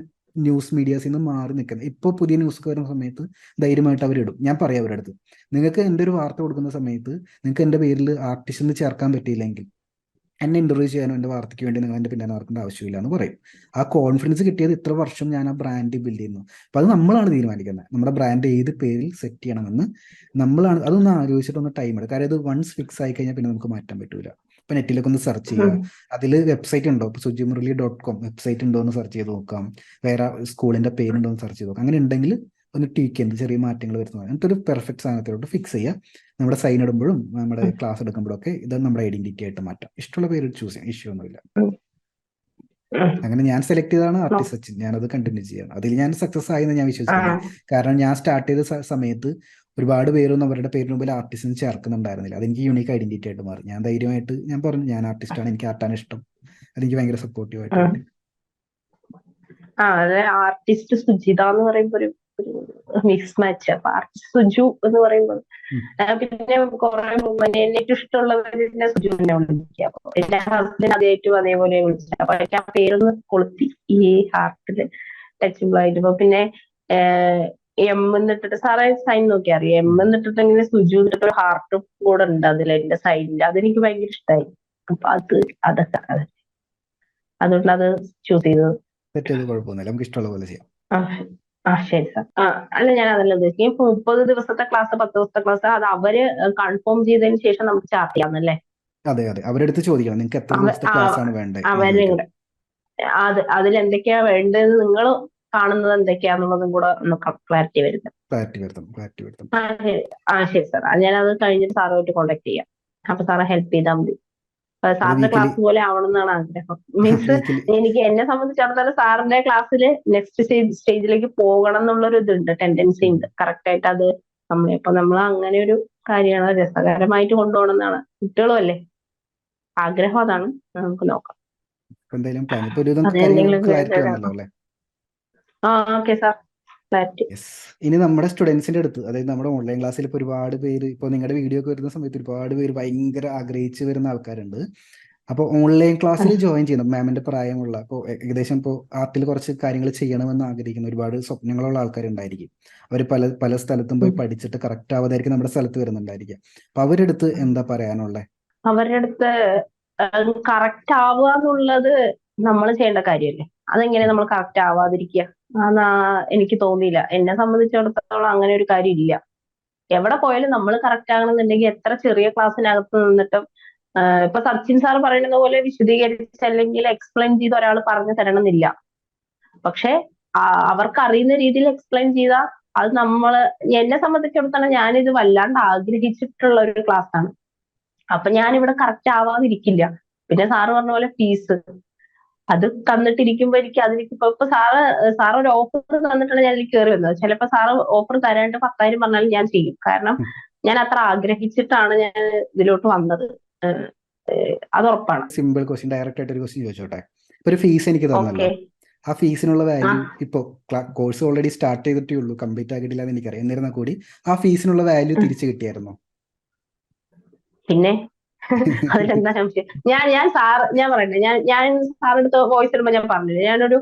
ന്യൂസ് മീഡിയാസിൽ നിന്ന് മാറി നിൽക്കുന്നത്. ഇപ്പോൾ പുതിയ ന്യൂസ് വരുന്ന സമയത്ത് ധൈര്യമായിട്ട് അവരിടും. ഞാൻ പറയാം അവരുടെ അടുത്ത്, നിങ്ങൾക്ക് എൻ്റെ ഒരു വാർത്ത കൊടുക്കുന്ന സമയത്ത് നിങ്ങൾക്ക് എൻ്റെ പേരിൽ ആർട്ടിസ്റ്റിന് ചേർക്കാൻ പറ്റിയില്ലെങ്കിൽ എന്നെ ഇന്റർവ്യൂ ചെയ്യാനോ എൻ്റെ വാർത്തയ്ക്ക് വേണ്ടി നിങ്ങൾ എൻ്റെ പിന്നാലെ നടക്കേണ്ട ആവശ്യമില്ല എന്ന് പറയും. ആ കോൺഫിഡൻസ് കിട്ടിയത് ഇത്ര വർഷം ഞാൻ ആ ബ്രാൻഡ് ബിൽഡ് ചെയ്യുന്നു. അപ്പൊ അത് നമ്മളാണ് തീരുമാനിക്കുന്നത്, നമ്മുടെ ബ്രാൻഡ് ഏത് പേരിൽ സെറ്റ് ചെയ്യണമെന്ന് നമ്മളാണ്. അതൊന്ന് ആലോചിച്ചിട്ടൊന്ന് ടൈം എടുക്കും, കാര്യം അത് വൺസ് ഫിക്സ് ആയി കഴിഞ്ഞാൽ പിന്നെ നമുക്ക് മാറ്റാൻ പറ്റൂല. ഇപ്പൊ നെറ്റിലൊക്കെ ഒന്ന് സെർച്ച് ചെയ്യുക, അതിൽ വെബ്സൈറ്റ് ഉണ്ടോ, ഇപ്പൊ sujimuruli.com വെബ്സൈറ്റ് ഉണ്ടോ എന്ന് സെർച്ച് ചെയ്ത് നോക്കാം, വേറെ സ്കൂളിന്റെ പേരുണ്ടോ എന്ന് സെർച്ച് ചെയ്ത് നോക്കാം. അങ്ങനെ ഉണ്ടെങ്കിൽ ഒന്ന് ട്വീക്ക് ചെയ്യുന്നത്, ചെറിയ മാറ്റങ്ങൾ വരുന്നത്, എന്നിട്ട് ഒരു പെർഫെക്റ്റ് സാധനത്തിലോട്ട് ഫിക്സ് ചെയ്യുക. നമ്മുടെ സൈൻ ഇടുമ്പോഴും നമ്മുടെ ക്ലാസ് എടുക്കുമ്പോഴും ഒക്കെ ഇത് നമ്മുടെ ഐഡന്റിറ്റി ആയിട്ട് മാറ്റാം. ഇഷ്ടമുള്ള പേര് ചൂസ് ചെയ്യാം, ഇഷ്യൂ ഒന്നുമില്ല. അങ്ങനെ ഞാൻ സെലക്ട് ചെയ്തതാണ് ആർട്ടിസ്റ്റ് സച്ചിൻ, ഞാനത് കണ്ടിന്യൂ ചെയ്യണം. അതിൽ ഞാൻ സക്സസ് ആയെന്ന് ഞാൻ വിശ്വസിക്കുന്നു. കാരണം ഞാൻ സ്റ്റാർട്ട് ചെയ്ത സമയത്ത് ഒരുപാട് പേരൊന്നും അവരുടെ പേരിന് മുമ്പിൽ ആർട്ടിസ്റ്റ് ചേർക്കുന്നുണ്ടായിരുന്നില്ല. അതെനിക്ക് യൂണീക്ക് ഐഡന്റിറ്റി ആയിട്ട് മാറി. ഞാൻ ധൈര്യമായിട്ട് ഞാൻ പറഞ്ഞു ഞാൻ ആർട്ടിസ്റ്റാണ്, എനിക്ക് ആർട്ടാണ് ഇഷ്ടം. അതെനിക്ക് ഭയങ്കര സപ്പോർട്ടീവ് ആയിട്ട്. അതെ, ആർട്ടിസ്റ്റ് സുജിത എന്ന് പറയുമ്പോ ഒരു മിക്സ് മാച്ച്. അപ്പൊ ആർട്ടിസ്റ്റ് സുജു എന്ന് പറയുമ്പോൾ പിന്നെ കുറെ എനിക്ക് ഇഷ്ടമുള്ളവരെ സുജു തന്നെ വിളിക്കുക. അപ്പൊ എന്റെ ഹസ്ബൻഡ് അതേറ്റും അതേപോലെ വിളിച്ചത്. അപ്പൊ എനിക്ക് ആ പേരൊന്ന് കൊളുത്തി ഈ ഹാർട്ടില് ടച്ചബിൾ ആയിട്ട്. പിന്നെ എം എന്നിട്ടിട്ട് സാറേ സൈൻ നോക്കി അറിയാം, എം എന്നിട്ടിട്ട് ഇങ്ങനെ സുജു എന്നിട്ട് ഒരു ഹാർട്ടും കൂടെ ഉണ്ട് അതിൽ എന്റെ സൈഡിൽ. അതെനിക്ക് ഭയങ്കര ഇഷ്ടമായി. അപ്പൊ അതൊക്കെ അതുകൊണ്ട് അത് ചൂസ് ചെയ്തത്. കുഴപ്പമൊന്നുമില്ല, നമുക്ക് ഇഷ്ടമുള്ള പോലെ ചെയ്യാം. ശരി സാർ. അല്ല, ഞാൻ അതല്ല ഉദ്ദേശിക്കും. ഇപ്പൊ 30 ദിവസത്തെ ക്ലാസ്, 10 ദിവസത്തെ ക്ലാസ്, അത് അവര് കൺഫേം ചെയ്തതിന് ശേഷം നമുക്ക് സ്റ്റാർട്ട് ചെയ്യാന്നല്ലേ? അതെ, അവരെടുത്ത് ചോദിക്കണം നിങ്ങൾക്ക് എത്ര ദിവസത്തെ ക്ലാസ് ആണ് വേണ്ടത്. അതിൽ എന്തൊക്കെയാ വേണ്ടത്, നിങ്ങൾ കാണുന്നത് എന്തൊക്കെയാന്നുള്ളതും കൂടെ ഒന്ന് ക്ലാരിറ്റി വരുത്തും. ശരി സാർ. ഞാൻ അത് കഴിഞ്ഞിട്ട് സാറുമായിട്ട് കോണ്ടാക്ട് ചെയ്യാം. അപ്പൊ സാറെ ഹെൽപ്പ് ചെയ്താൽ മതി. സാറിന്റെ ക്ലാസ് പോലെ ആവണം എന്നാണ് ആഗ്രഹം. മീൻസ് എനിക്ക് എന്നെ സംബന്ധിച്ചിടത്തോളം സാറിന്റെ ക്ലാസ്സിൽ നെക്സ്റ്റ് സ്റ്റേജിലേക്ക് പോകണം എന്നുള്ളൊരു ഇതുണ്ട്, ടെൻഡൻസി ഉണ്ട്. കറക്റ്റ് ആയിട്ട് അത് നമ്മൾ അങ്ങനെ ഒരു കാര്യമാണ് രസകരമായിട്ട് കൊണ്ടുപോകണം എന്നാണ്. കുട്ടികളും അല്ലേ, ആഗ്രഹം അതാണ്. നമുക്ക് നോക്കാം. Okay sir. ഇനി നമ്മുടെ സ്റ്റുഡൻസിന്റെ അടുത്ത്, അതായത് നമ്മുടെ ഓൺലൈൻ ക്ലാസ്സിൽ ഇപ്പോൾ ഒരുപാട് പേര്, ഇപ്പോൾ നിങ്ങളുടെ വീഡിയോ ഒക്കെ വരുന്ന സമയത്ത് ഒരുപാട് പേര് ഭയങ്കര ആഗ്രഹിച്ച് വരുന്ന ആൾക്കാരുണ്ട്. അപ്പോൾ ഓൺലൈൻ ക്ലാസ്സിൽ ജോയിൻ ചെയ്യണം, മാമിന്റെ പ്രായമുള്ള, ഇപ്പോൾ ഏകദേശം ഇപ്പോൾ ആർട്ടിൽ കുറച്ച് കാര്യങ്ങൾ ചെയ്യണമെന്ന് ആഗ്രഹിക്കുന്ന ഒരുപാട് സ്വപ്നങ്ങളുള്ള ആൾക്കാരുണ്ടായിരിക്കും. അവർ പല പല സ്ഥലത്തും പോയി പഠിച്ചിട്ട് കറക്റ്റ് ആവാതായിരിക്കും നമ്മുടെ സ്ഥലത്ത് വരുന്നുണ്ടായിരിക്കും. അപ്പൊ അവരുടെ അടുത്ത് എന്താ പറയാനുള്ളത്? അവരുടെ അടുത്ത് കറക്റ്റ് ആവുക എന്നുള്ളത് നമ്മൾ ചെയ്യേണ്ട കാര്യമല്ലേ. അതെങ്ങനെ നമ്മൾ കറക്റ്റ് ആവാതിരിക്കുക? എനിക്ക് തോന്നിയില്ല. എന്നെ സംബന്ധിച്ചിടത്തോളം അങ്ങനെ ഒരു കാര്യം ഇല്ല. എവിടെ പോയാലും നമ്മൾ കറക്റ്റ് ആകണമെന്നുണ്ടെങ്കിൽ എത്ര ചെറിയ ക്ലാസ്സിനകത്ത് നിന്നിട്ടും ഇപ്പൊ സച്ചിൻ സാർ പറയുന്നത് പോലെ വിശദീകരിച്ച് അല്ലെങ്കിൽ എക്സ്പ്ലെയിൻ ചെയ്ത് ഒരാൾ പറഞ്ഞു തരണമെന്നില്ല. പക്ഷെ അവർക്ക് അറിയുന്ന രീതിയിൽ എക്സ്പ്ലെയിൻ ചെയ്താൽ അത് എന്നെ സംബന്ധിച്ചിടത്തോളം ഞാനിത് വല്ലാണ്ട് ആഗ്രഹിച്ചിട്ടുള്ള ഒരു ക്ലാസ് ആണ്. അപ്പൊ ഞാനിവിടെ കറക്റ്റ് ആവാതിരിക്കില്ല. പിന്നെ സാറ് പറഞ്ഞ പോലെ ഫീസ് അത് തന്നിട്ടിരിക്കുമ്പോ എനിക്ക് ഇപ്പൊ സാറ് ഒരു ഓഫർ തന്നിട്ടാണ് ഞാൻ ഇതിൽ കയറി വന്നത്. ചിലപ്പോ സാറ് ഓഫർ തരാണ്ട് 10,000 പറഞ്ഞാലും ഞാൻ ചെയ്യും. കാരണം ഞാൻ അത്ര ആഗ്രഹിച്ചിട്ടാണ് ഞാൻ ഇതിലോട്ട് വന്നത്. അത് ഉറപ്പാണ്. സിമ്പിൾ ക്വസ്റ്റ്യൻ, ഡയറക്റ്റ് ആയിട്ട് ഒരു ക്വസ്റ്റ്യൻ ചോദിച്ചോട്ടെ. ഒരു ഫീസ് എനിക്ക് തന്നല്ലോ, ആ ഫീസിനുള്ള വാല്യൂ ഇപ്പൊ കോഴ്സ് ഓൾറെഡി സ്റ്റാർട്ട് ചെയ്തിട്ടേ ഉള്ളൂ, കംപ്ലീറ്റ് ആക്കിയിട്ടില്ല എന്ന് എനിക്കറിയാം. എന്നിരുന്നാൽ കൂടി ആ ഫീസിനുള്ള വാല്യൂ തിരിച്ചു കിട്ടിയായിരുന്നോ? പിന്നെ അതിലെന്താ സംശയം? ഞാൻ പറയട്ടെ, ഞാൻ സാറെടുത്ത് വോയിസ് ഇടുമ്പോ ഞാൻ പറഞ്ഞില്ലേ, ഞാനൊരു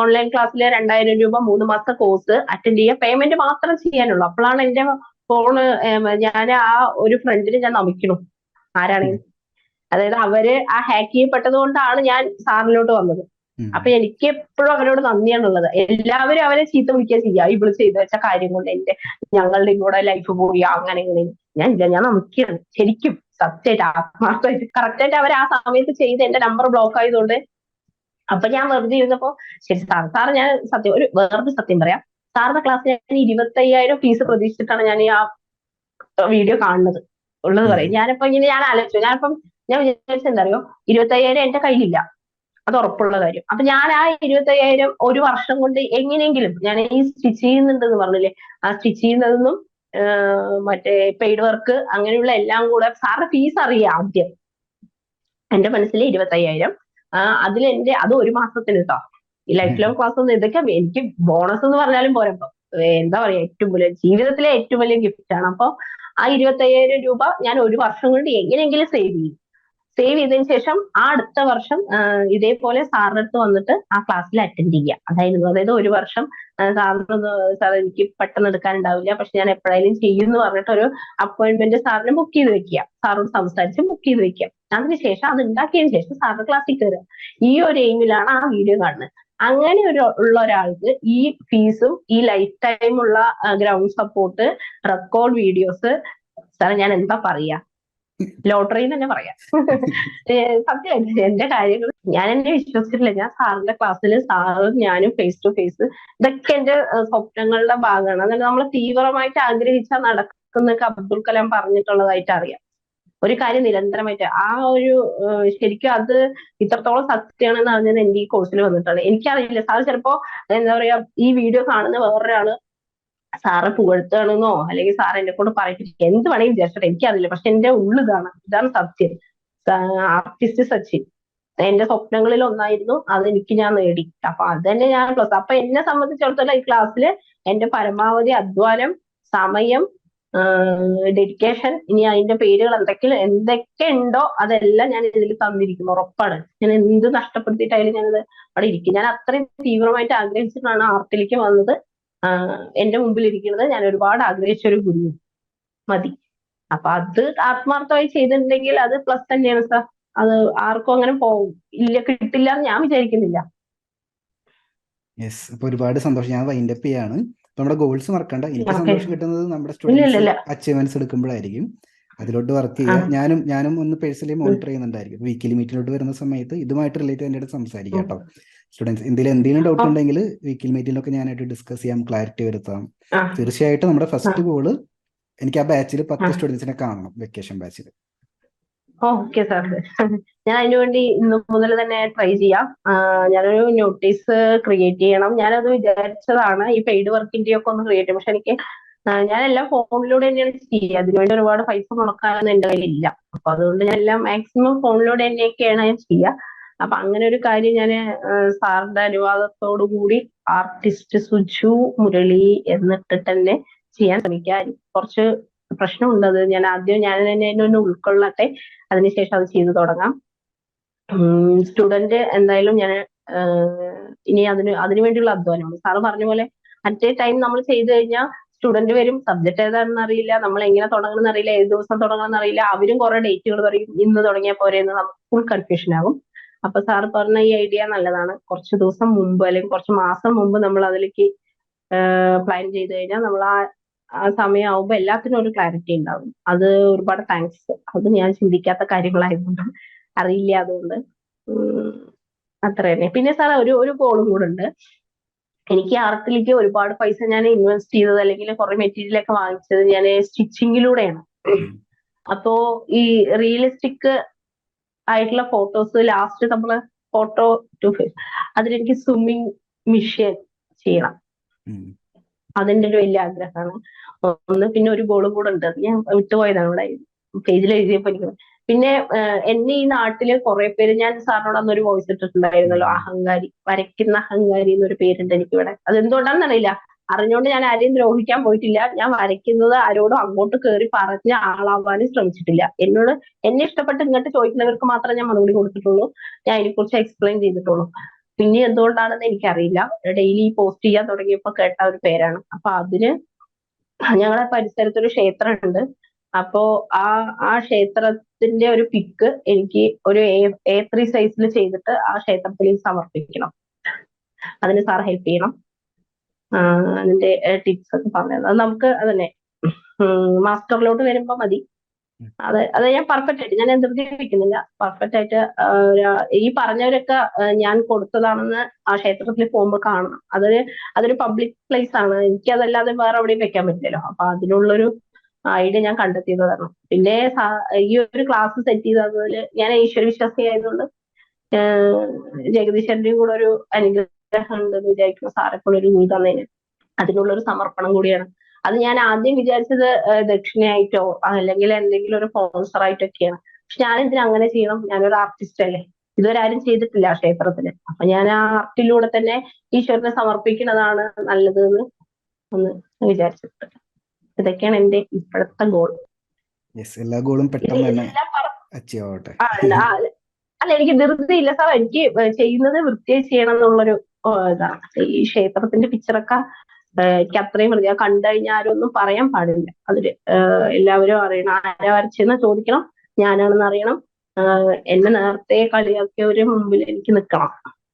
ഓൺലൈൻ ക്ലാസ്സിൽ 2,000 രൂപ 3 മാസത്തെ കോഴ്സ് അറ്റൻഡ് ചെയ്യുക, പേയ്മെന്റ് മാത്രം ചെയ്യാനുള്ളൂ. അപ്പോഴാണ് എന്റെ ഫോണ് ഞാൻ ആ ഒരു ഫ്രണ്ടിന് ഞാൻ നമിക്കണു. ആരാണെങ്കിൽ അതായത് അവര് ആ ഹാക്ക് ചെയ്യപ്പെട്ടത് കൊണ്ടാണ് ഞാൻ സാറിലോട്ട് വന്നത്. അപ്പൊ എനിക്ക് എപ്പോഴും അവരോട് നന്ദിയാണുള്ളത്. എല്ലാവരും അവരെ ചീത്ത വിളിക്കുക ചെയ്യുക, ഇവിടെ ചെയ്തു വെച്ച കാര്യം കൊണ്ട് ഞങ്ങളുടെ കൂടെ ലൈഫ് പോയി അങ്ങനെ ഇങ്ങനെ. ഞാൻ നമിക്കുകയാണ് ശരിക്കും, സത്യമായിട്ട് ആത്മാർത്ഥമായിട്ട്. കറക്റ്റായിട്ട് അവർ ആ സമയത്ത് ചെയ്ത് എന്റെ നമ്പർ ബ്ലോക്ക് ആയതുകൊണ്ട്. അപ്പൊ ഞാൻ വെറുതെ ഇരുന്നപ്പോ ശരി സാർ ഞാൻ വേറൊരു സത്യം പറയാം. സാറിന്റെ ക്ലാസ്സിൽ ഞാൻ 25,000 ഫീസ് പ്രതീക്ഷിച്ചിട്ടാണ് ഞാൻ ഈ ആ വീഡിയോ കാണുന്നത്. ഉള്ളത് പറയും. ഞാനിപ്പോ ഇങ്ങനെ ഞാൻ വിചാരിച്ചത് എന്താ അറിയോ, 25,000 എന്റെ കയ്യിലില്ല, അത് ഉറപ്പുള്ള കാര്യം. അപ്പൊ ഞാൻ ആ 25,000 ഒരു വർഷം കൊണ്ട് എങ്ങനെയെങ്കിലും, ഞാൻ ഈ സ്റ്റിച്ച് ചെയ്യുന്നുണ്ടെന്ന് പറഞ്ഞില്ലേ, ആ സ്റ്റിച്ച് ചെയ്യുന്നതെന്നും മറ്റേ പെയ്ഡ് വർക്ക് അങ്ങനെയുള്ള എല്ലാം കൂടെ സാറിന്റെ ഫീസ് അറിയാം. ആദ്യം എന്റെ മനസ്സിൽ 25,000, അത് ഒരു മാസത്തിന് കേട്ടോ. ഈ ലൈഫ് ലോങ് ക്ലാസ് ഒന്നും ഇതൊക്കെ എനിക്ക് ബോണസ് എന്ന് പറഞ്ഞാലും പോരപ്പോ, എന്താ പറയാ, ഏറ്റവും വലിയ ജീവിതത്തിലെ ഏറ്റവും വലിയ ഗിഫ്റ്റ് ആണ്. അപ്പൊ ആ 25,000 രൂപ ഞാൻ ഒരു വർഷം കൊണ്ട് എങ്ങനെയെങ്കിലും സേവ് ചെയ്തതിനു ശേഷം ആ അടുത്ത വർഷം ഇതേപോലെ സാറിന്റെ അടുത്ത് വന്നിട്ട് ആ ക്ലാസ്സിൽ അറ്റൻഡ് ചെയ്യുക. അതായത് ഒരു വർഷം സാർ എനിക്ക് പെട്ടെന്ന് എടുക്കാനുണ്ടാവില്ല, പക്ഷെ ഞാൻ എപ്പോഴായാലും ചെയ്യും എന്ന് പറഞ്ഞിട്ട് ഒരു അപ്പോയിന്റ്മെന്റ് സാറിന് ബുക്ക് ചെയ്ത് വെക്കുക. സാറോട് സംസാരിച്ച് ബുക്ക് ചെയ്ത് വെക്കുക. അതിനുശേഷം അത് ഉണ്ടാക്കിയതിനു ശേഷം സാറിന്റെ ക്ലാസ്സിൽ കയറുക. ഈ ഒരു എയിമിലാണ് ആ വീഡിയോ കാണുന്നത്. അങ്ങനെ ഉള്ള ഒരാൾക്ക് ഈ ഫീസും ഈ ലൈഫ് ടൈമുള്ള ground support, record videos, sir ഞാൻ എന്താ പറയാ, ലോട്ടറി എന്ന് തന്നെ പറയാം. സത്യമായിട്ട് എന്റെ കാര്യങ്ങൾ ഞാൻ എന്നെ വിശ്വസിച്ചിട്ടില്ല. ഞാൻ സാറിന്റെ ക്ലാസ്സിൽ സാറും ഞാനും ഫേസ് ടു ഫേസ്, ഇതൊക്കെ എന്റെ സ്വപ്നങ്ങളുടെ ഭാഗമാണ്. അതായത് നമ്മൾ തീവ്രമായിട്ട് ആഗ്രഹിച്ചാൽ നടക്കുന്നൊക്കെ അബ്ദുൽ കലാം പറഞ്ഞിട്ടുള്ളതായിട്ട് അറിയാം. ഒരു കാര്യം നിരന്തരമായിട്ട് ആ ഒരു ശരിക്കും അത് ഇത്രത്തോളം സത്യമാണെന്ന് അറിഞ്ഞത് എന്റെ ഈ കോഴ്സിൽ വന്നിട്ടാണ്. എനിക്കറിയില്ല, സാർ ചിലപ്പോ എന്താ പറയാ ഈ വീഡിയോ കാണുന്ന വേറൊരാള് സാറ് പുകഴ്ത്താണെന്നോ അല്ലെങ്കിൽ സാർ എന്നെ കൊണ്ട് പറയിപ്പിച്ചു എന്ത് വേണമെങ്കിൽ വിചാരിച്ചോട്ടെ, എനിക്കറിയില്ല. പക്ഷെ എന്റെ ഇതാണ് സത്യം. ആർട്ടിസ്റ്റ് സച്ചിൻ എന്റെ സ്വപ്നങ്ങളിൽ ഒന്നായിരുന്നു, അതെനിക്ക് ഞാൻ നേടി. അപ്പൊ അത് തന്നെ ഞാൻ പ്ലസ്. അപ്പൊ എന്നെ സംബന്ധിച്ചിടത്തോളം ഈ ക്ലാസ്സിൽ എന്റെ പരമാവധി അധ്വാനം, സമയം, ഡെഡിക്കേഷൻ, ഇനി അതിന്റെ പേരുകൾ എന്തൊക്കെ ഉണ്ടോ അതെല്ലാം ഞാൻ ഇതിൽ തന്നിരിക്കുന്നു, ഉറപ്പാണ്. ഞാൻ എന്ത് നഷ്ടപ്പെടുത്തിയിട്ടായാലും ഞാനത് അവിടെ ഇരിക്കും. ഞാൻ അത്രയും തീവ്രമായിട്ട് ആഗ്രഹിച്ചിട്ടാണ് ആർട്ടിലേക്ക് വന്നത്. എന്റെ മുമ്പിൽ ഇരിക്കുന്നത് ഞാൻ ഒരുപാട് ആഗ്രഹിച്ച ഒരു ഗുരു മതി. അപ്പൊ അത് ആത്മാർത്ഥമായി ചെയ്തിട്ടുണ്ടെങ്കിൽ അത് പ്ലസ് തന്നെയാണ് സാർ. അത് ആർക്കും അങ്ങനെ ഇല്ല, കിട്ടില്ല എന്ന് ഞാൻ വിചാരിക്കുന്നില്ല. യെസ്, അപ്പൊ ഒരുപാട് സന്തോഷം. ഞാൻ വൈൻഡപ്പ് ചെയ്യാണ്. നമ്മുടെ ഗോൾസ് മറക്കണ്ട. എനിക്ക് ഓക്കെ. സന്തോഷം കിട്ടുന്നത് നമ്മുടെ ഇല്ല സ്റ്റുഡൻസ് ഇല്ല. അച്ചീവ്മെന്റ്സ് എടുക്കുമ്പോഴായിരിക്കും. അതിലോട്ട് വർക്ക് ആ, ചെയ്യുക. ഞാനും ഒന്ന് പേഴ്സണലി മോണിറ്റർ ചെയ്യുന്നുണ്ടായിരിക്കും. വീക്കിലി മീറ്റിലോട്ട് വരുന്ന സമയത്ത് ഇതുമായിട്ട് റിലേറ്റ് എൻ്റെ അടുത്ത് സംസാരിക്കാം കേട്ടോ. സ്റ്റുഡൻസ് എന്തെങ്കിലും ഡൗട്ട് ഉണ്ടെങ്കിൽ വീക്കിലി മീറ്റിലൊക്കെ ഞാനായിട്ട് ഡിസ്കസ് ചെയ്യാം, ക്ലാരിറ്റി വരുത്താം. തീർച്ചയായിട്ടും നമ്മുടെ ഫസ്റ്റ് ഗോള് എനിക്ക് ആ ബാച്ചിൽ 10 സ്റ്റുഡൻസിനെ കാണണം, വെക്കേഷൻ ബാച്ചിൽ. Okay sir. ഞാൻ അതിനു വേണ്ടി ഇന്ന് മുതൽ തന്നെ ട്രൈ ചെയ്യാം. ഞാനൊരു നോട്ടീസ് ക്രിയേറ്റ് ചെയ്യണം. ഞാനത് വിചാരിച്ചതാണ് ഈ പെയ്ഡ് വർക്കിന്റെ ഒക്കെ ഒന്ന് ക്രിയേറ്റ് ചെയ്യും. പക്ഷെ എനിക്ക് ഞാനെല്ലാം ഫോണിലൂടെ തന്നെയാണ് ചെയ്യുക. അതിനുവേണ്ടി ഒരുപാട് പൈസ മുടക്കാനൊന്നും എന്റെ കയ്യിലില്ല. അപ്പൊ അതുകൊണ്ട് ഞാൻ എല്ലാം മാക്സിമം ഫോണിലൂടെ തന്നെയൊക്കെയാണ് ഞാൻ ചെയ്യുക. അപ്പൊ അങ്ങനെ ഒരു കാര്യം ഞാൻ സാറിന്റെ അനുവാദത്തോടു കൂടി ആർട്ടിസ്റ്റ് സുജു മുരളി എന്നിട്ട് തന്നെ ചെയ്യാൻ ശ്രമിക്കാം. കുറച്ച് പ്രശ്നമുണ്ട്, അത് ഞാൻ തന്നെ ഒന്ന് ഉൾക്കൊള്ളട്ടെ, അതിനുശേഷം അത് ചെയ്തു തുടങ്ങാം. സ്റ്റുഡന്റ് എന്തായാലും ഞാൻ ഇനി അതിനു വേണ്ടിയുള്ള അധ്വാനമാണ്. സാറ് പറഞ്ഞ പോലെ അറ്റ് എ ടൈം നമ്മൾ ചെയ്തു കഴിഞ്ഞാൽ സ്റ്റുഡന്റ് വരും, സബ്ജക്ട് ഏതാണെന്ന് അറിയില്ല, നമ്മൾ എങ്ങനെ തുടങ്ങണമെന്ന് അറിയില്ല, ഏത് ദിവസം തുടങ്ങണമെന്ന് അറിയില്ല. അവരും കുറെ ഡേറ്റുകൾ പറയും, ഇന്ന് തുടങ്ങിയാൽ പോരെ എന്ന് നമുക്ക് ഫുൾ കൺഫ്യൂഷൻ ആകും. അപ്പൊ സാറ് പറഞ്ഞ ഈ ഐഡിയ നല്ലതാണ്. കുറച്ച് ദിവസം മുമ്പ് അല്ലെങ്കിൽ കുറച്ച് മാസം മുമ്പ് നമ്മൾ അതിലേക്ക് പ്ലാൻ ചെയ്ത് കഴിഞ്ഞാൽ നമ്മൾ ആ സമയമാകുമ്പോൾ എല്ലാത്തിനും ഒരു ക്ലാരിറ്റി ഉണ്ടാകും. അത് ഒരുപാട് താങ്ക്സ്. അത് ഞാൻ ചിന്തിക്കാത്ത കാര്യങ്ങളായതുകൊണ്ട്, അറിയില്ല, അതുകൊണ്ട് അത്ര തന്നെ. പിന്നെ സാർ ഒരു ഗോളും കൂടെ ഉണ്ട്. എനിക്ക് ആർട്ടിലേക്ക് ഒരുപാട് പൈസ ഞാൻ ഇൻവെസ്റ്റ് ചെയ്തത് അല്ലെങ്കിൽ കുറെ മെറ്റീരിയൽ ഒക്കെ വാങ്ങിച്ചത് ഞാൻ സ്റ്റിച്ചിങ്ങിലൂടെയാണ്. അപ്പോ ഈ റിയലിസ്റ്റിക് ആയിട്ടുള്ള ഫോട്ടോസ് ലാസ്റ്റ് നമ്മള് ഫോട്ടോ ടു ഫേസ് അതിലെനിക്ക് സ്വിമ്മിങ് മിഷൻ ചെയ്യണം. അതിന്റെ ഒരു വലിയ ആഗ്രഹമാണ് ഒന്ന്. പിന്നെ ഒരു ഗോളും കൂടെ ഉണ്ട്, ഞാൻ വിട്ടുപോയതാണ് ഇവിടെ പേജിൽ എഴുതിയപ്പോ എനിക്ക്. പിന്നെ എന്നെ ഈ നാട്ടില് കുറെ പേര്, ഞാൻ സാറിനോട് അന്നൊരു വോയിസ് ഇട്ടിട്ടുണ്ടായിരുന്നല്ലോ, അഹങ്കാരി, വരയ്ക്കുന്ന അഹങ്കാരി എന്നൊരു പേരുണ്ട് എനിക്കിവിടെ. അതെന്തുകൊണ്ടാണെന്ന് അറിയില്ല, അറിഞ്ഞുകൊണ്ട് ഞാൻ ആരെയും ദ്രോഹിക്കാൻ പോയിട്ടില്ല. ഞാൻ വരയ്ക്കുന്നത് ആരോടും അങ്ങോട്ട് കയറി പറഞ്ഞ ആളാവാനും ശ്രമിച്ചിട്ടില്ല. എന്നെ ഇഷ്ടപ്പെട്ട് ഇങ്ങോട്ട് ചോദിക്കുന്നവർക്ക് മാത്രമേ ഞാൻ മറുപടി കൊടുത്തിട്ടുള്ളൂ, ഞാൻ അതിനെക്കുറിച്ച് എക്സ്പ്ലെയിൻ ചെയ്തിട്ടുള്ളൂ. പിന്നെ എന്തുകൊണ്ടാണെന്ന് എനിക്കറിയില്ല, ഡെയിലി പോസ്റ്റ് ചെയ്യാൻ തുടങ്ങിയപ്പോ കേട്ട ഒരു പേരാണ്. അപ്പൊ അതിന് ഞങ്ങളെ പരിസരത്തൊരു ക്ഷേത്രമുണ്ട്. അപ്പോ ആ ക്ഷേത്രത്തിന്റെ ഒരു പിക്ക് എനിക്ക് ഒരു A3 സൈസിൽ ചെയ്തിട്ട് ആ ക്ഷേത്രത്തിൽ സമർപ്പിക്കണം. അതിന് സാർ ഹെൽപ്പ് ചെയ്യണം. അതിന്റെ ടിപ്സ് ഒക്കെ പറഞ്ഞത് അത് നമുക്ക് അതന്നെ മാസ്റ്ററിലോട്ട് വരുമ്പോ മതി. അത് ഞാൻ പെർഫെക്റ്റ് ആയിട്ട്, ഞാൻ ധൃതി വെക്കുന്നില്ല, പെർഫെക്റ്റ് ആയിട്ട് ഈ പറഞ്ഞവരൊക്കെ ഞാൻ കൊടുത്തതാണെന്ന് ആ ക്ഷേത്രത്തിൽ പോകുമ്പോൾ കാണണം. അതൊരു പബ്ലിക് പ്ലേസ് ആണ്, എനിക്ക് അതല്ലാതെ വേറെ എവിടെയും വെക്കാൻ പറ്റില്ലല്ലോ. അപ്പൊ അതിനുള്ളൊരു ഐഡിയ ഞാൻ കണ്ടെത്തിയതാണ്. പിന്നെ ഈ ഒരു ക്ലാസ് സെറ്റ് ചെയ്തതിൽ ഞാൻ ഈശ്വര വിശ്വാസി ആയതുകൊണ്ട് ജഗദീശ്വരന്റെയും കൂടെ ഒരു അനുഗ്രഹം ഉണ്ടെന്ന് വിചാരിക്കുന്നു, സാറെപ്പോൾ ഒരു ഗുരു തന്നതിന്. അതിനുള്ളൊരു സമർപ്പണം കൂടിയാണ്. അത് ഞാൻ ആദ്യം വിചാരിച്ചത് ദക്ഷിണയായിട്ടോ അല്ലെങ്കിൽ എന്തെങ്കിലും ഒരു സ്പോൺസർ ആയിട്ടൊക്കെയാണ്. പക്ഷെ ഞാൻ എന്തിനാ അങ്ങനെ ചെയ്യണം, ഞാനൊരു ആർട്ടിസ്റ്റ് അല്ലേ, ഇതുവരെ ആരും ചെയ്തിട്ടില്ല ക്ഷേത്രത്തിന്. അപ്പൊ ഞാൻ ആ ആർട്ടിലൂടെ തന്നെ ഈശ്വരനെ സമർപ്പിക്കുന്നതാണ് നല്ലത് എന്ന് ഒന്ന് വിചാരിച്ചിട്ട്. ഇതൊക്കെയാണ് എന്റെ ഇപ്പോഴത്തെ ഗോൾ. എല്ലാ ഗോളും പെട്ടെന്ന് തന്നെ അച്ചീവ് ആവട്ടെ. അല്ല, എനിക്ക് ധൃതിയില്ല സാർ, എനിക്ക് ചെയ്യുന്നത് വൃത്തിയായി ചെയ്യണം എന്നുള്ളൊരു ഇതാണ്. ഈ ക്ഷേത്രത്തിന്റെ പിക്ചറൊക്കെ എനിക്ക് അത്രയും വൃത്തി, കണ്ടു കഴിഞ്ഞാൽ ആരും ഒന്നും പറയാൻ പാടില്ല. അതില് എല്ലാവരും അറിയണം, ആരാ വരച്ചെന്ന് ചോദിക്കണം, ഞാനാണെന്ന് അറിയണം, എന്നെ നേരത്തെ കളിയാക്കിയവര് മുമ്പിൽ എനിക്ക് നിൽക്കണം.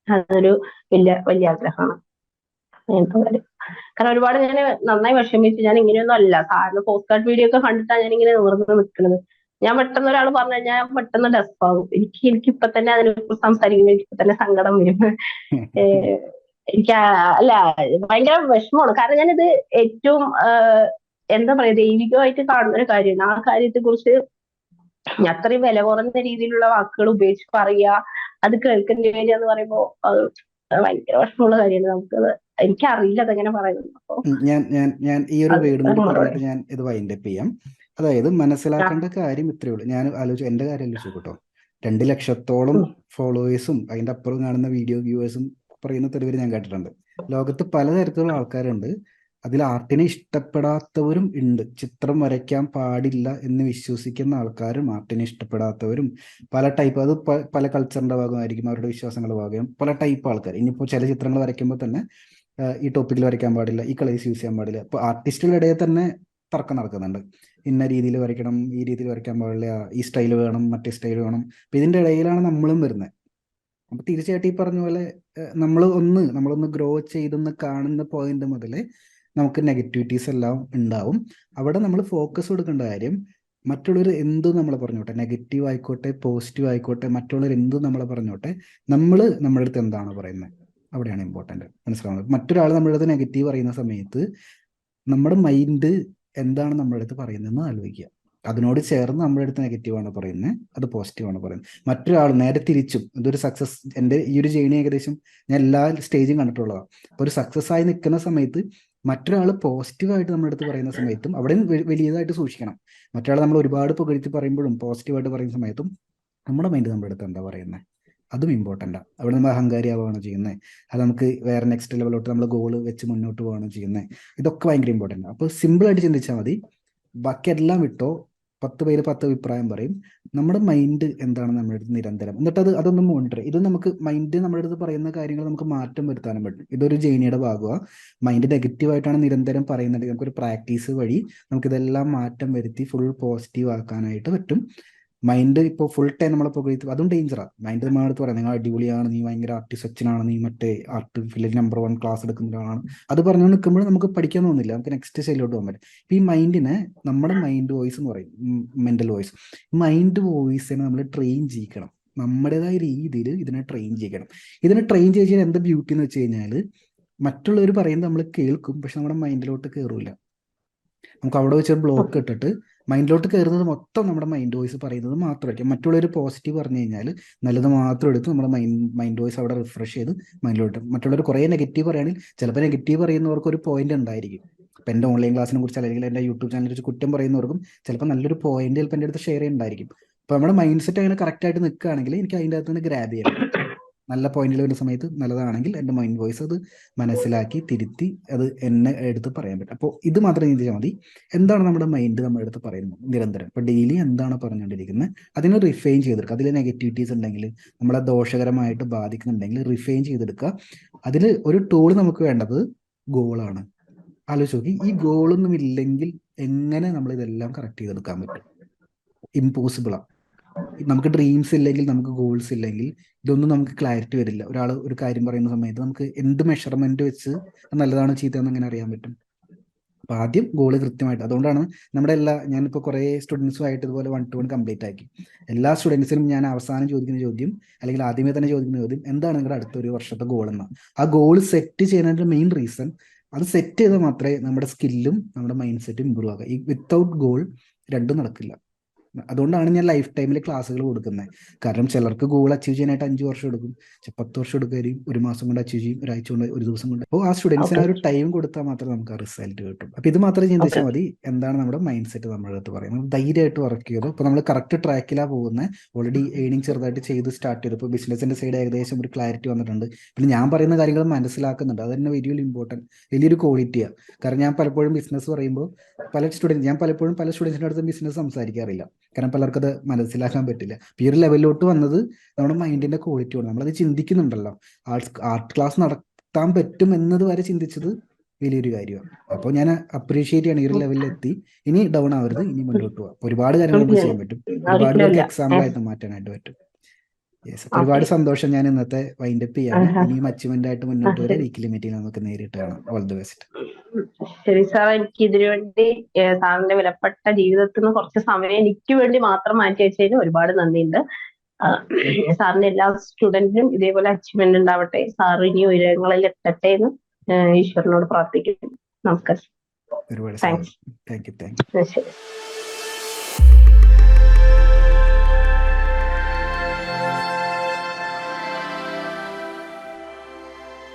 അതൊരു വലിയ ആഗ്രഹമാണ്. കാരണം ഒരുപാട് ഞാൻ നന്നായി വിഷമിച്ചു. ഞാൻ ഇങ്ങനെയൊന്നും അല്ല, സാറിന് പോസ്റ്റ് കാർഡ് വീഡിയോ ഒക്കെ കണ്ടിട്ടാണ് ഞാൻ ഇങ്ങനെ നിവർന്ന് നിൽക്കുന്നത്. ഞാൻ പെട്ടെന്ന് ഒരാൾ പറഞ്ഞു കഴിഞ്ഞാൽ ഞാൻ പെട്ടെന്ന് ഡെസ്പാകും. എനിക്ക് ഇപ്പൊ തന്നെ അതിനെക്കുറിച്ച് സംസാരിക്കുമ്പോൾ എനിക്ക് ഇപ്പൊ തന്നെ സങ്കടം വരും. ഏഹ് എനിക്ക് അല്ല, ഭയങ്കര വിഷമമാണ്. കാരണം ഞാനിത് ഏറ്റവും എന്താ പറയാ, ദൈവികമായിട്ട് കാണുന്ന ഒരു കാര്യമാണ്. ആ കാര്യത്തെ കുറിച്ച് അത്രയും വില കുറഞ്ഞ രീതിയിലുള്ള വാക്കുകൾ ഉപയോഗിച്ച് പറയുക, അത് കേൾക്കേണ്ടി വരിക എന്ന് പറയുമ്പോൾ അത് ഭയങ്കര വിഷമമുള്ള കാര്യമാണ്. നമുക്കത് എനിക്കറിയില്ല അതെങ്ങനെ പറയുന്നത്. അപ്പൊ ഞാൻ ഈ ഒരു അത് വേർഡും കൂടി മറുപടി. പറഞ്ഞിട്ട് ഞാൻ ഇത് വൈൻഡപ്പ് ചെയ്യാം. അതായത് മനസ്സിലാക്കേണ്ട കാര്യം ഇത്രയേ ഉള്ളൂ. ഞാൻ ആലോചിച്ചു, എൻ്റെ കാര്യം ആലോചിച്ചു കേട്ടോ. 2 ലക്ഷത്തോളം ഫോളോവേഴ്സും അതിൻ്റെ അപ്പുറം കാണുന്ന വീഡിയോ വ്യൂവേഴ്സും പറയുന്ന തെരുവിൽ ഞാൻ കേട്ടിട്ടുണ്ട്. ലോകത്ത് പലതരത്തിലുള്ള ആൾക്കാരുണ്ട്. അതിൽ ആർട്ടിനെ ഇഷ്ടപ്പെടാത്തവരും ഉണ്ട്. ചിത്രം വരയ്ക്കാൻ പാടില്ല എന്ന് വിശ്വസിക്കുന്ന ആൾക്കാരും ആർട്ടിനെ ഇഷ്ടപ്പെടാത്തവരും പല ടൈപ്പ്. അത് പല കൾച്ചറിന്റെ ഭാഗമായിരിക്കും, അവരുടെ വിശ്വാസങ്ങളുടെ ഭാഗം, പല ടൈപ്പ് ആൾക്കാർ. ഇനിയിപ്പോൾ ചില ചിത്രങ്ങൾ വരയ്ക്കുമ്പോൾ തന്നെ ഈ ടോപ്പിക്കിൽ വരയ്ക്കാൻ പാടില്ല, ഈ കളേഴ്സ് യൂസ് ചെയ്യാൻ പാടില്ല. ഇപ്പോൾ ആർട്ടിസ്റ്റുകളുടെ ഇടയിൽ തന്നെ തർക്കം നടക്കുന്നുണ്ട്. ഇന്ന രീതിയിൽ വരയ്ക്കണം, ഈ രീതിയിൽ വരയ്ക്കാൻ പാടില്ല, ഈ സ്റ്റൈൽ വേണം, മറ്റേ സ്റ്റൈൽ വേണം. അപ്പം ഇതിൻ്റെ ഇടയിലാണ് നമ്മളും വരുന്നത്. അപ്പം തീർച്ചയായിട്ടും ഈ പറഞ്ഞ പോലെ നമ്മളൊന്ന് ഗ്രോ ചെയ്തെന്ന് കാണുന്ന പോയിന്റ് മുതൽ നമുക്ക് നെഗറ്റിവിറ്റീസ് എല്ലാം ഉണ്ടാവും. അവിടെ നമ്മൾ ഫോക്കസ് കൊടുക്കേണ്ട കാര്യം, മറ്റുള്ളവർ എന്തും നമ്മളെ പറഞ്ഞോട്ടെ, നെഗറ്റീവ് ആയിക്കോട്ടെ പോസിറ്റീവ് ആയിക്കോട്ടെ, മറ്റുള്ളവർ എന്തും നമ്മളെ പറഞ്ഞോട്ടെ, നമ്മുടെ അടുത്ത് എന്താണ് പറയുന്നത്, അവിടെയാണ് ഇമ്പോർട്ടൻറ്റ്. മനസ്സിലാവുന്നത്. മറ്റൊരാൾ നമ്മുടെ അടുത്ത് നെഗറ്റീവ് പറയുന്ന സമയത്ത് നമ്മുടെ മൈൻഡ് എന്താണ് നമ്മുടെ അടുത്ത് പറയുന്നതെന്ന് ആലോചിക്കുക. അതിനോട് ചേർന്ന് നമ്മുടെ അടുത്ത് നെഗറ്റീവാണ് പറയുന്നത്, അത് പോസിറ്റീവാണ് പറയുന്നത്. മറ്റൊരാൾ നേരെ തിരിച്ചും. ഇതൊരു സക്സസ്, എൻ്റെ ഈ ഒരു ജേണി ഏകദേശം ഞാൻ എല്ലാ സ്റ്റേജും കണ്ടിട്ടുള്ളതാണ്. അപ്പോൾ ഒരു സക്സസ് ആയി നിൽക്കുന്ന സമയത്ത് മറ്റൊരാൾ പോസിറ്റീവായിട്ട് നമ്മുടെ അടുത്ത് പറയുന്ന സമയത്തും അവിടെ വലിയതായിട്ട് സൂക്ഷിക്കണം. മറ്റൊരാൾ നമ്മൾ ഒരുപാട് പുകഴ്ത്തി പറയുമ്പോഴും പോസിറ്റീവായിട്ട് പറയുന്ന സമയത്തും നമ്മുടെ മൈൻഡ് നമ്മുടെ അടുത്ത് എന്താ പറയുന്നത്, അതും ഇമ്പോർട്ടൻ്റാണ്. അവിടെ നമ്മൾ അഹങ്കാരിയാവുകയാണോ ചെയ്യുന്നത്, അത് നമുക്ക് വേറെ നെക്സ്റ്റ് ലെവലോട്ട് നമ്മൾ ഗോൾ വെച്ച് മുന്നോട്ട് പോവുകയാണോ ചെയ്യുന്നത്, ഇതൊക്കെ ഭയങ്കര ഇമ്പോർട്ടൻ്റ്. അപ്പോൾ സിമ്പിളായിട്ട് ചിന്തിച്ചാൽ മതി. ബാക്കിയെല്ലാം വിട്ടോ. 10 പേര് 10 അഭിപ്രായം പറയും. നമ്മുടെ മൈൻഡ് എന്താണ് നമ്മുടെ അടുത്ത് നിരന്തരം, എന്നിട്ട് അതൊന്നും മോണിറ്റർ. ഇത് നമുക്ക് മൈൻഡ് നമ്മുടെ അടുത്ത് പറയുന്ന കാര്യങ്ങൾ നമുക്ക് മാറ്റം വരുത്താനും പറ്റും. ഇതൊരു ജേണിയുടെ ഭാഗമാണ്. മൈൻഡ് നെഗറ്റീവായിട്ടാണ് നിരന്തരം പറയുന്നത്, നമുക്കൊരു പ്രാക്ടീസ് വഴി നമുക്കിതെല്ലാം മാറ്റം വരുത്തി ഫുൾ പോസിറ്റീവ് ആക്കാനായിട്ട് പറ്റും. മൈൻഡ് ഇപ്പോൾ ഫുൾ ടൈം നമ്മളെ പുകഴ്ത്തി, അതും ഡേഞ്ചറാണ്. മൈൻഡ് നമ്മളടുത്ത് പറയാം, നിങ്ങൾ അടിപൊളിയാണ്, നീ ഭയങ്കര ആർട്ടിസ്റ്റ് സച്ചിനാണ്, നീ മറ്റേ ആർട്ട് ഫീൽഡിൽ നമ്പർ 1 ക്ലാസ് എടുക്കുന്ന ഒരാളാണ്. അത് പറഞ്ഞു നിൽക്കുമ്പോൾ നമുക്ക് പഠിക്കാൻ തോന്നുന്നില്ല, നമുക്ക് നെക്സ്റ്റ് സ്റ്റൈലിലോട്ട് പോകാൻ പറ്റും. ഇപ്പം ഈ മൈൻഡിനെ നമ്മുടെ മൈൻഡ് വോയിസ് എന്ന് പറയും, മെന്റൽ വോയിസ്. മൈൻഡ് വോയിസിനെ നമ്മൾ ട്രെയിൻ ചെയ്യിക്കണം. നമ്മുടേതായ രീതിയിൽ ഇതിനെ ട്രെയിൻ ചെയ്യിക്കണം. ഇതിനെ ട്രെയിൻ ചെയ്ത് കഴിഞ്ഞാൽ എന്താ ബ്യൂട്ടി എന്ന് വെച്ച് കഴിഞ്ഞാൽ, മറ്റുള്ളവർ പറയുന്നത് നമ്മൾ കേൾക്കും, പക്ഷെ നമ്മുടെ മൈൻഡിലോട്ട് കയറൂല. നമുക്ക് അവിടെ വെച്ച് ബ്ലോക്ക് ഇട്ടിട്ട് മൈൻഡിലോട്ട് കയറുന്നത് മൊത്തം നമ്മുടെ മൈൻഡ് വോയിസ് പറയുന്നത് മാത്രമായിരിക്കും. മറ്റുള്ളവർ പോസിറ്റീവ് പറഞ്ഞു കഴിഞ്ഞാൽ നല്ലത് മാത്രം എടുത്ത് നമ്മുടെ മൈൻഡ് വോയിസ് അവിടെ റിഫ്രഷ് ചെയ്ത് മൈൻഡിലോട്ട്. മറ്റുള്ളവർ കുറേ നെഗറ്റീവ് പറയുകയാണെങ്കിൽ ചിലപ്പോൾ നെഗറ്റീവ് പറയുന്നവർക്ക് ഒരു പോയിന്റ് ഉണ്ടായിരിക്കും. ഇപ്പം എൻ്റെ ഓൺലൈൻ ക്ലാസ്സിനെ കുറിച്ച് അല്ലെങ്കിൽ എൻ്റെ യൂട്യൂബ് ചാനലിനെ കുറിച്ച് കുറ്റം പറയുന്നവർക്കും ചിലപ്പോൾ നല്ലൊരു പോയിന്റ് ചിലപ്പോൾ എൻ്റെ അടുത്ത് ഷെയർ ചെയ്യുന്നുണ്ടായിരിക്കും. അപ്പോൾ നമ്മുടെ മൈൻഡ് സെറ്റ് അങ്ങനെ കറക്റ്റായിട്ട് നിൽക്കുകയാണെങ്കിൽ എനിക്ക് അതിൻ്റെ അകത്ത് നിന്ന് ഗ്രാബ് ചെയ്യാൻ പറ്റും. നല്ല പോയിന്റിൽ വരുന്ന സമയത്ത് നല്ലതാണെങ്കിൽ എൻ്റെ മൈൻഡ് വോയിസ് അത് മനസ്സിലാക്കി തിരുത്തി അത് എന്നെ എടുത്ത് പറയാൻ പറ്റും. അപ്പോൾ ഇത് മാത്രം ചിന്തിച്ചാൽ മതി. എന്താണ് നമ്മുടെ മൈൻഡ് നമ്മുടെ അടുത്ത് പറയുന്നത് നിരന്തരം. ഇപ്പോൾ ഡെയിലി എന്താണ് പറഞ്ഞുകൊണ്ടിരിക്കുന്നത്, അതിനെ റിഫൈൻ ചെയ്തെടുക്കുക. അതിൽ നെഗറ്റിവിറ്റീസ് ഉണ്ടെങ്കിൽ, നമ്മളെ ദോഷകരമായിട്ട് ബാധിക്കുന്നുണ്ടെങ്കിൽ റിഫൈൻ ചെയ്തെടുക്കുക. അതിൽ ഒരു ടൂൾ നമുക്ക് വേണ്ടത് ഗോളാണ്. ആലോചിച്ച് നോക്കി, ഈ ഗോളൊന്നും ഇല്ലെങ്കിൽ എങ്ങനെ നമ്മൾ ഇതെല്ലാം കറക്റ്റ് ചെയ്തെടുക്കാൻ പറ്റും? ഇമ്പോസിബിളാണ്. നമുക്ക് ഡ്രീംസ് ഇല്ലെങ്കിൽ, നമുക്ക് ഗോൾസ് ഇല്ലെങ്കിൽ ഇതൊന്നും നമുക്ക് ക്ലാരിറ്റി വരില്ല. ഒരാൾ ഒരു കാര്യം പറയുന്ന സമയത്ത് നമുക്ക് എന്ത് മെഷർമെന്റ് വെച്ച് നല്ലതാണ് ചീത്തയെന്ന് എങ്ങനെ അറിയാൻ പറ്റും? അപ്പൊ ആദ്യം ഗോള് കൃത്യമായിട്ട്. അതുകൊണ്ടാണ് ഞാനിപ്പോൾ കുറേ സ്റ്റുഡൻസുമായിട്ട് ഇതുപോലെ 1-to-1 കംപ്ലീറ്റ് ആക്കി. എല്ലാ സ്റ്റുഡൻസിനും ഞാൻ അവസാനം ചോദിക്കുന്ന ചോദ്യം, അല്ലെങ്കിൽ ആദ്യമേ തന്നെ ചോദിക്കുന്ന ചോദ്യം, എന്താണ് നിങ്ങളുടെ അടുത്ത ഒരു വർഷത്തെ ഗോൾ എന്ന്. ആ ഗോൾ സെറ്റ് ചെയ്യുന്നതിന്റെ മെയിൻ റീസൺ, അത് സെറ്റ് ചെയ്താൽ മാത്രമേ നമ്മുടെ സ്കില്ലും നമ്മുടെ മൈൻഡ് സെറ്റും ഇമ്പ്രൂവ് ആകുക. ഈ വിത്തൗട്ട് ഗോൾ രണ്ടും നടക്കില്ല. അതുകൊണ്ടാണ് ഞാൻ ലൈഫ് ടൈമിൽ ക്ലാസ്സുകൾ കൊടുക്കുന്നത്. കാരണം ചിലർക്ക് ഗോൾ അച്ചീവ് ചെയ്യാനായിട്ട് 5 വർഷം എടുക്കും, 10 വർഷം എടുക്കുകയും 1 മാസം കൊണ്ട് അച്ചീവ് ചെയ്യും, ഒരാഴ്ച കൊണ്ട്, ഒരു ദിവസം കൊണ്ട്. അപ്പോൾ ആ സ്റ്റുഡൻസിന് ആ ഒരു ടൈം കൊടുത്താൽ മാത്രമേ നമുക്ക് ആ റിസൾട്ട് കിട്ടും. അപ്പോൾ ഇത് മാത്രം ചിന്തിച്ചാൽ മതി. എന്താണ് നമ്മുടെ മൈൻഡ് സെറ്റ് നമ്മുടെ അടുത്ത് പറയുന്നത്, ധൈര്യമായിട്ട് വർക്ക് ചെയ്തു. അപ്പോൾ നമ്മൾ കറക്റ്റ് ട്രാക്കിലാണ് പോകുന്നത്. ഓൾറെഡി ഏണിംഗ് ചെറുതായിട്ട് ചെയ്ത് സ്റ്റാർട്ട് ചെയ്തു. ഇപ്പോൾ ബിസിനസിന്റെ സൈഡ് ഏകദേശം ഒരു ക്ലാരിറ്റി വന്നിട്ടുണ്ട്. പിന്നെ ഞാൻ പറയുന്ന കാര്യങ്ങൾ മനസ്സിലാക്കുന്നുണ്ട്. അത് തന്നെ വലിയൊരു ക്വാളിറ്റിയാണ്. കാരണം ഞാൻ പലപ്പോഴും ബിസിനസ് പറയുമ്പോൾ പല സ്റ്റുഡൻസിൻ്റെ അടുത്ത് ബിസിനസ് സംസാരിക്കാറില്ല. കാരണം പലർക്കും അത് മനസ്സിലാക്കാൻ പറ്റില്ല. ഈ ഒരു ലെവലിലോട്ട് വന്നത് നമ്മുടെ മൈൻഡിന്റെ ക്വാളിറ്റിയാണ്. നമ്മളത് ചിന്തിക്കുന്നുണ്ടല്ലോ. ആർട്ട് ക്ലാസ് നടത്താൻ പറ്റും എന്നത് വരെ ചിന്തിച്ചത് വലിയൊരു കാര്യമാണ്. അപ്പോൾ ഞാൻ അപ്രീഷിയേറ്റ് ചെയ്യണം. ഈ ഒരു ലെവലിൽ എത്തി, ഇനി ഡൗൺ ആവരുത്, ഇനി മുന്നോട്ട് പോകാം. ഒരുപാട് കാര്യങ്ങൾ നമുക്ക് ചെയ്യാൻ പറ്റും. ഒരുപാട് പേർക്ക് എക്സാമ്പിൾ ആയിട്ട് മാറ്റാനായിട്ട് പറ്റും. യെസ്. അപ്പൊ ഒരുപാട് സന്തോഷം. ഞാൻ ഇന്നത്തെ വൈൻഡപ്പ് ചെയ്യാണ്. ഇനിയും അച്ചീവ്മെന്റ് ആയിട്ട് മുന്നോട്ട് വരെ ശരി. വീക്കിലി മീറ്റിംഗ് നമുക്ക് നേരിട്ട് കാണാം. All the best. ശരി സാർ, എനിക്ക് ഇതിനു വേണ്ടി സാറിന്റെ വിലപ്പെട്ട ജീവിതത്തിൽ നിന്ന് കുറച്ച് സമയം എനിക്ക് വേണ്ടി മാത്രം മാറ്റി വെച്ചതിന് ഒരുപാട് നന്ദിയുണ്ട്. സാറിന്റെ എല്ലാ സ്റ്റുഡന്റിനും ഇതേപോലെ അച്ചീവ്മെന്റ് ഉണ്ടാവട്ടെ, സാർ ഇനി ഉയരങ്ങളിൽ എത്തട്ടെ എന്ന് ഈശ്വരനോട് പ്രാർത്ഥിക്കുന്നു. നമസ്കാരം. ഒരുപാട് താങ്ക്സ്. Thank you. ശരി.